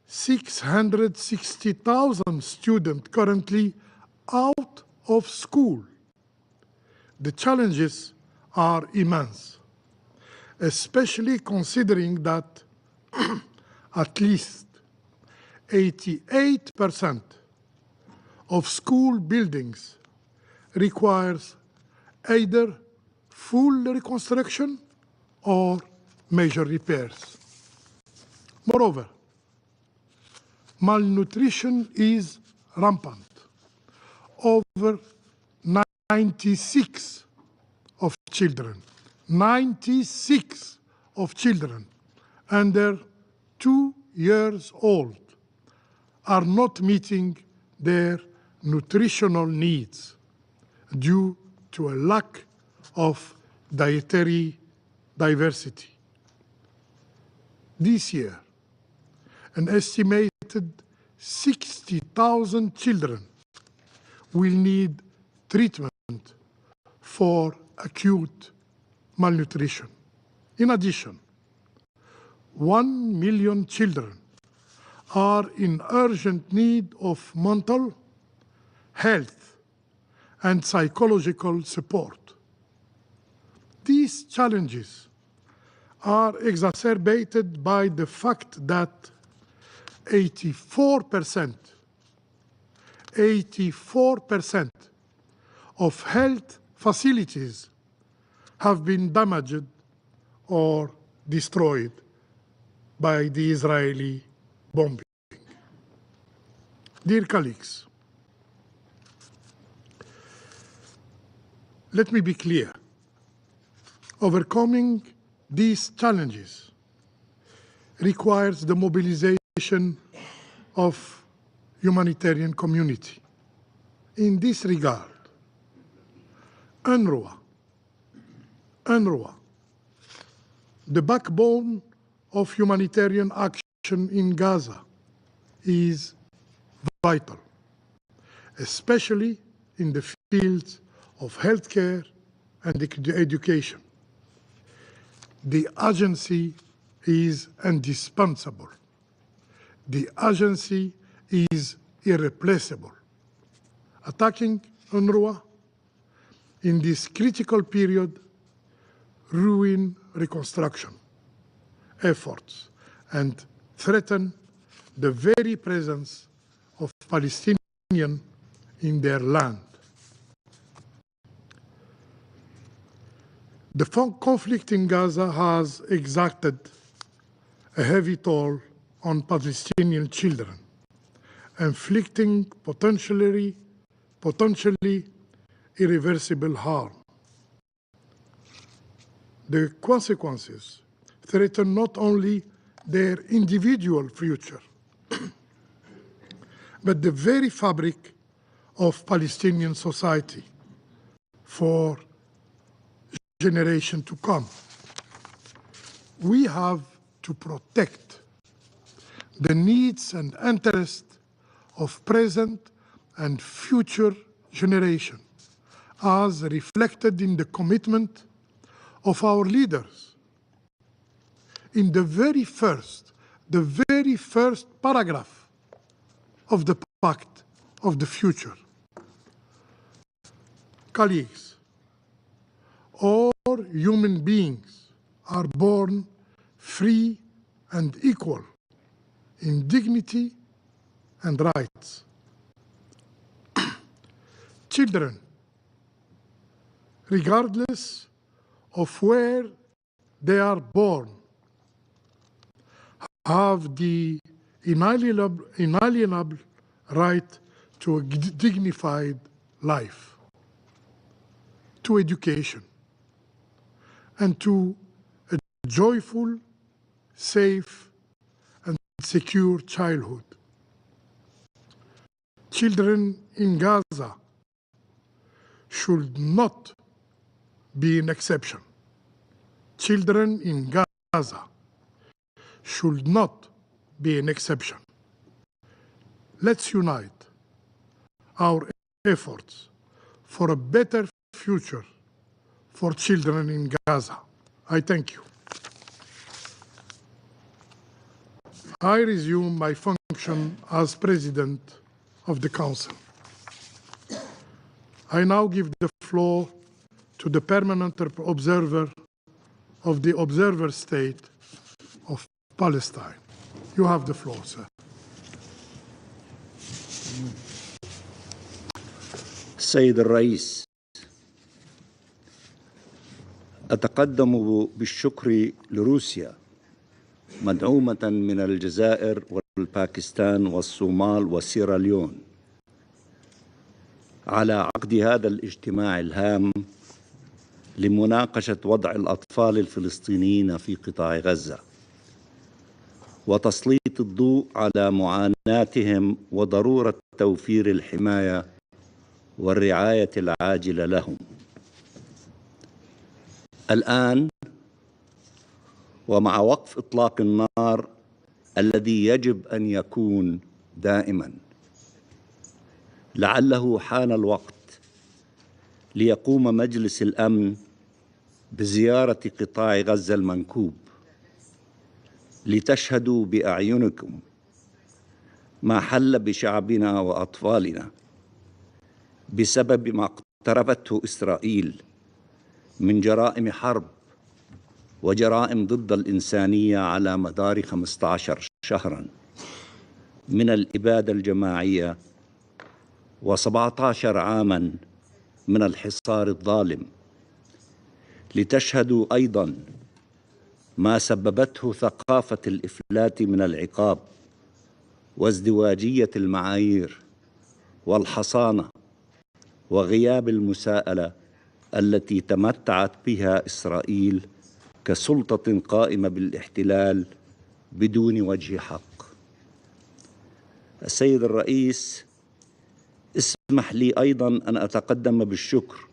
660,000 students currently out of school, the challenges are immense, especially considering that at least 88% of school buildings requires either full reconstruction or major repairs. Moreover, malnutrition is rampant. Over 96 of children under 2 years old are not meeting their nutritional needs due to a lack of dietary diversity. This year, an estimated 60,000 children will need treatment for acute malnutrition. In addition, 1 million children are in urgent need of mental health and psychological support. These challenges are exacerbated by the fact that 84% of health facilities have been damaged or destroyed by the Israeli bombing. Dear colleagues, let me be clear. Overcoming these challenges requires the mobilization of humanitarian community. In this regard, UNRWA, the backbone of humanitarian action in Gaza, is vital, especially in the fields of healthcare and education. The agency is indispensable. The agency is irreplaceable. Attacking UNRWA in this critical period ruin reconstruction efforts and threaten the very presence of Palestinians in their land. The conflict in Gaza has exacted a heavy toll on Palestinian children, inflicting potentially irreversible harm. The consequences threaten not only their individual future, but the very fabric of Palestinian society for generations to come. We have to protect the needs and interests of present and future generations, as reflected in the commitment of our leaders. In the very first paragraph of the Pact of the Future, Colleagues, all human beings are born free and equal in dignity and rights. Children, regardless of where they are born, have the inalienable right to a dignified life, to education, and to a joyful, safe, and secure childhood. Children in Gaza should not be an exception. Children in Gaza should not be an exception. Let's unite our efforts for a better future for children in Gaza. I thank you. I resume my function as President of the Council. I now give the floor to the permanent observer of the observer state of Palestine. You have the floor, sir. السيد الرئيس، أتقدم بالشكر لروسيا مدعومة من الجزائر والباكستان والصومال وسيراليون على عقد هذا الاجتماع الهام لمناقشة وضع الأطفال الفلسطينيين في قطاع غزة وتسليط الضوء على معاناتهم وضرورة توفير الحماية والرعاية العاجلة لهم. الآن ومع وقف إطلاق النار الذي يجب أن يكون دائما، لعله حان الوقت ليقوم مجلس الأمن بزيارة قطاع غزة المنكوب لتشهدوا بأعينكم ما حل بشعبنا وأطفالنا بسبب ما اقترفته إسرائيل من جرائم حرب وجرائم ضد الإنسانية على مدار 15 شهراً من الإبادة الجماعية و17 عاماً من الحصار الظالم، لتشهدوا أيضاً ما سببته ثقافة الإفلات من العقاب وازدواجية المعايير والحصانة وغياب المساءلة التي تمتعت بها إسرائيل كسلطة قائمة بالاحتلال بدون وجه حق. السيد الرئيس، اسمح لي أيضاً أن أتقدم بالشكر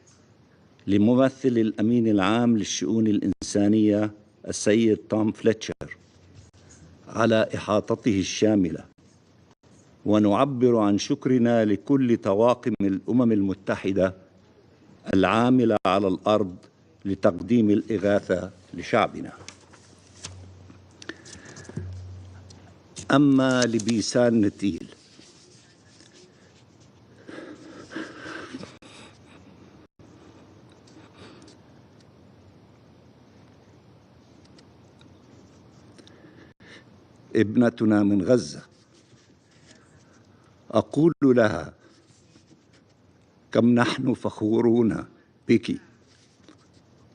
لممثل الأمين العام للشؤون الإنسانية السيد توم فليتشر على إحاطته الشاملة، ونعبر عن شكرنا لكل طواقم الأمم المتحدة العاملة على الأرض لتقديم الإغاثة لشعبنا. أما لبيسان نتيل، ابنتنا من غزة، أقول لها كم نحن فخورون بك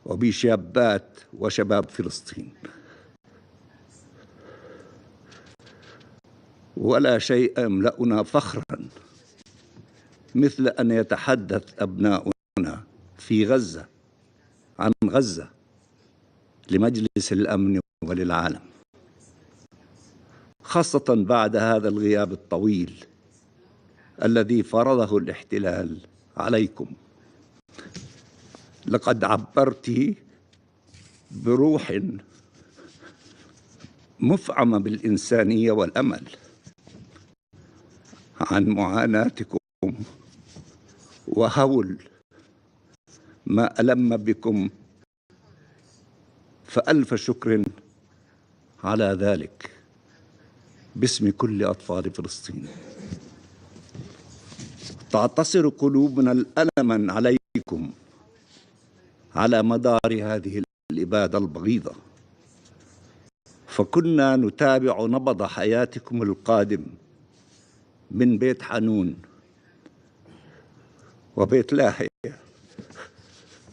وبشابات وشباب فلسطين، ولا شيء يملأنا فخرا مثل أن يتحدث أبناؤنا في غزة عن غزة لمجلس الأمن وللعالم، خاصة بعد هذا الغياب الطويل الذي فرضه الاحتلال عليكم. لقد عبرت بروح مفعمة بالإنسانية والأمل عن معاناتكم وهول ما ألم بكم، فألف شكر على ذلك باسم كل أطفال فلسطين. تعتصر قلوبنا ألما عليكم على مدار هذه الإبادة البغيضة، فكنا نتابع نبض حياتكم القادم من بيت حنون وبيت لاهية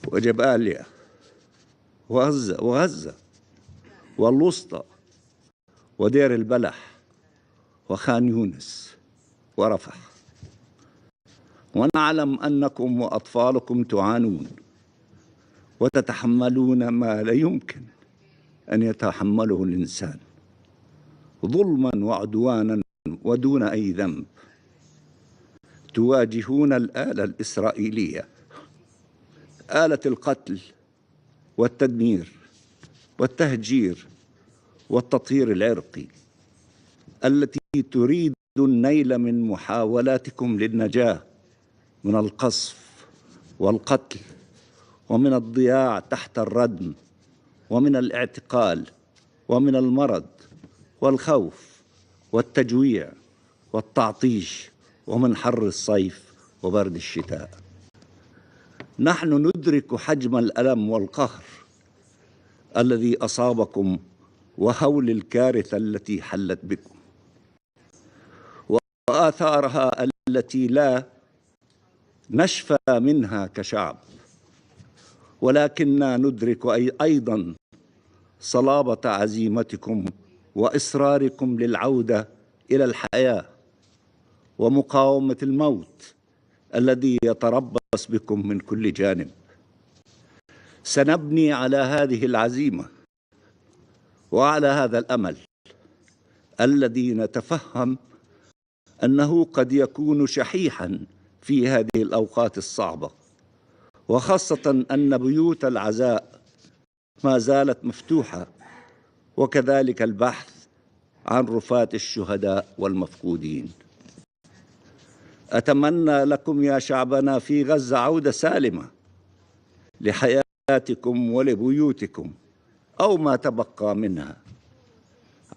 وجباليا وغزة والوسطى ودير البلح وخان يونس ورفح، ونعلم أنكم وأطفالكم تعانون وتتحملون ما لا يمكن أن يتحمله الإنسان ظلما وعدوانا ودون أي ذنب. تواجهون الآلة الإسرائيلية، آلة القتل والتدمير والتهجير والتطهير العرقي التي تريد النيل من محاولاتكم للنجاة من القصف والقتل ومن الضياع تحت الردم ومن الاعتقال ومن المرض والخوف والتجويع والتعطيش ومن حر الصيف وبرد الشتاء. نحن ندرك حجم الألم والقهر الذي أصابكم وهول الكارثة التي حلت بكم وآثارها التي لا نشفى منها كشعب، ولكننا ندرك أيضا صلابة عزيمتكم وإصراركم للعودة إلى الحياة ومقاومة الموت الذي يتربص بكم من كل جانب. سنبني على هذه العزيمة وعلى هذا الأمل الذي نتفهم أنه قد يكون شحيحا في هذه الأوقات الصعبة، وخاصة أن بيوت العزاء ما زالت مفتوحة، وكذلك البحث عن رفات الشهداء والمفقودين. أتمنى لكم يا شعبنا في غزة عودة سالمة لحياتكم ولبيوتكم أو ما تبقى منها،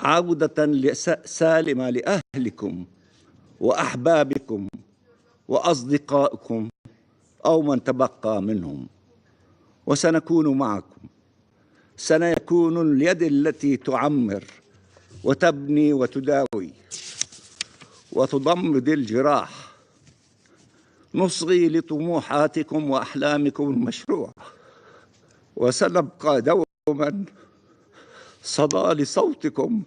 عودة سالمة لأهلكم وأحبابكم وأصدقائكم أو من تبقى منهم، وسنكون معكم. سنكون اليد التي تعمر وتبني وتداوي وتضمد الجراح، نصغي لطموحاتكم وأحلامكم المشروعة، وسنبقى دوما صدى لصوتكم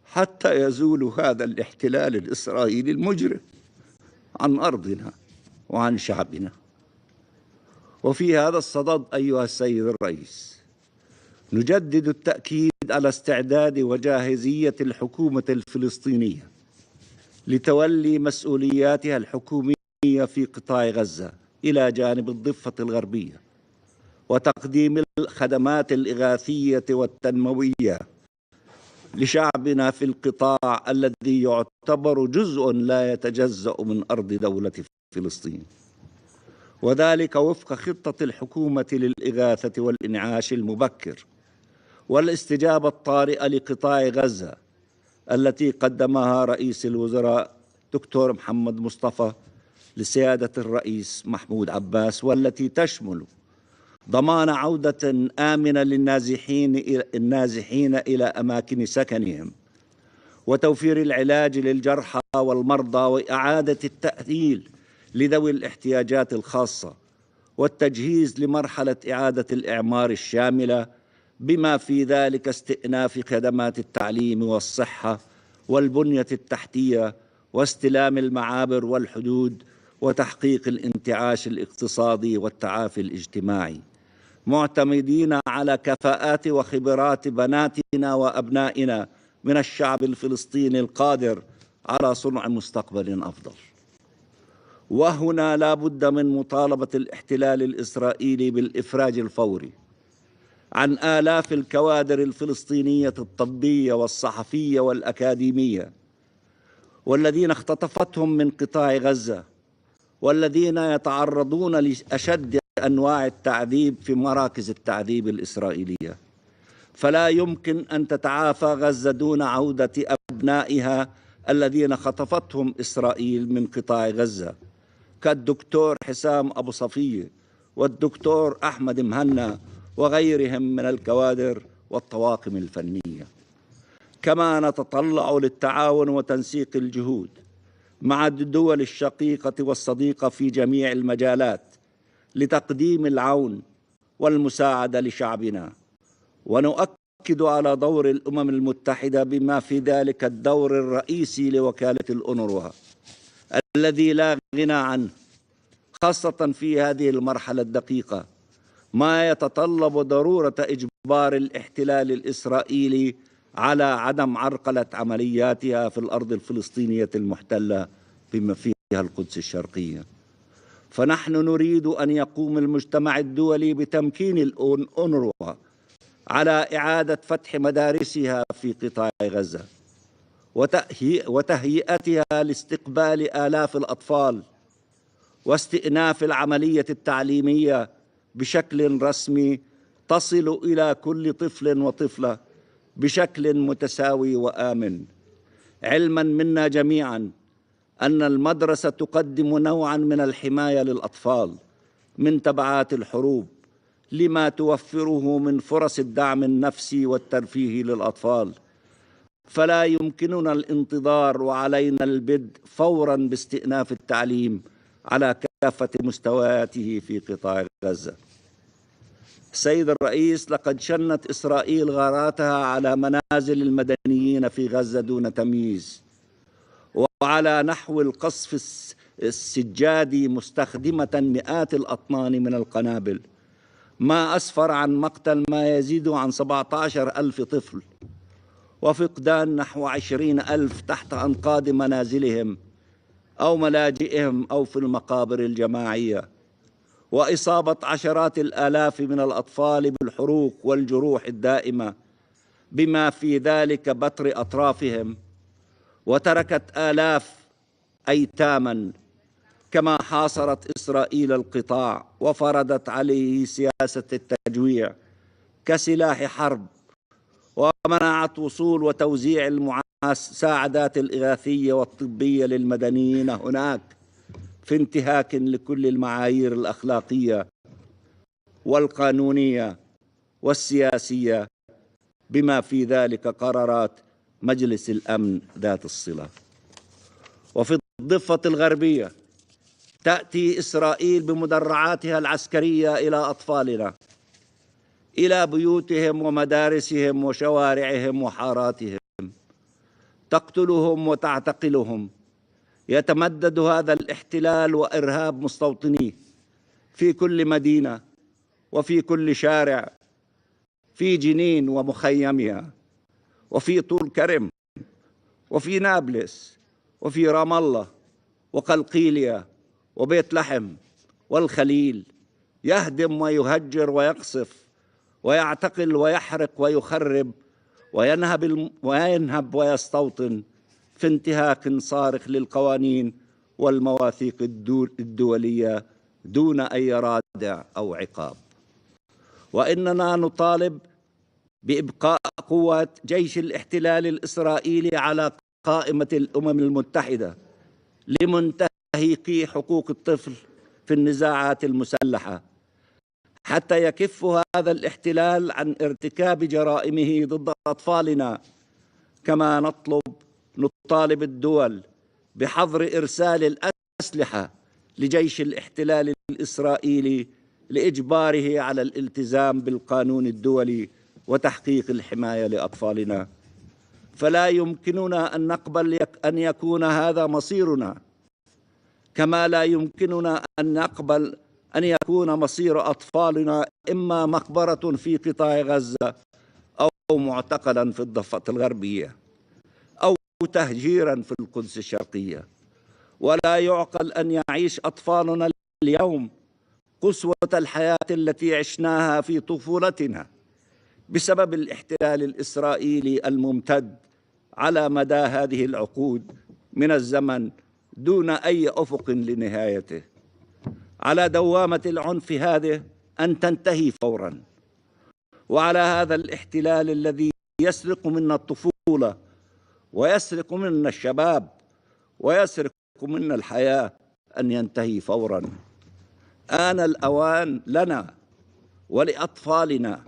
حتى يزول هذا الاحتلال الإسرائيلي المجرم عن أرضنا وعن شعبنا. وفي هذا الصدد أيها السيد الرئيس، نجدد التأكيد على استعداد وجاهزية الحكومة الفلسطينية لتولي مسؤولياتها الحكومية في قطاع غزة إلى جانب الضفة الغربية، وتقديم الخدمات الإغاثية والتنموية لشعبنا في القطاع الذي يعتبر جزء لا يتجزأ من أرض دولة فلسطين، وذلك وفق خطة الحكومة للإغاثة والإنعاش المبكر والاستجابة الطارئة لقطاع غزة التي قدمها رئيس الوزراء دكتور محمد مصطفى لسيادة الرئيس محمود عباس، والتي تشمل ضمان عودة آمنة للنازحين إلى أماكن سكنهم، وتوفير العلاج للجرحى والمرضى، وإعادة التأهيل لذوي الاحتياجات الخاصة، والتجهيز لمرحلة إعادة الإعمار الشاملة بما في ذلك استئناف خدمات التعليم والصحة والبنية التحتية واستلام المعابر والحدود وتحقيق الانتعاش الاقتصادي والتعافي الاجتماعي، معتمدين على كفاءات وخبرات بناتنا وأبنائنا من الشعب الفلسطيني القادر على صنع مستقبل أفضل. وهنا لا بد من مطالبة الاحتلال الإسرائيلي بالإفراج الفوري عن آلاف الكوادر الفلسطينية الطبية والصحفية والأكاديمية، والذين اختطفتهم من قطاع غزة، والذين يتعرضون لأشد أنواع التعذيب في مراكز التعذيب الإسرائيلية. فلا يمكن أن تتعافى غزة دون عودة أبنائها الذين خطفتهم إسرائيل من قطاع غزة، كالدكتور حسام أبو صفية والدكتور أحمد مهنا وغيرهم من الكوادر والطواقم الفنية. كما نتطلع للتعاون وتنسيق الجهود مع الدول الشقيقة والصديقة في جميع المجالات لتقديم العون والمساعدة لشعبنا، ونؤكد على دور الأمم المتحدة بما في ذلك الدور الرئيسي لوكالة الأونروا الذي لا غنى عنه، خاصة في هذه المرحلة الدقيقة، ما يتطلب ضرورة إجبار الاحتلال الإسرائيلي على عدم عرقلة عملياتها في الأرض الفلسطينية المحتلة بما فيها القدس الشرقية. فنحن نريد أن يقوم المجتمع الدولي بتمكين الأونروا على إعادة فتح مدارسها في قطاع غزة وتهيئتها لاستقبال آلاف الأطفال واستئناف العملية التعليمية بشكل رسمي تصل إلى كل طفل وطفلة بشكل متساوي وآمن، علما منا جميعا أن المدرسة تقدم نوعا من الحماية للأطفال من تبعات الحروب، لما توفره من فرص الدعم النفسي والترفيه للأطفال. فلا يمكننا الانتظار وعلينا البدء فورا باستئناف التعليم على كافة مستوياته في قطاع غزة. سيد الرئيس، لقد شنت إسرائيل غاراتها على منازل المدنيين في غزة دون تمييز، وعلى نحو القصف السجادي مستخدمة مئات الأطنان من القنابل، ما أسفر عن مقتل ما يزيد عن 17,000 طفل وفقدان نحو 20,000 تحت أنقاض منازلهم أو ملاجئهم أو في المقابر الجماعية، وإصابة عشرات الآلاف من الأطفال بالحروق والجروح الدائمة بما في ذلك بتر أطرافهم، وتركت آلاف أيتاما. كما حاصرت إسرائيل القطاع وفرضت عليه سياسة التجويع كسلاح حرب، ومنعت وصول وتوزيع المساعدات الإغاثية والطبية للمدنيين هناك في انتهاك لكل المعايير الأخلاقية والقانونية والسياسية بما في ذلك قرارات مجلس الأمن ذات الصلة. وفي الضفة الغربية تأتي إسرائيل بمدرعاتها العسكرية إلى أطفالنا، إلى بيوتهم ومدارسهم وشوارعهم وحاراتهم، تقتلهم وتعتقلهم. يتمدد هذا الاحتلال وإرهاب مستوطنيه في كل مدينة وفي كل شارع، في جنين ومخيمها، وفي طول كرم، وفي نابلس، وفي رام الله وقلقيلية وبيت لحم والخليل، يهدم ويهجر ويقصف ويعتقل ويحرق ويخرب وينهب ويستوطن في انتهاك صارخ للقوانين والمواثيق الدولية دون أي رادع أو عقاب. وإننا نطالب بإبقاء قوات جيش الاحتلال الإسرائيلي على قائمة الأمم المتحدة لمنتهكي حقوق الطفل في النزاعات المسلحة، حتى يكف هذا الاحتلال عن ارتكاب جرائمه ضد أطفالنا. كما نطالب الدول بحظر إرسال الأسلحة لجيش الاحتلال الإسرائيلي لإجباره على الالتزام بالقانون الدولي وتحقيق الحماية لأطفالنا. فلا يمكننا أن نقبل أن يكون هذا مصيرنا، كما لا يمكننا أن نقبل أن يكون مصير أطفالنا إما مقبرة في قطاع غزة أو معتقلا في الضفة الغربية أو تهجيرا في القدس الشرقية. ولا يعقل أن يعيش أطفالنا اليوم قسوة الحياة التي عشناها في طفولتنا بسبب الاحتلال الإسرائيلي الممتد على مدى هذه العقود من الزمن دون أي أفق لنهايته. على دوامة العنف هذه أن تنتهي فورا، وعلى هذا الاحتلال الذي يسرق منا الطفولة ويسرق منا الشباب ويسرق منا الحياة أن ينتهي فوراً. آن الأوان لنا ولأطفالنا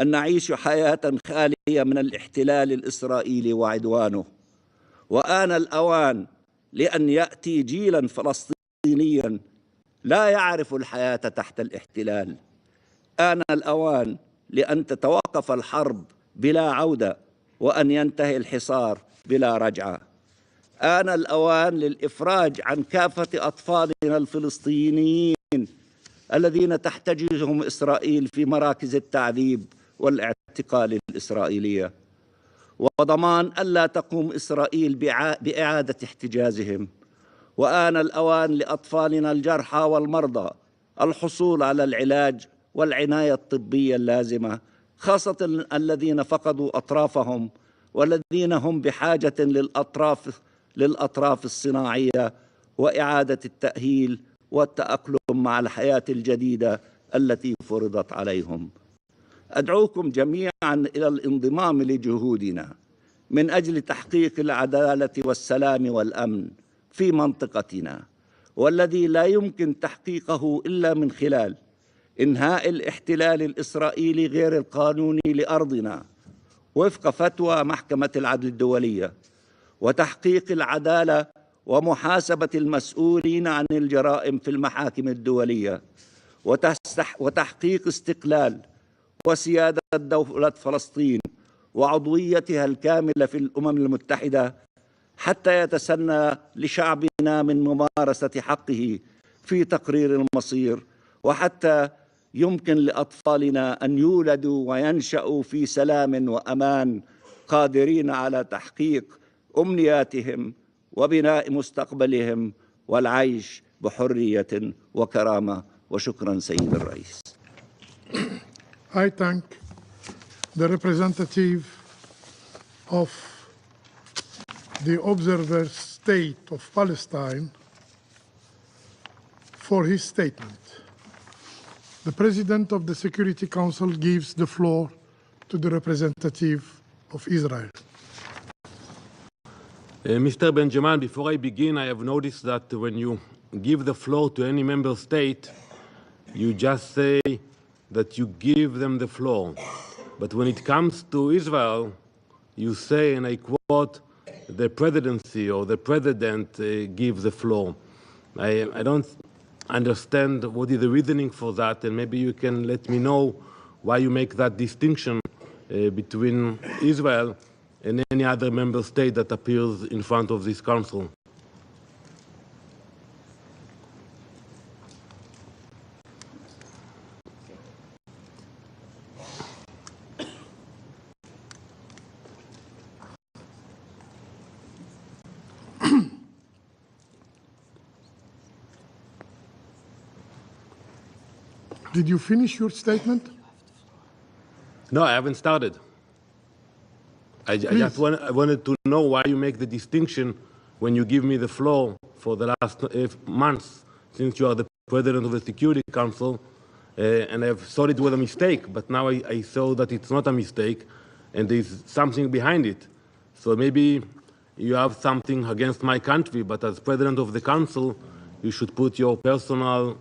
أن نعيش حياة خالية من الاحتلال الإسرائيلي وعدوانه، وآن الأوان لأن يأتي جيلاً فلسطينياً لا يعرف الحياة تحت الاحتلال. آن الأوان لأن تتوقف الحرب بلا عودة وأن ينتهي الحصار بلا رجعة. آن الأوان للإفراج عن كافة أطفالنا الفلسطينيين الذين تحتجزهم إسرائيل في مراكز التعذيب والاعتقال الإسرائيلية، وضمان ألا تقوم إسرائيل بإعادة احتجازهم. وآن الأوان لأطفالنا الجرحى والمرضى الحصول على العلاج والعناية الطبية اللازمة، خاصة الذين فقدوا أطرافهم والذين هم بحاجة للأطراف الصناعية وإعادة التأهيل والتأقلم مع الحياة الجديدة التي فرضت عليهم. أدعوكم جميعاً إلى الانضمام لجهودنا من أجل تحقيق العدالة والسلام والأمن في منطقتنا، والذي لا يمكن تحقيقه إلا من خلال إنهاء الاحتلال الإسرائيلي غير القانوني لأرضنا وفق فتوى محكمة العدل الدولية، وتحقيق العدالة ومحاسبة المسؤولين عن الجرائم في المحاكم الدولية، وتحقيق استقلال وسيادة دولة فلسطين وعضويتها الكاملة في الأمم المتحدة، حتى يتسنى لشعبنا من ممارسة حقه في تقرير المصير، وحتى يمكن لأطفالنا أن يولدوا وينشأوا في سلام وأمان، قادرين على تحقيق أمنياتهم وبناء مستقبلهم والعيش بحرية وكرامة. وشكرا سيد الرئيس. I thank the representative of the observer state of Palestine for his statement. The President of the Security Council gives the floor to the representative of Israel. Mr. Benjamin, before I begin, I have noticed that when you give the floor to any member state, you just say that you give them the floor. But when it comes to Israel, you say, and I quote, the presidency or the president gives the floor. I don't understand what is the reasoning for that, and maybe you can let me know why you make that distinction between Israel and any other member state that appears in front of this council. Did you finish your statement? No, I haven't started. I just wanted to know why you make the distinction when you give me the floor for the last months, since you are the president of the Security Council, and I thought it was a mistake, but now I saw that it's not a mistake, and there's something behind it. So maybe you have something against my country, but as president of the council, you should put your personal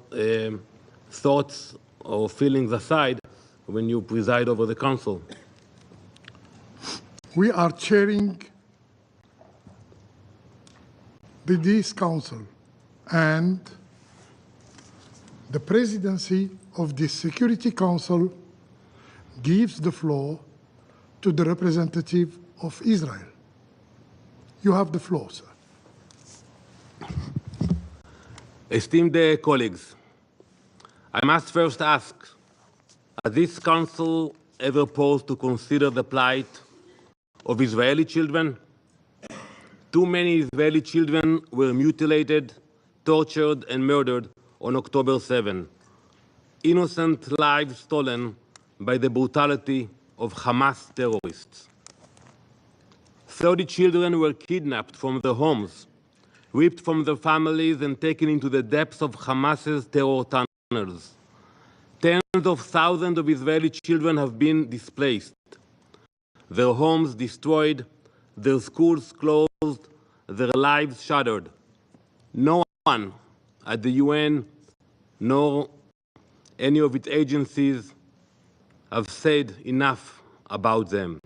thoughts or feelings aside when you preside over the council. We are chairing this council, and the presidency of the Security Council gives the floor to the representative of Israel. You have the floor, sir. Esteemed colleagues, I must first ask, has this council ever paused to consider the plight of Israeli children? Too many Israeli children were mutilated, tortured, and murdered on October 7. Innocent lives stolen by the brutality of Hamas terrorists. 30 children were kidnapped from their homes, ripped from their families, and taken into the depths of Hamas's terror tunnels. Tens of thousands of Israeli children have been displaced, their homes destroyed, their schools closed, their lives shattered. No one at the UN nor any of its agencies have said enough about them,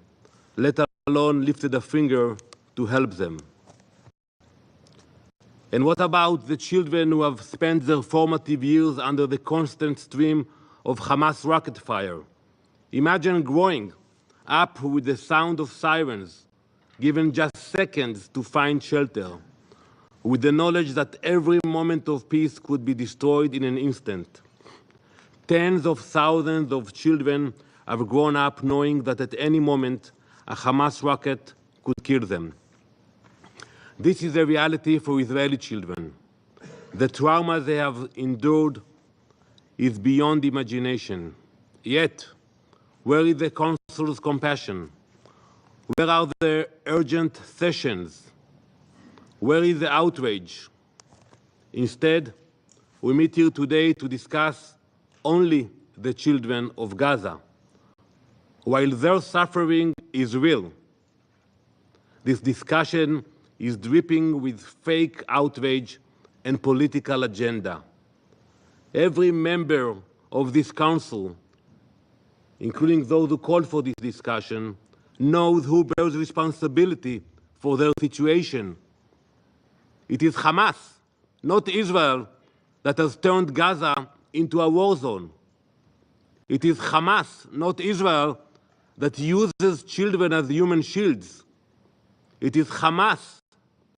let alone lifted a finger to help them. And what about the children who have spent their formative years under the constant stream of Hamas rocket fire? Imagine growing up with the sound of sirens, given just seconds to find shelter, with the knowledge that every moment of peace could be destroyed in an instant. Tens of thousands of children have grown up knowing that at any moment a Hamas rocket could kill them. This is a reality for Israeli children. The trauma they have endured is beyond imagination. Yet, where is the Council's compassion? Where are the urgent sessions? Where is the outrage? Instead, we meet here today to discuss only the children of Gaza. While their suffering is real, this discussion is dripping with fake outrage and political agenda. Every member of this council, including those who called for this discussion, knows who bears responsibility for their situation. It is Hamas, not Israel, that has turned Gaza into a war zone. It is Hamas, not Israel, that uses children as human shields. It is Hamas,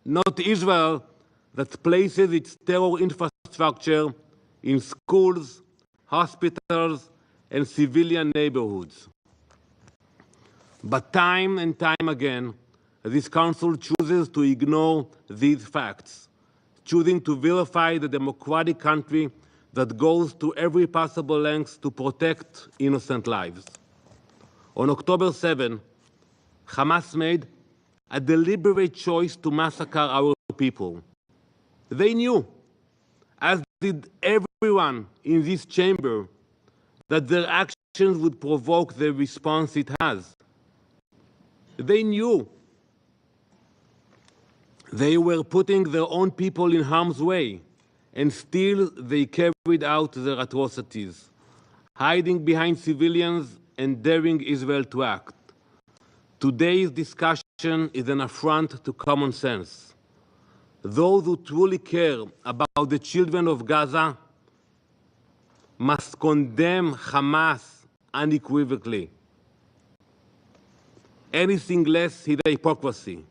not Israel, that places its terror infrastructure in schools, hospitals, and civilian neighborhoods. But time and time again, this Council chooses to ignore these facts, choosing to vilify the democratic country that goes to every possible length to protect innocent lives. On October 7, Hamas made a deliberate choice to massacre our people. They knew, as did everyone in this chamber, that their actions would provoke the response it has. They knew they were putting their own people in harm's way, and still they carried out their atrocities, hiding behind civilians and daring Israel to act. Today's discussion is an affront to common sense. Those who truly care about the children of Gaza must condemn Hamas unequivocally. Anything less is hypocrisy.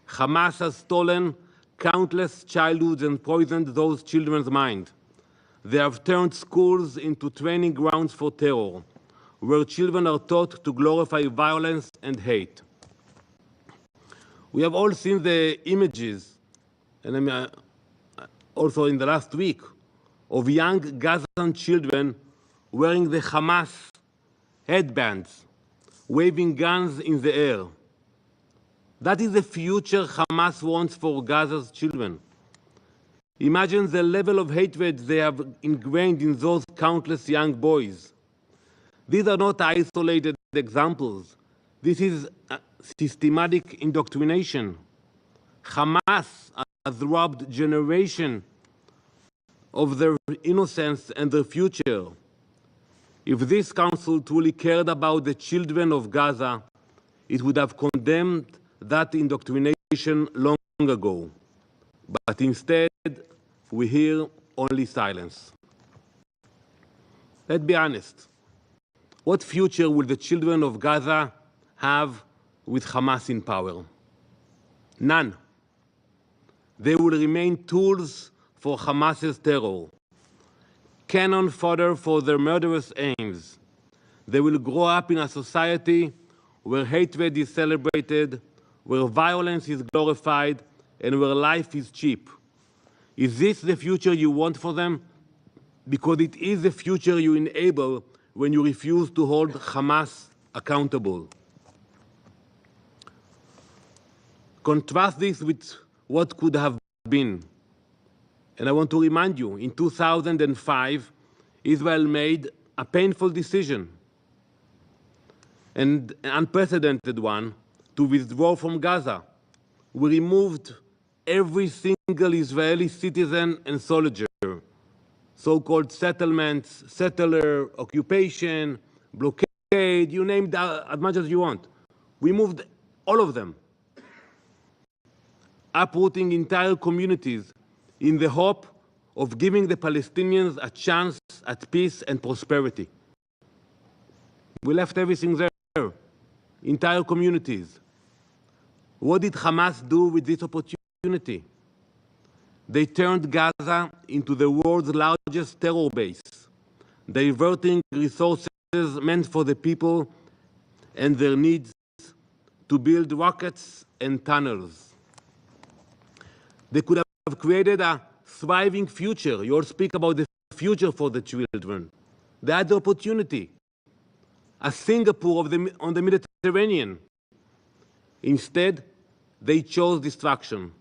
Hamas has stolen countless childhoods and poisoned those children's minds. They have turned schools into training grounds for terror, where children are taught to glorify violence and hate. We have all seen the images, and also in the last week, of young Gazan children wearing the Hamas headbands, waving guns in the air. That is the future Hamas wants for Gaza's children. Imagine the level of hatred they have ingrained in those countless young boys. These are not isolated examples. This is systematic indoctrination. Hamas has robbed generations of their innocence and their future. If this council truly cared about the children of Gaza, it would have condemned that indoctrination long ago. But instead, we hear only silence. Let's be honest. What future will the children of Gaza have with Hamas in power? None. They will remain tools for Hamas's terror, cannon fodder for their murderous aims. They will grow up in a society where hatred is celebrated, where violence is glorified, and where life is cheap. Is this the future you want for them? Because it is the future you enable when you refuse to hold Hamas accountable. Contrast this with what could have been. And I want to remind you, in 2005, Israel made a painful decision, and an unprecedented one, to withdraw from Gaza. We removed every single Israeli citizen and soldier, so-called settlements, settler, occupation, blockade, you name it as much as you want. We moved all of them, uprooting entire communities in the hope of giving the Palestinians a chance at peace and prosperity. We left everything there, entire communities. What did Hamas do with this opportunity? They turned Gaza into the world's largest terror base, diverting resources meant for the people and their needs to build rockets and tunnels. They could have created a thriving future. You all speak about the future for the children. They had the opportunity. A Singapore on the Mediterranean. Instead, they chose destruction.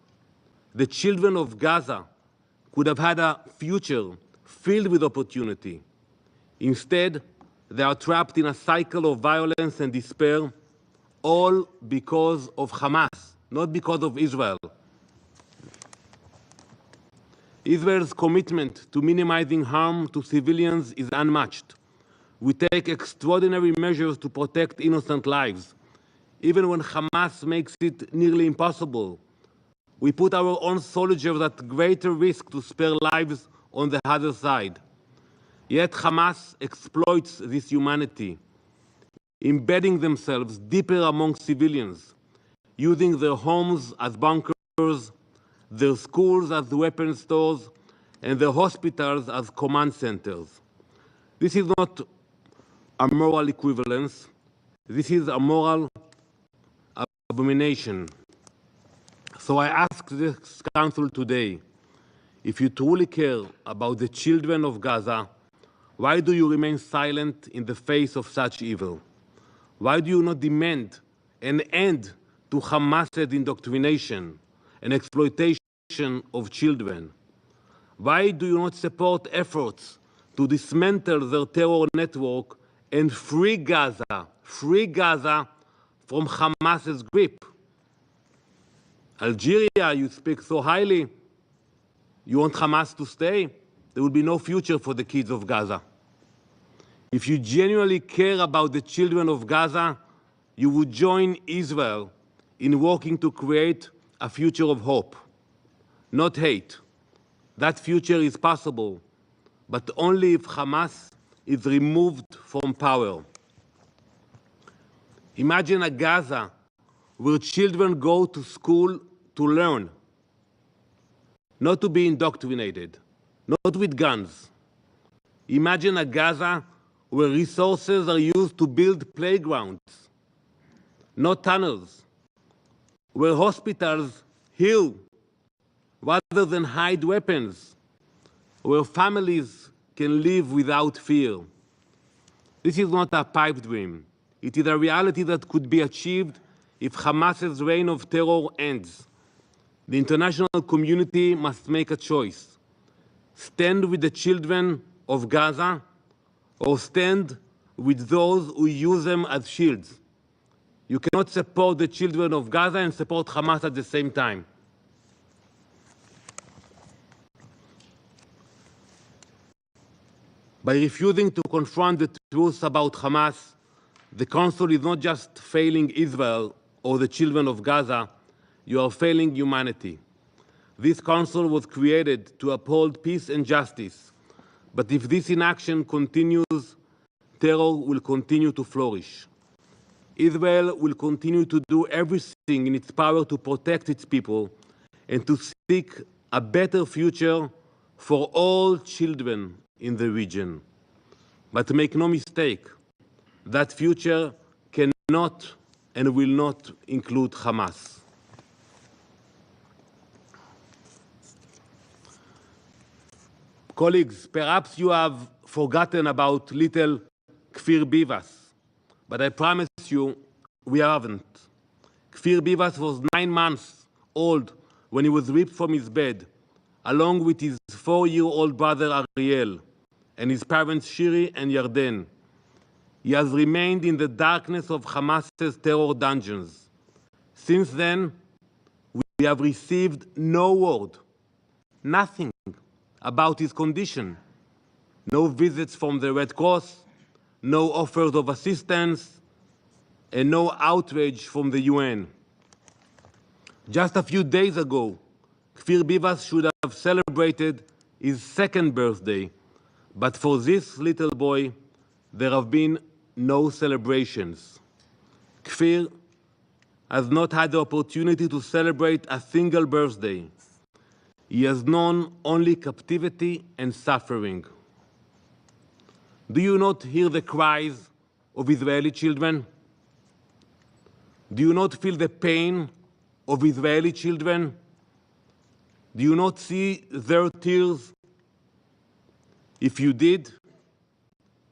The children of Gaza could have had a future filled with opportunity. Instead, they are trapped in a cycle of violence and despair, all because of Hamas, not because of Israel. Israel's commitment to minimizing harm to civilians is unmatched. We take extraordinary measures to protect innocent lives, even when Hamas makes it nearly impossible. We put our own soldiers at greater risk to spare lives on the other side. Yet Hamas exploits this humanity, embedding themselves deeper among civilians, using their homes as bunkers, their schools as weapon stores, and their hospitals as command centers. This is not a moral equivalence. This is a moral abomination. So I ask this Council today, if you truly care about the children of Gaza, why do you remain silent in the face of such evil? Why do you not demand an end to Hamas's indoctrination and exploitation of children? Why do you not support efforts to dismantle their terror network and free Gaza from Hamas's grip? Algeria, you speak so highly. You want Hamas to stay? There will be no future for the kids of Gaza. If you genuinely care about the children of Gaza, you would join Israel in working to create a future of hope, not hate. That future is possible, but only if Hamas is removed from power. Imagine a Gaza where children go to school to learn, not to be indoctrinated, not with guns. Imagine a Gaza where resources are used to build playgrounds, not tunnels, where hospitals heal rather than hide weapons, where families can live without fear. This is not a pipe dream. It is a reality that could be achieved if Hamas's reign of terror ends. The international community must make a choice. Stand with the children of Gaza or stand with those who use them as shields. You cannot support the children of Gaza and support Hamas at the same time. By refusing to confront the truth about Hamas, the Council is not just failing Israel or the children of Gaza, you are failing humanity. This Council was created to uphold peace and justice, but if this inaction continues, terror will continue to flourish. Israel will continue to do everything in its power to protect its people and to seek a better future for all children in the region. But make no mistake, that future cannot and will not include Hamas. Colleagues, perhaps you have forgotten about little Kfir Bivas, but I promise you we haven't. Kfir Bivas was 9 months old when he was ripped from his bed, along with his 4-year-old brother Ariel and his parents Shiri and Yarden. He has remained in the darkness of Hamas's terror dungeons. Since then, we we have received no word, nothing about his condition. No visits from the Red Cross, no offers of assistance, and no outrage from the UN. Just a few days ago, Kfir Bivas should have celebrated his second birthday, but for this little boy, there have been no celebrations. Kfir has not had the opportunity to celebrate a single birthday. He has known only captivity and suffering. Do you not hear the cries of Israeli children? Do you not feel the pain of Israeli children? Do you not see their tears? If you did,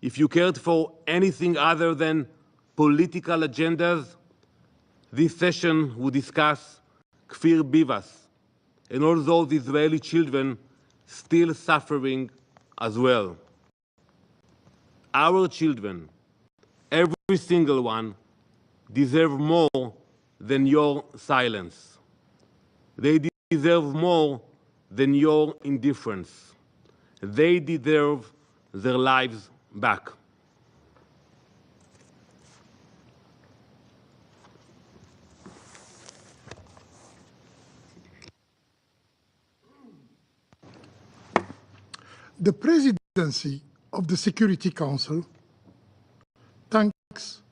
if you cared for anything other than political agendas, this session would discuss Kfir Bivas and all those Israeli children still suffering as well. Our children, every single one, deserve more than your silence. They deserve more than your indifference. They deserve their lives back. The presidency of the Security Council thanks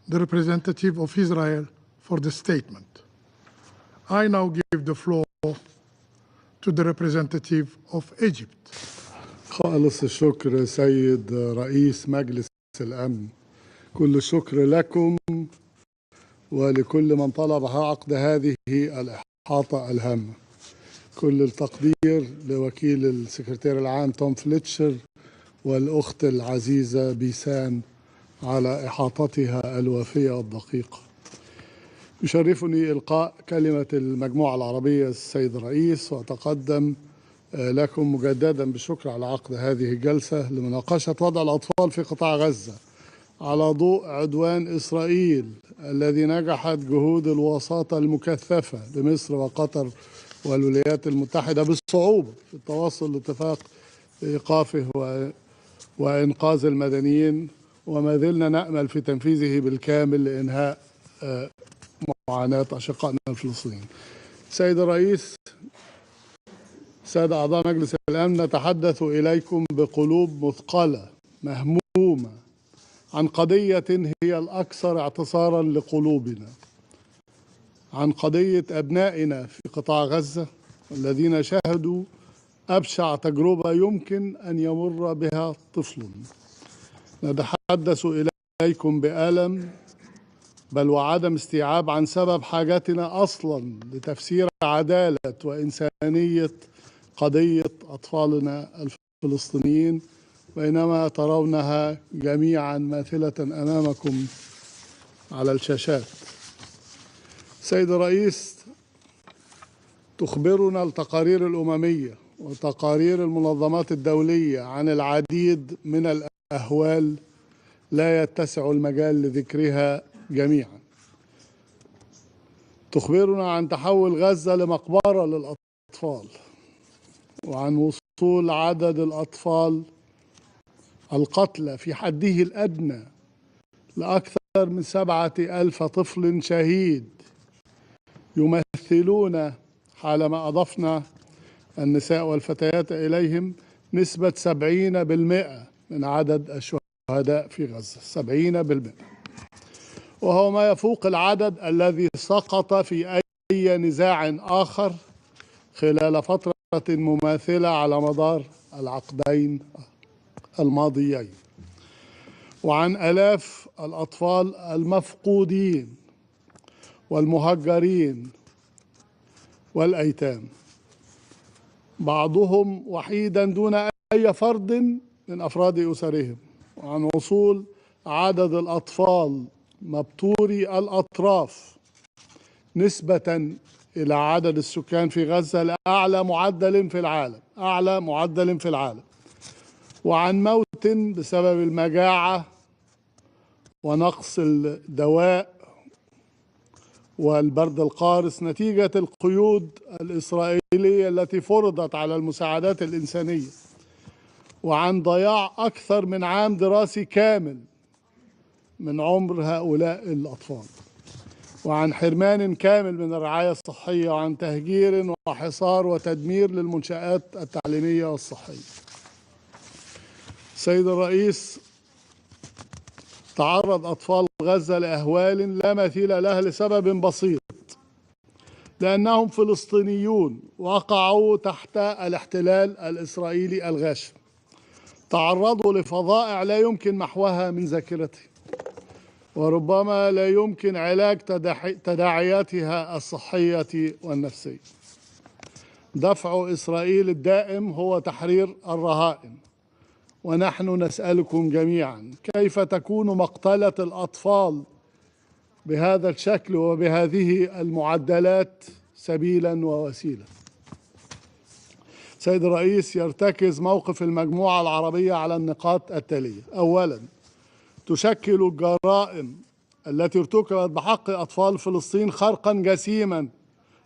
the representative of Israel for the statement. I now give the floor to the representative of Egypt. خالص الشكر سيد رئيس مجلس الأمن. كل الشكر لكم ولكل من طلب عقد هذه الإحاطة الهامة. كل التقدير لوكيل السكرتير العام توم فليتشر والأخت العزيزة بيسان على إحاطتها الوافية والدقيقة. يشرفني إلقاء كلمة المجموعة العربية السيد الرئيس، وأتقدم لكم مجددا بالشكر على عقد هذه الجلسة لمناقشة وضع الأطفال في قطاع غزة على ضوء عدوان إسرائيل الذي نجحت جهود الوساطة المكثفة لمصر وقطر والولايات المتحدة بالصعوبة في التوصل لاتفاق إيقافه وإنقاذ المدنيين، وما زلنا نأمل في تنفيذه بالكامل لإنهاء معاناة أشقائنا الفلسطينيين. سيد الرئيس، سادة أعضاء مجلس الأمن، نتحدث إليكم بقلوب مثقلة مهمومة عن قضية هي الأكثر اعتصارا لقلوبنا، عن قضية أبنائنا في قطاع غزة الذين شاهدوا أبشع تجربة يمكن أن يمر بها طفل. نتحدث إليكم بألم بل وعدم استيعاب عن سبب حاجتنا أصلا لتفسير عدالة وإنسانية قضية أطفالنا الفلسطينيين، بينما ترونها جميعا ماثلة أمامكم على الشاشات. سيد الرئيس، تخبرنا التقارير الأممية وتقارير المنظمات الدولية عن العديد من الأهوال لا يتسع المجال لذكرها جميعا. تخبرنا عن تحول غزة لمقبرة للأطفال، وعن وصول عدد الأطفال القتلى في حده الأدنى لأكثر من 7,000 طفل شهيد، يمثلون حالما أضفنا النساء والفتيات إليهم نسبة 70% من عدد الشهداء في غزة. 70%، وهو ما يفوق العدد الذي سقط في أي نزاع آخر خلال فترة مماثلة على مدار العقدين الماضيين، وعن آلاف الأطفال المفقودين والمهجرين والأيتام، بعضهم وحيدا دون أي فرد من أفراد أسرهم، وعن وصول عدد الأطفال مبتوري الأطراف نسبة إلى عدد السكان في غزة لأعلى معدل في العالم، أعلى معدل في العالم، وعن موت بسبب المجاعة ونقص الدواء والبرد القارس نتيجة القيود الإسرائيلية التي فرضت على المساعدات الإنسانية، وعن ضياع أكثر من عام دراسي كامل من عمر هؤلاء الأطفال، وعن حرمان كامل من الرعاية الصحية، وعن تهجير وحصار وتدمير للمنشآت التعليمية والصحية. سيد الرئيس، تعرض أطفال غزة لأهوال لا مثيل لها لسبب بسيط، لأنهم فلسطينيون وقعوا تحت الاحتلال الإسرائيلي الغاشم. تعرضوا لفظائع لا يمكن محوها من ذاكرتهم، وربما لا يمكن علاج تداعياتها الصحية والنفسية. دفع إسرائيل الدائم هو تحرير الرهائن، ونحن نسألكم جميعا كيف تكون مقتلة الأطفال بهذا الشكل وبهذه المعدلات سبيلا ووسيلة. سيد الرئيس، يرتكز موقف المجموعة العربية على النقاط التالية: أولا، تشكل الجرائم التي ارتكبت بحق أطفال فلسطين خرقا جسيما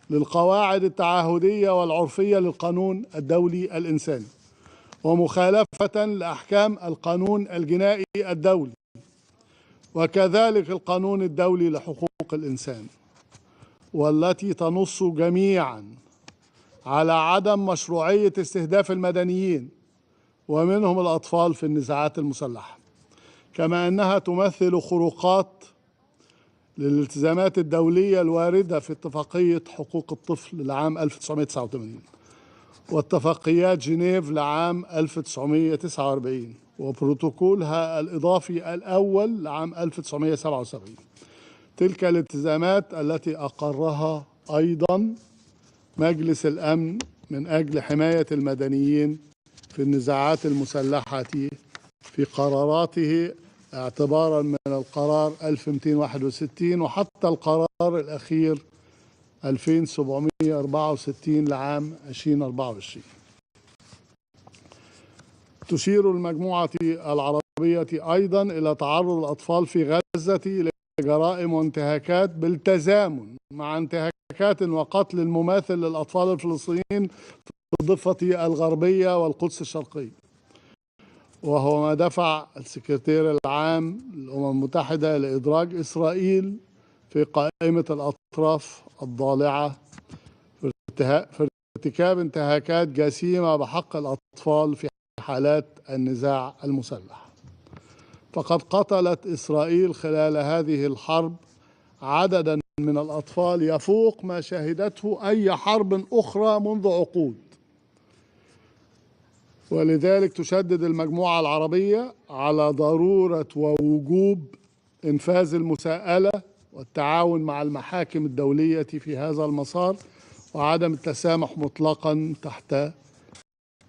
للقواعد التعهدية والعرفية للقانون الدولي الإنساني، ومخالفة لأحكام القانون الجنائي الدولي، وكذلك القانون الدولي لحقوق الإنسان، والتي تنص جميعا على عدم مشروعية استهداف المدنيين ومنهم الأطفال في النزاعات المسلحة، كما أنها تمثل خروقات للالتزامات الدولية الواردة في اتفاقية حقوق الطفل لعام 1989 واتفاقيات جنيف لعام 1949 وبروتوكولها الإضافي الأول لعام 1977. تلك الالتزامات التي أقرها أيضا مجلس الأمن من أجل حماية المدنيين في النزاعات المسلحة في قراراته اعتبارا من القرار 1261 وحتى القرار الأخير 2764 لعام 2024. تشير المجموعة العربية أيضا إلى تعرض الأطفال في غزة لجرائم وانتهاكات بالتزامن مع انتهاكات وقتل المماثل للأطفال الفلسطينيين في الضفة الغربية والقدس الشرقية، وهو ما دفع السكرتير العام للأمم المتحدة لإدراج إسرائيل في قائمة الأطراف الضالعة في ارتكاب انتهاكات جسيمة بحق الأطفال في حالات النزاع المسلح. فقد قتلت إسرائيل خلال هذه الحرب عددا من الأطفال يفوق ما شهدته أي حرب أخرى منذ عقود، ولذلك تشدد المجموعة العربية على ضرورة ووجوب إنفاذ المساءلة والتعاون مع المحاكم الدولية في هذا المسار، وعدم التسامح مطلقا تحت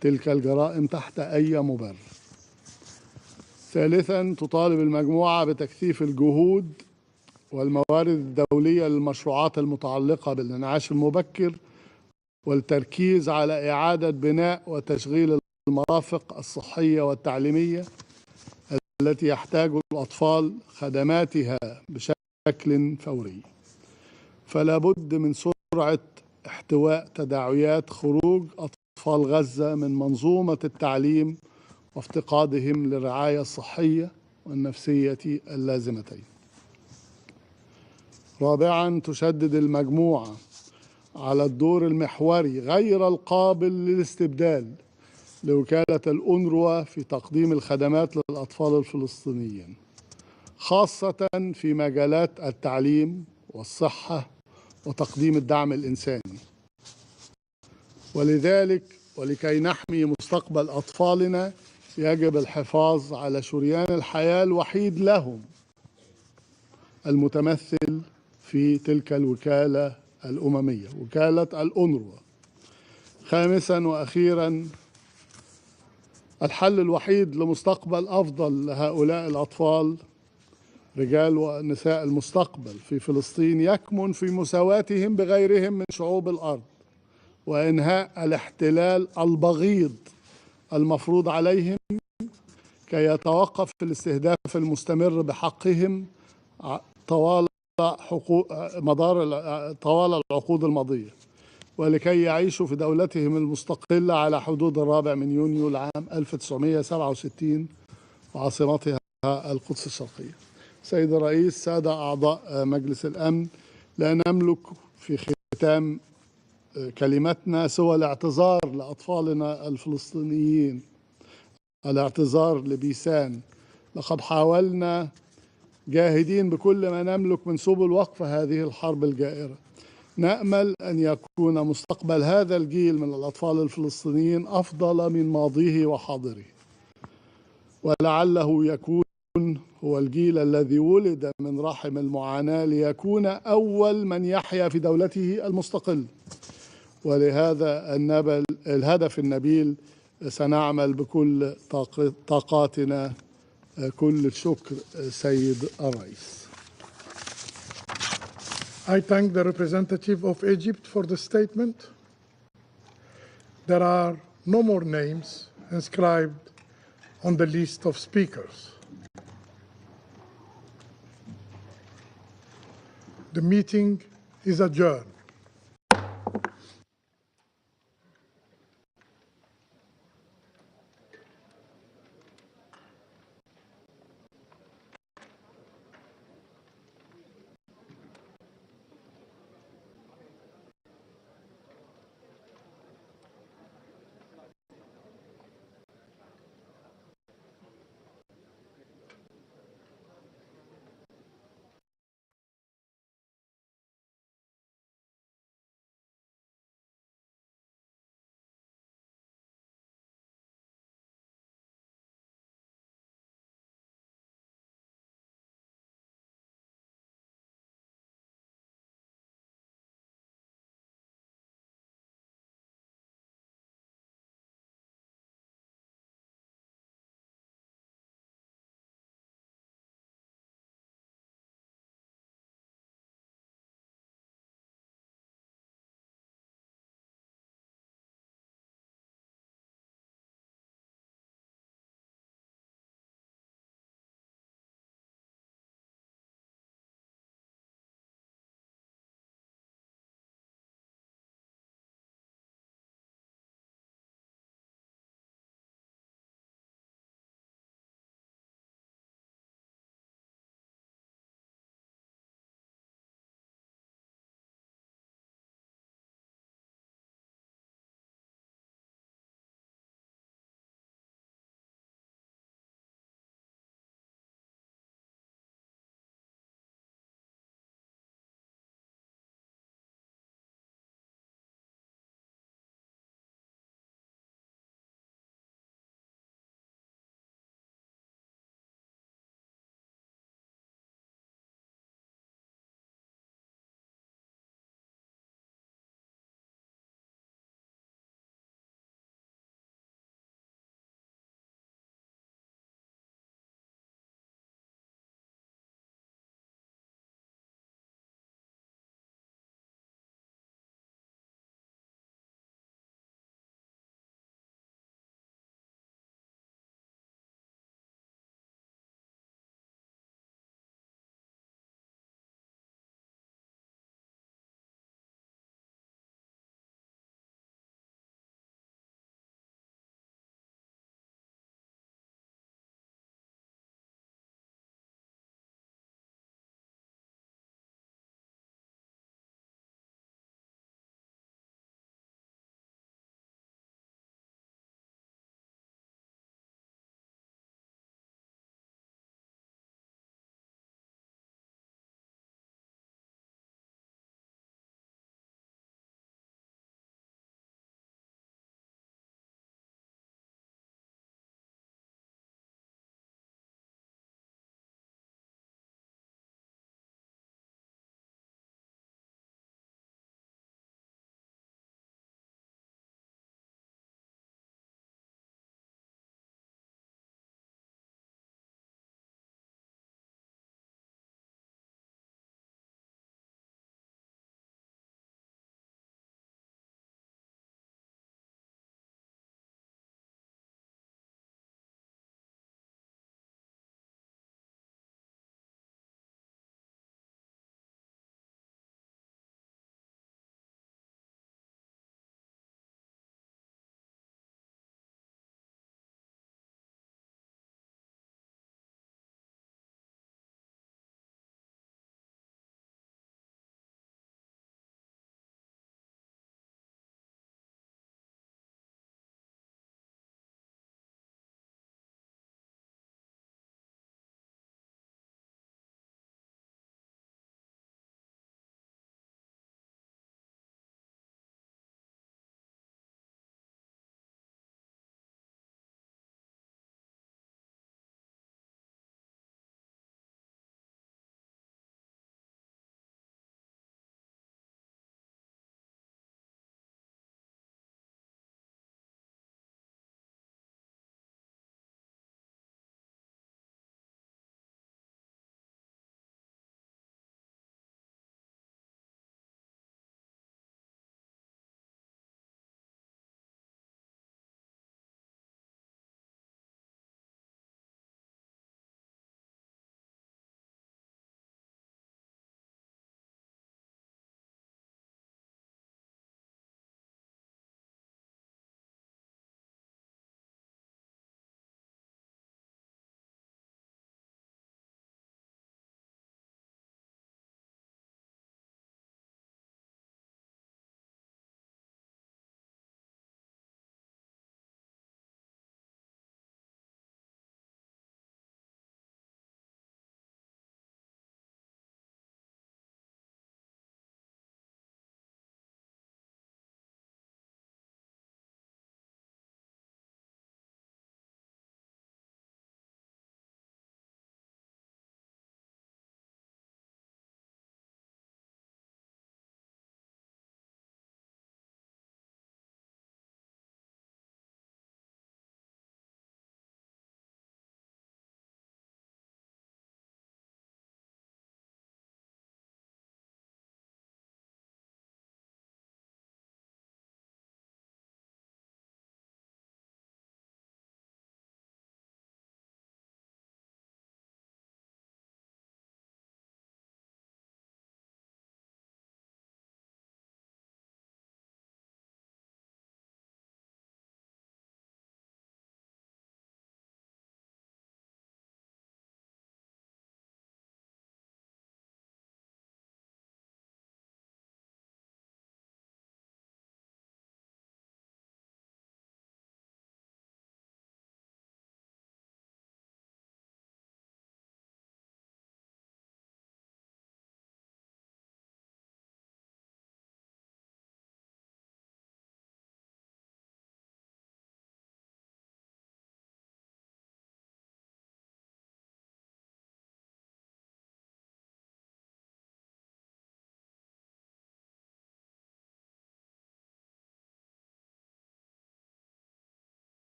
تلك الجرائم تحت أي مبرر. ثالثا، تطالب المجموعة بتكثيف الجهود والموارد الدولية للمشروعات المتعلقة بالإنعاش المبكر والتركيز على إعادة بناء وتشغيل المرافق الصحية والتعليمية التي يحتاج الأطفال خدماتها بشكل فوري. فلا بد من سرعة احتواء تداعيات خروج أطفال غزة من منظومة التعليم وافتقادهم للرعاية الصحية والنفسية اللازمتين. رابعا، تشدد المجموعة على الدور المحوري غير القابل للاستبدال لوكالة الأونروا في تقديم الخدمات للأطفال الفلسطينيين، خاصة في مجالات التعليم والصحة وتقديم الدعم الإنساني. ولذلك ولكي نحمي مستقبل أطفالنا يجب الحفاظ على شريان الحياة الوحيد لهم المتمثل في تلك الوكالة الأممية، وكالة الأونروا. خامسا وأخيرا، الحل الوحيد لمستقبل أفضل لهؤلاء الأطفال رجال ونساء المستقبل في فلسطين يكمن في مساواتهم بغيرهم من شعوب الأرض، وإنهاء الاحتلال البغيض المفروض عليهم كي يتوقف الاستهداف المستمر بحقهم طوال طوال العقود الماضية، ولكي يعيشوا في دولتهم المستقلة على حدود 4 يونيو العام 1967 وعاصمتها القدس الشرقية. سيد الرئيس، سادة أعضاء مجلس الأمن، لا نملك في ختام كلمتنا سوى الاعتذار لأطفالنا الفلسطينيين، الاعتذار لبيسان. لقد حاولنا جاهدين بكل ما نملك من سبل وقف هذه الحرب الجائرة. نأمل أن يكون مستقبل هذا الجيل من الأطفال الفلسطينيين أفضل من ماضيه وحاضره، ولعله يكون هو الجيل الذي ولد من رحم المعاناة ليكون أول من يحيا في دولته المستقل. ولهذا الهدف النبيل سنعمل بكل طاقاتنا. كل الشكر سيد الرئيس. I thank the representative of Egypt for the statement. There are no more names inscribed on the list of speakers. The meeting is adjourned.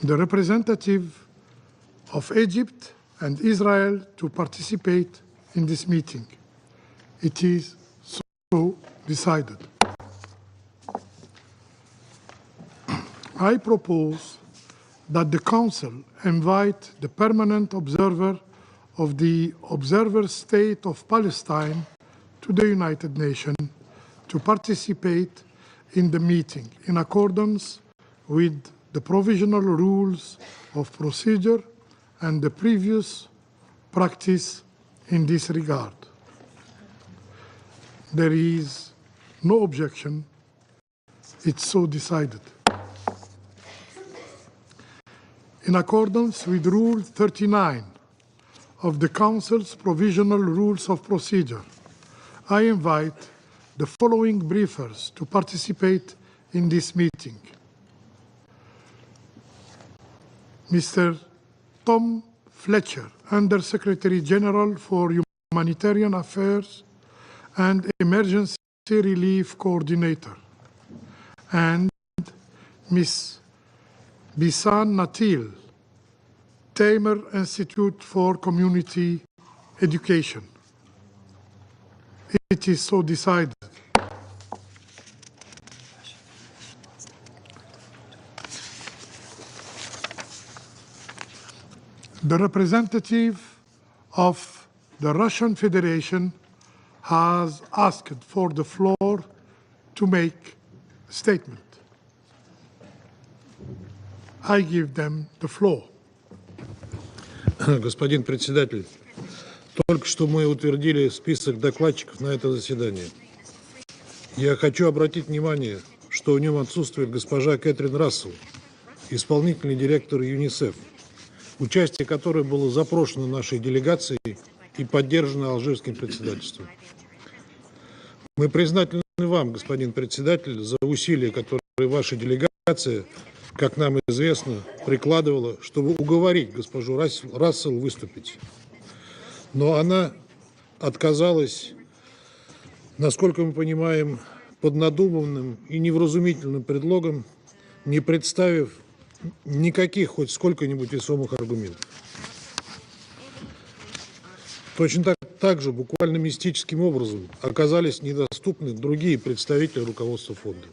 the representative of Egypt and Israel to participate in this meeting. It is so decided. I propose that the Council invite the permanent observer of the Observer State of Palestine to the United Nations to participate in the meeting in accordance with the provisional rules of procedure and the previous practice in this regard. There is no objection. It's so decided. In accordance with Rule 39 of the Council's Provisional Rules of Procedure, I invite the following briefers to participate in this meeting. Mr. Tom Fletcher, Under-Secretary General for Humanitarian Affairs and Emergency Relief Coordinator, and Ms. Bisan Natil, Tamer Institute for Community Education. It is so decided. The representative of the Russian Federation has asked for the floor to make a statement. I give them the floor. Господин председатель, только что мы утвердили список докладчиков на это заседание. Я хочу обратить внимание, что в нем отсутствует госпожа Кэтрин Рассел, исполнительный директор ЮНИСЕФ, участие которой было запрошено нашей делегацией и поддержано алжирским председательством. Мы признательны вам, господин председатель, за усилия, которые ваша делегация, как нам известно, прикладывала, чтобы уговорить госпожу Рассел выступить. Но она отказалась, насколько мы понимаем, под надуманным и невразумительным предлогом, не представив никаких хоть сколько-нибудь весомых аргументов. Точно так же буквально мистическим образом оказались недоступны другие представители руководства фонда.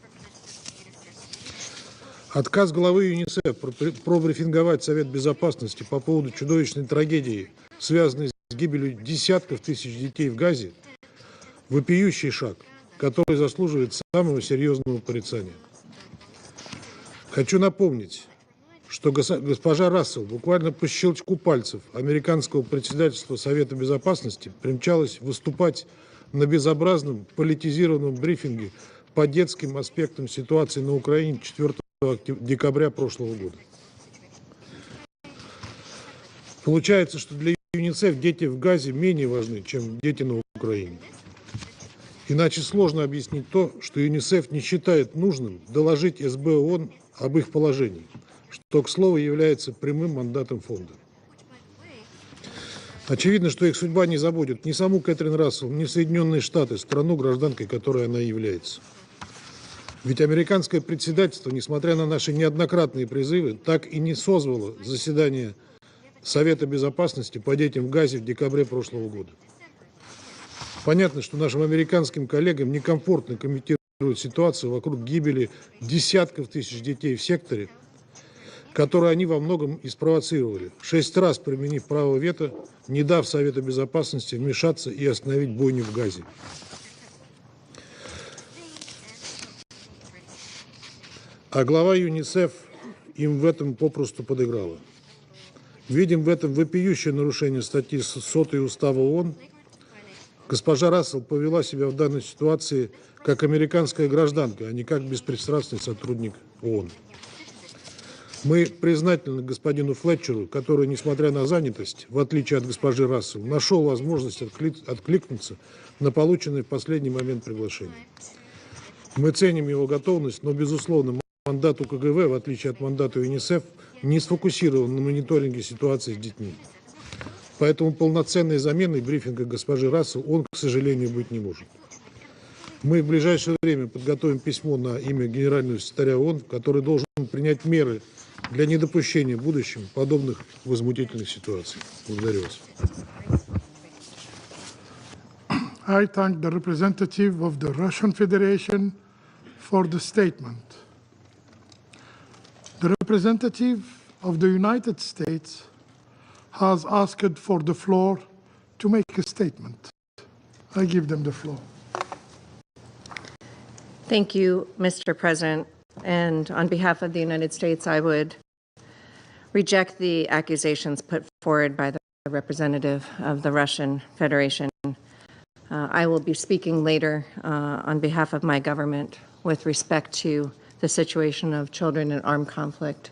Отказ главы ЮНИСЕФ пробрифинговать Совет Безопасности по поводу чудовищной трагедии, связанной с гибелью десятков тысяч детей в Газе, вопиющий шаг, который заслуживает самого серьезного порицания. Хочу напомнить, что госпожа Рассел буквально по щелчку пальцев американского председательства Совета Безопасности примчалась выступать на безобразном политизированном брифинге по детским аспектам ситуации на Украине 4 декабря прошлого года. Получается, что для ЮНИСЕФ дети в Газе менее важны, чем дети на Украине. Иначе сложно объяснить то, что ЮНИСЕФ не считает нужным доложить СБ ООН об их положении, что, к слову, является прямым мандатом фонда. Очевидно, что их судьба не заботит ни саму Кэтрин Рассел, ни Соединенные Штаты, страну, гражданкой которой она является. Ведь американское председательство, несмотря на наши неоднократные призывы, так и не созвало заседание Совета Безопасности по детям в Газе в декабре прошлого года. Понятно, что нашим американским коллегам некомфортно комментировать ситуацию вокруг гибели десятков тысяч детей в секторе, которую они во многом и спровоцировали, 6 раз применив право вето, не дав Совету Безопасности вмешаться и остановить бойню в Газе. А глава ЮНИСЕФ им в этом попросту подыграла. Видим в этом вопиющее нарушение статьи 100 Устава ООН. Госпожа Рассел повела себя в данной ситуации как американская гражданка, а не как беспристрастный сотрудник ООН. Мы признательны господину Флетчеру, который, несмотря на занятость, в отличие от госпожи Рассел, нашел возможность откликнуться на полученное в последний момент приглашение. Мы ценим его готовность, но, безусловно, мандат УКГВ, в отличие от мандата ЮНИСЕФ, не сфокусирован на мониторинге ситуации с детьми. Поэтому полноценной заменой брифинга госпожи Рассел он, к сожалению, быть не может. Мы в ближайшее время подготовим письмо на имя Генерального секретаря ООН, который должен принять меры для недопущения в будущем подобных возмутительных ситуаций. Благодарю вас. I thank the representative of the Russian Federation for the statement. The representative of the United States has asked for the floor to make a statement. I give them the floor. Thank you, Mr. President. And on behalf of the United States, I would reject the accusations put forward by the representative of the Russian Federation. I will be speaking later on behalf of my government with respect to the situation of children in armed conflict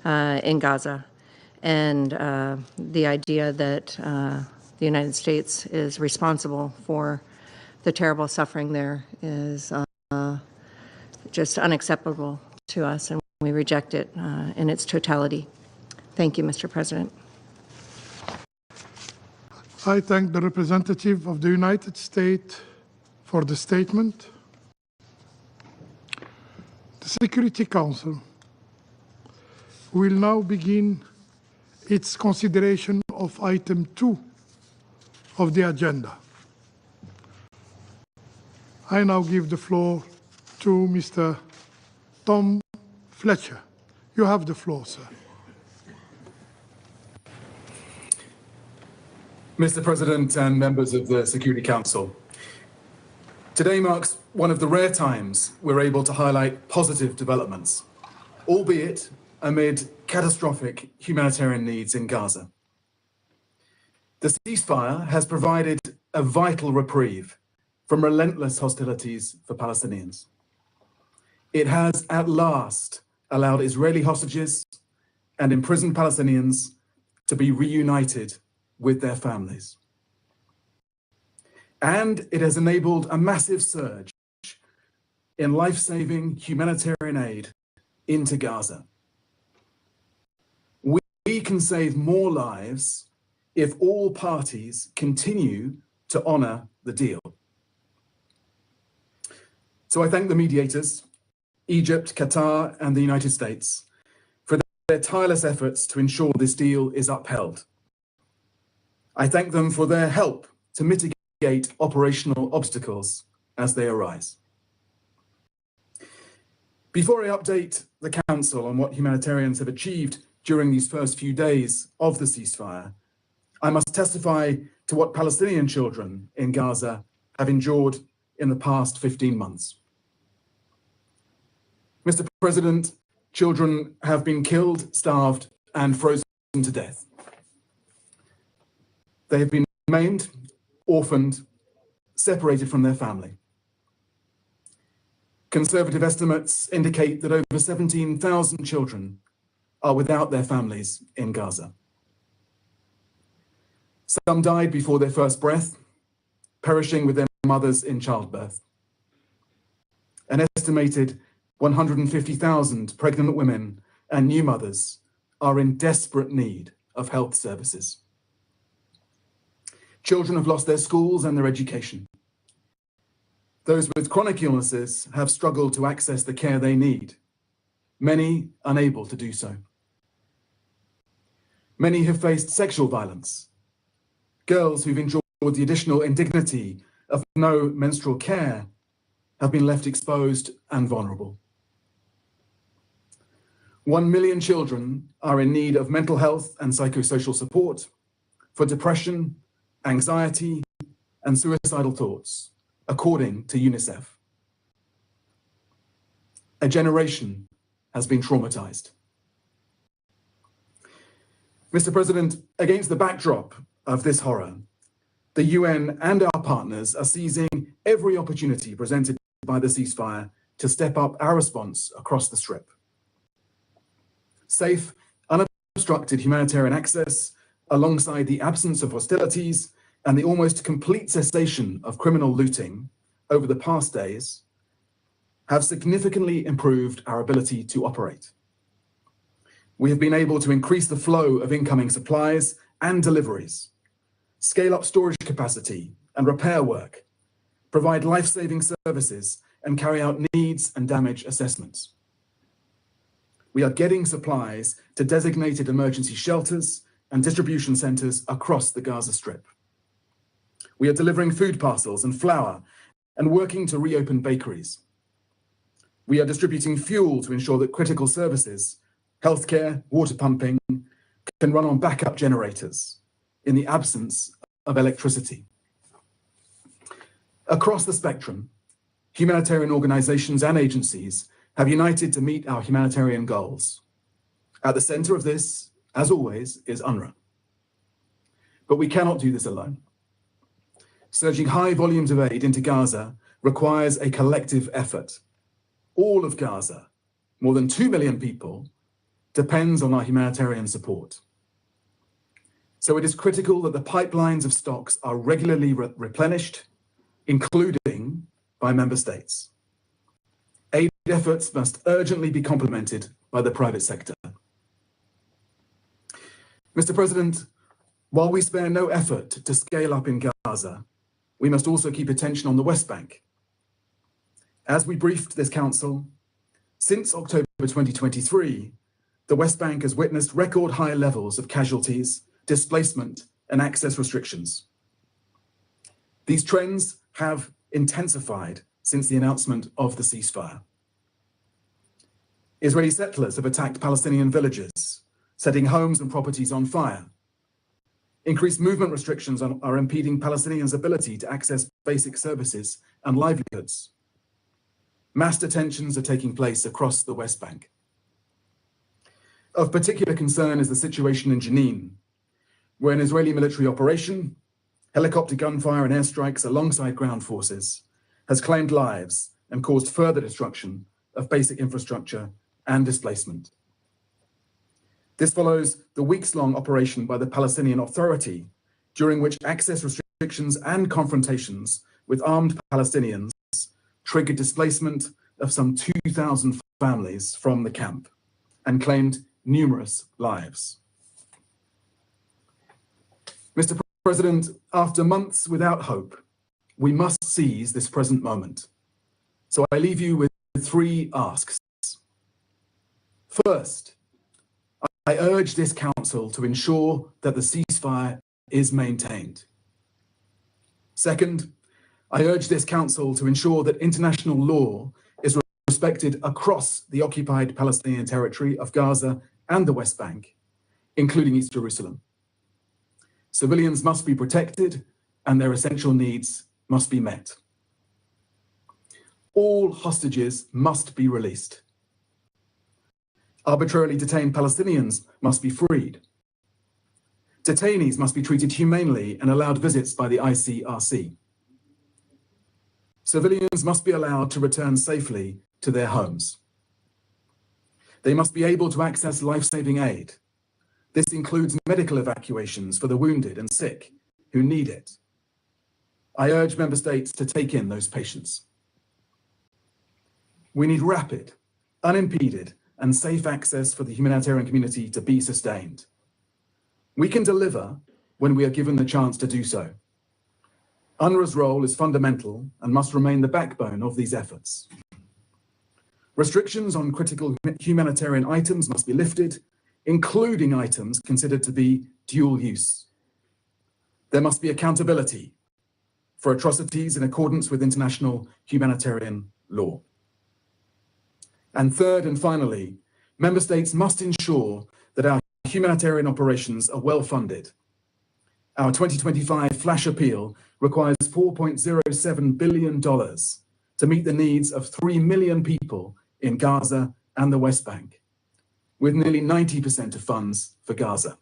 in Gaza and the idea that the United States is responsible for the terrible suffering there is just unacceptable to us, and we reject it in its totality. Thank you, Mr. President. I thank the representative of the United States for the statement. The Security Council will now begin its consideration of item 2 of the agenda. I now give the floor to Mr. Tom Fletcher. You have the floor, sir. Mr. President and members of the Security Council, today marks one of the rare times we're able to highlight positive developments, albeit amid catastrophic humanitarian needs in Gaza. The ceasefire has provided a vital reprieve from relentless hostilities for Palestinians. It has at last allowed Israeli hostages and imprisoned Palestinians to be reunited with their families. And it has enabled a massive surge in life-saving humanitarian aid into Gaza. We can save more lives if all parties continue to honor the deal. So I thank the mediators, Egypt, Qatar, and the United States, for their tireless efforts to ensure this deal is upheld. I thank them for their help to mitigate operational obstacles as they arise. Before I update the Council on what humanitarians have achieved during these first few days of the ceasefire, I must testify to what Palestinian children in Gaza have endured in the past 15 months. Mr. President, children have been killed, starved, and frozen to death. They have been maimed, orphaned, separated from their family. Conservative estimates indicate that over 17,000 children are without their families in Gaza. Some died before their first breath, perishing with their mothers in childbirth. An estimated 150,000 pregnant women and new mothers are in desperate need of health services. Children have lost their schools and their education. Those with chronic illnesses have struggled to access the care they need, many unable to do so. Many have faced sexual violence. Girls who've endured the additional indignity of no menstrual care have been left exposed and vulnerable. 1 million children are in need of mental health and psychosocial support for depression, anxiety, and suicidal thoughts, according to UNICEF. A generation has been traumatized. Mr. President, against the backdrop of this horror, the UN and our partners are seizing every opportunity presented by the ceasefire to step up our response across the Strip. Safe, unobstructed humanitarian access, alongside the absence of hostilities and the almost complete cessation of criminal looting over the past days, have significantly improved our ability to operate. We have been able to increase the flow of incoming supplies and deliveries, scale up storage capacity and repair work, provide life-saving services, and carry out needs and damage assessments. we are getting supplies to designated emergency shelters and distribution centers across the Gaza Strip. We are delivering food parcels and flour and working to reopen bakeries. We are distributing fuel to ensure that critical services, healthcare, water pumping, can run on backup generators in the absence of electricity. Across the spectrum, humanitarian organizations and agencies have united to meet our humanitarian goals. At the center of this, as always, is UNRWA. But we cannot do this alone. Surging high volumes of aid into Gaza requires a collective effort. All of Gaza, more than 2 million people, depends on our humanitarian support. So it is critical that the pipelines of stocks are regularly replenished, including by member states. Aid efforts must urgently be complemented by the private sector. Mr. President, while we spare no effort to scale up in Gaza, we must also keep attention on the West Bank. As we briefed this Council, since October 2023, the West Bank has witnessed record high levels of casualties, displacement, and access restrictions. These trends have intensified since the announcement of the ceasefire. Israeli settlers have attacked Palestinian villages, setting homes and properties on fire. Increased movement restrictions are impeding Palestinians' ability to access basic services and livelihoods. Mass detentions are taking place across the West Bank. Of particular concern is the situation in Jenin, where an Israeli military operation, helicopter gunfire and airstrikes alongside ground forces, has claimed lives and caused further destruction of basic infrastructure and displacement. This follows the weeks-long operation by the Palestinian Authority, during which access restrictions and confrontations with armed Palestinians triggered displacement of some 2,000 families from the camp and claimed numerous lives. Mr. President, after months without hope, we must seize this present moment. So I leave you with 3 asks. First, I urge this Council to ensure that the ceasefire is maintained. Second, I urge this Council to ensure that international law is respected across the occupied Palestinian territory of Gaza and the West Bank, including East Jerusalem. Civilians must be protected and their essential needs must be met. All hostages must be released. Arbitrarily detained Palestinians must be freed. Detainees must be treated humanely and allowed visits by the ICRC. Civilians must be allowed to return safely to their homes. They must be able to access life-saving aid. This includes medical evacuations for the wounded and sick who need it. I urge member states to take in those patients. We need rapid, unimpeded, and safe access for the humanitarian community to be sustained. We can deliver when we are given the chance to do so. UNRWA's role is fundamental and must remain the backbone of these efforts. Restrictions on critical humanitarian items must be lifted, including items considered to be dual use. There must be accountability for atrocities in accordance with international humanitarian law. And third and finally, member states must ensure that our humanitarian operations are well funded. Our 2025 flash appeal requires $4.07 billion to meet the needs of 3 million people in Gaza and the West Bank, with nearly 90% of funds for Gaza.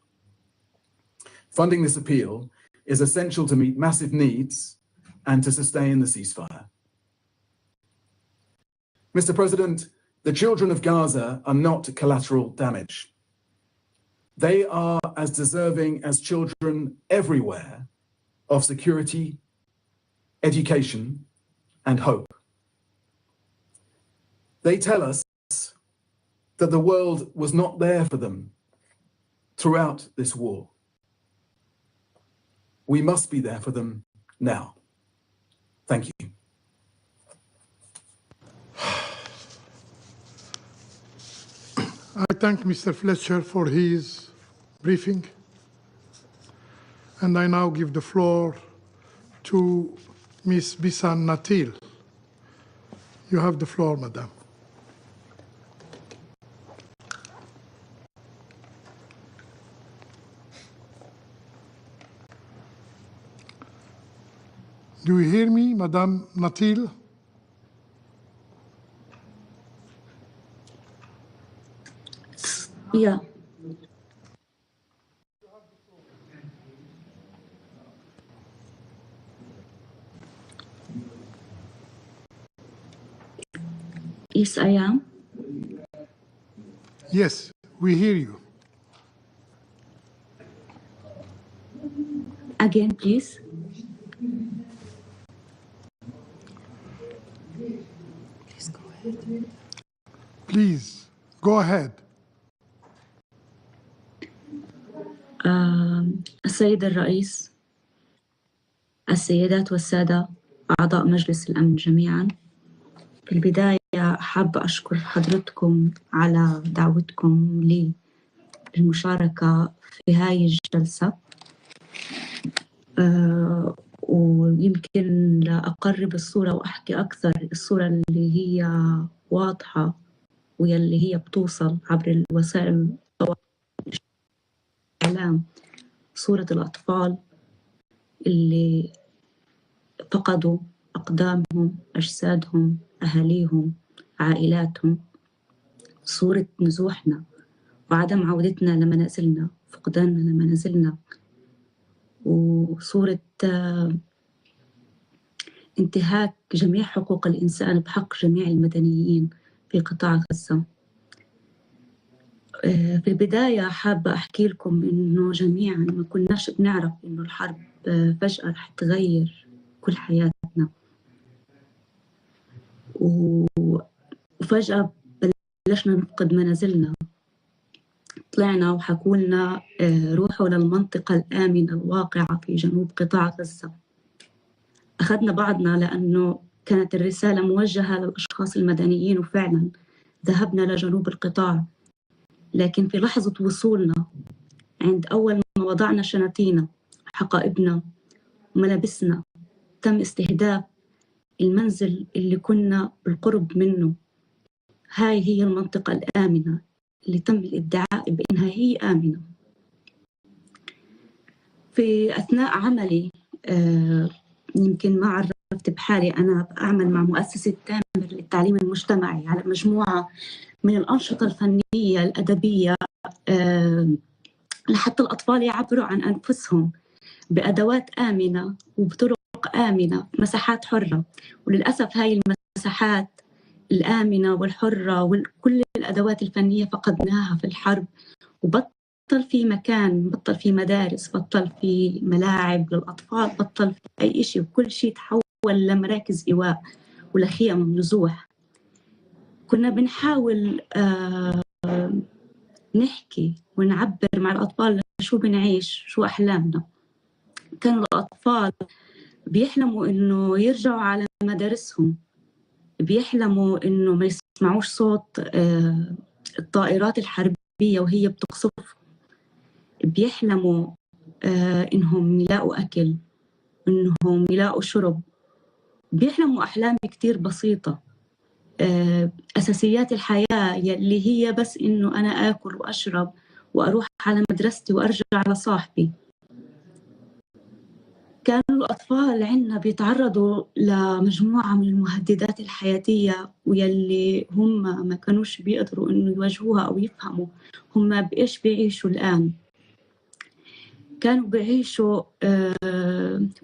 Funding this appeal is essential to meet massive needs and to sustain the ceasefire. Mr. President, the children of Gaza are not collateral damage. They are as deserving as children everywhere of security, education, and hope. They tell us that the world was not there for them throughout this war. We must be there for them now. Thank you. thank Mr. Fletcher for his briefing. And I now give the floor to Ms. Bisan Natil. You have the floor, Madam. Do you hear me, Madam Natil? Yeah. Yes, I am. Yes, we hear you. Again, please. Please, go ahead. السيد الرئيس، السيدات والسادة أعضاء مجلس الأمن جميعاً، في البداية حابة أشكر حضرتكم على دعوتكم للمشاركة في هاي الجلسة. ويمكن لأقرب الصورة وأحكي أكثر الصورة اللي هي واضحة واللي هي بتوصل عبر الوسائل الإعلام، صورة الأطفال اللي فقدوا أقدامهم، أجسادهم، أهاليهم، عائلاتهم، صورة نزوحنا وعدم عودتنا لمنازلنا، فقداننا لمنازلنا، وصورة انتهاك جميع حقوق الإنسان بحق جميع المدنيين في قطاع غزة. في البداية حابة أحكي لكم إنه جميعاً ما كناش بنعرف إنه الحرب فجأة رح تغير كل حياتنا، وفجأة بلشنا نفقد منازلنا. طلعنا وحكولنا روحوا للمنطقة الآمنة الواقعة في جنوب قطاع غزة. أخذنا بعضنا لأنه كانت الرسالة موجهة للأشخاص المدنيين، وفعلاً ذهبنا لجنوب القطاع. لكن في لحظة وصولنا، عند أول ما وضعنا شنطينا، حقائبنا وملابسنا، تم استهداف المنزل اللي كنا بالقرب منه. هاي هي المنطقة الآمنة اللي تم الادعاء بأنها هي آمنة. في أثناء عملي يمكن ما عرفت بحالي، أنا أعمل مع مؤسسة تامر للتعليم المجتمعي على مجموعة من الأنشطة الفنية الأدبية لحتى الأطفال يعبروا عن أنفسهم بأدوات آمنة وبطرق آمنة، مساحات حرة. وللأسف هاي المساحات الآمنة والحرة وكل الأدوات الفنية فقدناها في الحرب، وبطل في مكان، بطل في مدارس، بطل في ملاعب للأطفال، بطل في أي شيء، وكل شيء تحول لمراكز إيواء ولخيام نزوح. كنا بنحاول نحكي ونعبر مع الأطفال شو بنعيش، شو أحلامنا. كانوا الأطفال بيحلموا إنه يرجعوا على مدارسهم، بيحلموا إنه ما يسمعوش صوت الطائرات الحربية وهي بتقصفهم، بيحلموا إنهم يلاقوا أكل، إنهم يلاقوا شرب، بيحلموا أحلام كتير بسيطة، أساسيات الحياة اللي هي بس إنه أنا آكل وأشرب وأروح على مدرستي وأرجع على صاحبي. كانوا الأطفال عندنا بيتعرضوا لمجموعة من المهددات الحياتية ويلي هم ما كانوش بيقدروا إنه يواجهوها أو يفهموا هم بإيش بيعيشوا الآن. كانوا بيعيشوا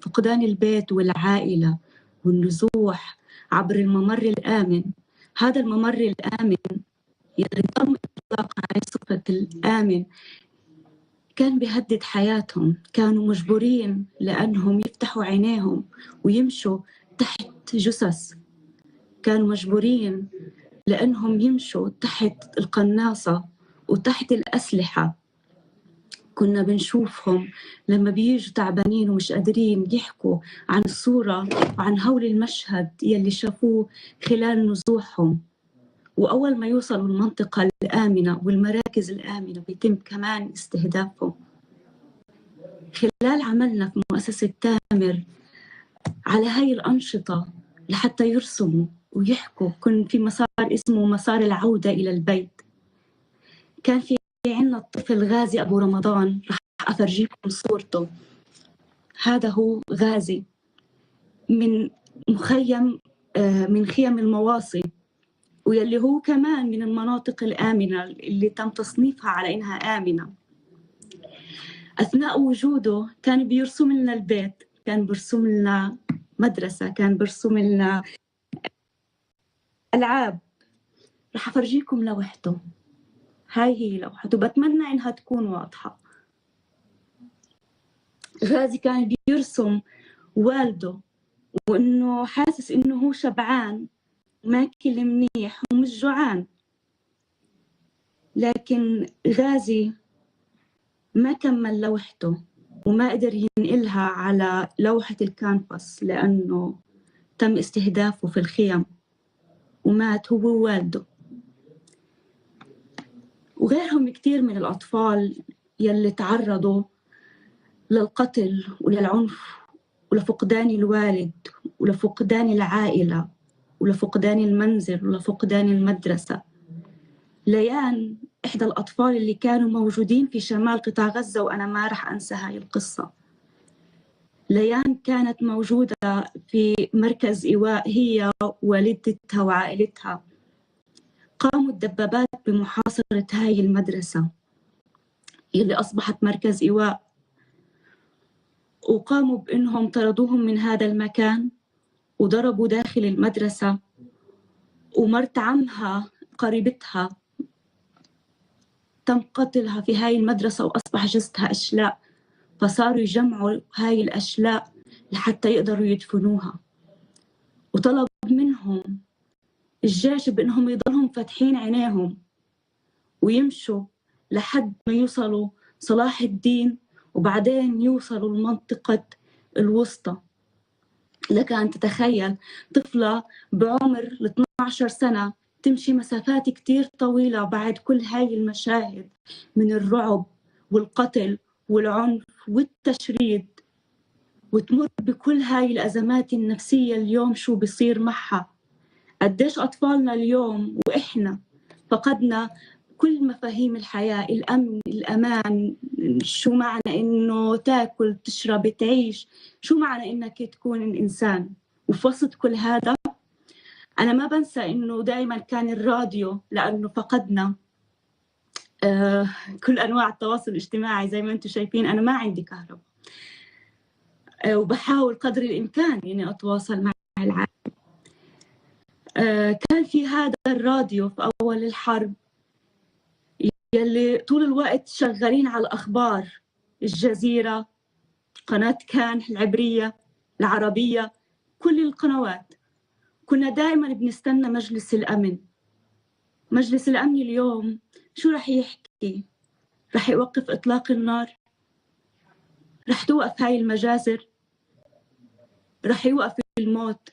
فقدان البيت والعائلة والنزوح عبر الممر الآمن. هذا الممر الآمن يلي تم إطلاق عليه صفة الآمن كان بيهدد حياتهم. كانوا مجبورين لأنهم يفتحوا عينيهم ويمشوا تحت جثث، كانوا مجبورين لأنهم يمشوا تحت القناصة وتحت الأسلحة. كنا بنشوفهم لما بيجوا تعبانين ومش قادرين يحكوا عن الصورة وعن هول المشهد يلي شافوه خلال نزوحهم. وأول ما يوصلوا المنطقة الآمنة والمراكز الآمنة بيتم كمان استهدافهم. خلال عملنا في مؤسسة تامر على هاي الأنشطة لحتى يرسموا ويحكوا، كن في مسار اسمه مسار العودة إلى البيت. كان في عنا الطفل غازي أبو رمضان، رح أفرجيكم صورته. هذا هو غازي من مخيم من خيم المواصي، ويلي هو كمان من المناطق الآمنة اللي تم تصنيفها على إنها آمنة. أثناء وجوده كان بيرسم لنا البيت، كان بيرسم لنا مدرسة، كان بيرسم لنا ألعاب. رح أفرجيكم لوحته. هاي هي لوحته، بتمنى إنها تكون واضحة. غازي كان بيرسم والده وإنه حاسس إنه هو شبعان وماكل منيح ومش جوعان، لكن غازي ما كمل لوحته وما قدر ينقلها على لوحة الكانفاس لأنه تم استهدافه في الخيم ومات هو ووالده. وغيرهم كتير من الأطفال يلي تعرضوا للقتل وللعنف ولفقدان الوالد ولفقدان العائلة ولفقدان المنزل ولفقدان المدرسة. ليان إحدى الأطفال اللي كانوا موجودين في شمال قطاع غزة، وأنا ما رح أنسى هاي القصة. ليان كانت موجودة في مركز إيواء هي ووالدتها وعائلتها. قاموا الدبابات بمحاصرة هاي المدرسة اللي أصبحت مركز إيواء، وقاموا بأنهم طردوهم من هذا المكان وضربوا داخل المدرسة. ومرت عمها قريبتها تم قتلها في هاي المدرسة وأصبح جثتها أشلاء، فصاروا يجمعوا هاي الأشلاء لحتى يقدروا يدفنوها. وطلب منهم الجيش بأنهم يضلهم فاتحين عينيهم ويمشوا لحد ما يوصلوا صلاح الدين وبعدين يوصلوا لمنطقة الوسطى. لك أن تتخيل طفلة بعمر 12 سنة تمشي مسافات كتير طويلة بعد كل هاي المشاهد من الرعب والقتل والعنف والتشريد، وتمر بكل هاي الأزمات النفسية. اليوم شو بيصير معها؟ قديش أطفالنا اليوم وإحنا فقدنا كل مفاهيم الحياة، الأمن، الأمان. شو معنى إنه تاكل، تشرب، تعيش؟ شو معنى إنك تكون إنسان؟ وفي وسط كل هذا أنا ما بنسى إنه دائما كان الراديو، لأنه فقدنا كل أنواع التواصل الاجتماعي. زي ما أنتم شايفين أنا ما عندي كهرباء، وبحاول قدر الإمكان إني أتواصل مع العالم. كان في هذا الراديو في أول الحرب يلي طول الوقت شغالين على الأخبار، الجزيرة، قناة كان العبرية، العربية، كل القنوات. كنا دائما بنستنى مجلس الأمن. مجلس الأمن اليوم شو رح يحكي؟ رح يوقف إطلاق النار؟ رح توقف هاي المجازر؟ رح يوقف الموت؟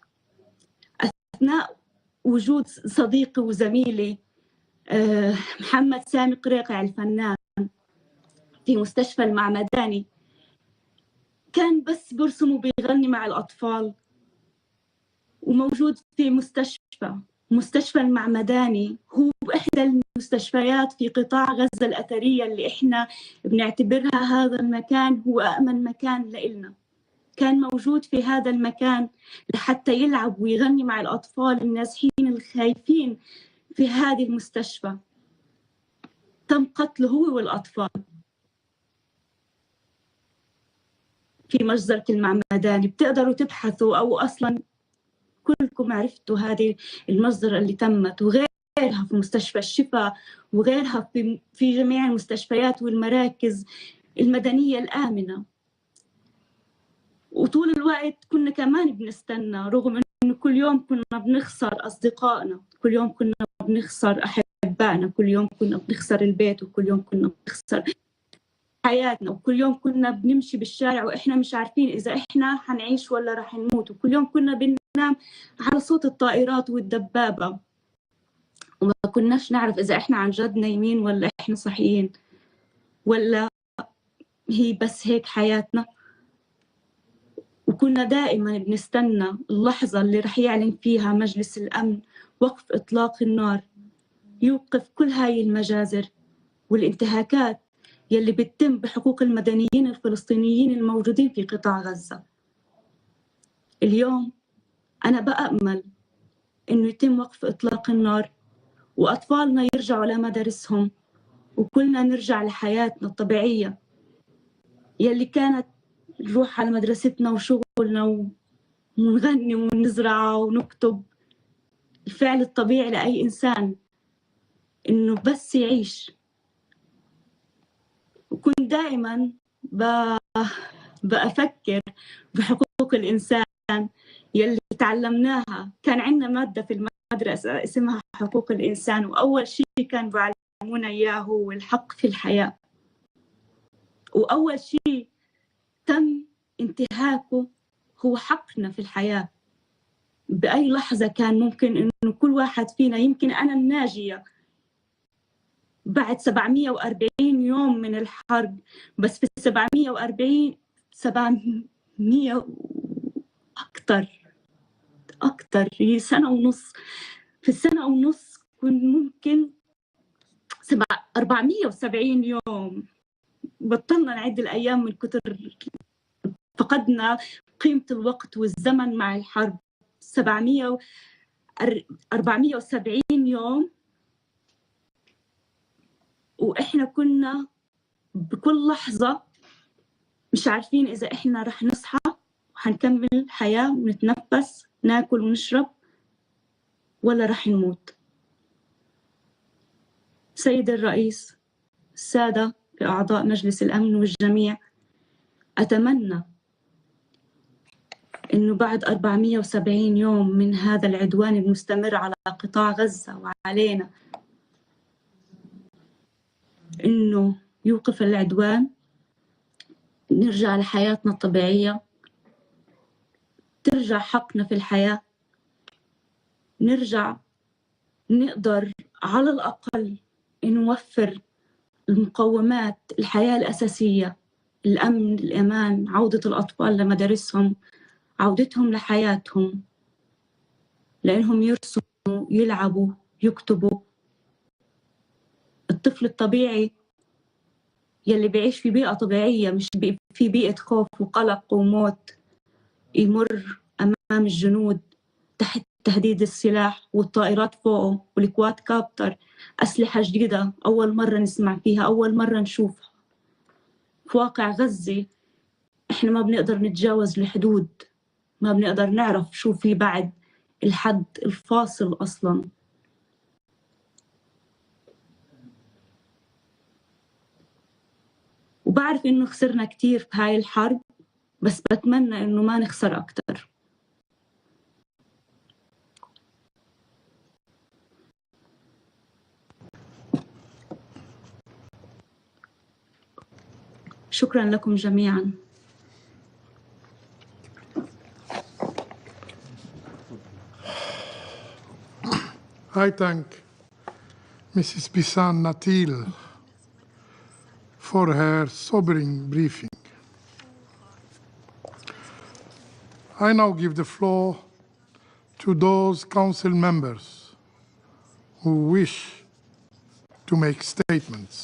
أثناء وجود صديقي وزميلي محمد سامي قريقع الفنان في مستشفى المعمداني، كان بس برسم وبيغني مع الأطفال، وموجود في مستشفى المعمداني. هو إحدى المستشفيات في قطاع غزة الأثرية اللي إحنا بنعتبرها هذا المكان هو أأمن مكان لإلنا. كان موجود في هذا المكان لحتى يلعب ويغني مع الأطفال النازحين الخايفين في هذه المستشفى. تم قتله هو والأطفال في مجزرة المعمداني. بتقدروا تبحثوا، أو أصلا كلكم عرفتوا هذه المجزرة اللي تمت، وغيرها في مستشفى الشفاء، وغيرها في جميع المستشفيات والمراكز المدنية الآمنة. وطول الوقت كنا كمان بنستنى، رغم إنه كل يوم كنا بنخسر أصدقائنا، كل يوم كنا بنخسر أحبائنا، كل يوم كنا بنخسر البيت، وكل يوم كنا بنخسر حياتنا، وكل يوم كنا بنمشي بالشارع وإحنا مش عارفين إذا إحنا حنعيش ولا رح نموت، وكل يوم كنا بننام على صوت الطائرات والدبابة. وما كناش نعرف إذا إحنا عن جد نايمين ولا إحنا صحيين، ولا هي بس هيك حياتنا. وكنا دائما بنستنى اللحظة اللي رح يعلن فيها مجلس الأمن وقف إطلاق النار، يوقف كل هاي المجازر والانتهاكات يلي بتتم بحقوق المدنيين الفلسطينيين الموجودين في قطاع غزة. اليوم أنا بأمل إنه يتم وقف إطلاق النار وأطفالنا يرجعوا لمدارسهم وكلنا نرجع لحياتنا الطبيعية يلي كانت نروح على مدرستنا وشغلنا ونغني ونزرع ونكتب. الفعل الطبيعي لأي إنسان إنه بس يعيش. وكنت دائما بأفكر بحقوق الإنسان يلي تعلمناها. كان عندنا مادة في المدرسة اسمها حقوق الإنسان، وأول شيء كان بيعلمونا إياه هو الحق في الحياة، وأول شيء تم انتهاكه هو حقنا في الحياة. بأي لحظة كان ممكن إنه كل واحد فينا، يمكن أنا الناجية بعد 740 يوم من الحرب، بس في 700 أكتر هي سنة ونص. في السنة ونص كنت ممكن 470 يوم. بطلنا نعد الأيام من كتر فقدنا قيمة الوقت والزمن مع الحرب. 470 يوم وإحنا كنا بكل لحظة مش عارفين إذا إحنا رح نصحى وحنكمل حياة ونتنفس ناكل ونشرب ولا رح نموت. سيد الرئيس، السادة أعضاء مجلس الأمن والجميع، أتمنى إنه بعد 470 يوم من هذا العدوان المستمر على قطاع غزة وعلينا إنه يوقف العدوان، نرجع لحياتنا الطبيعية، ترجع حقنا في الحياة، نرجع نقدر على الأقل نوفر المقومات الحياة الأساسية، الأمن، الأمان، عودة الأطفال لمدارسهم، عودتهم لحياتهم، لأنهم يرسموا، يلعبوا، يكتبوا. الطفل الطبيعي يلي بيعيش في بيئة طبيعية، مش في بيئة خوف وقلق وموت، يمر أمام الجنود تحت تهديد السلاح والطائرات فوقه والكواد كابتر، أسلحة جديدة أول مرة نسمع فيها، أول مرة نشوفها. في واقع غزة إحنا ما بنقدر نتجاوز الحدود، ما بنقدر نعرف شو في بعد الحد الفاصل أصلاً. وبعرف إنه خسرنا كتير في هاي الحرب، بس بتمنى إنه ما نخسر أكتر. شكراً لكم جميعاً. I thank Mrs. Bisan Natil for her sobering briefing. I now give the floor to those council members who wish to make statements.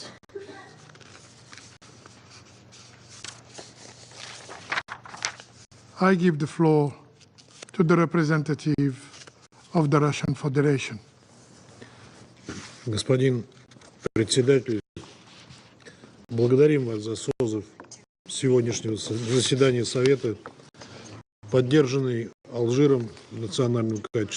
I give the floor to the representative of the Russian Federation. Господин председатель, благодарим вас за созыв сегодняшнего заседания Совета, поддержанный Алжиром в национальном качестве.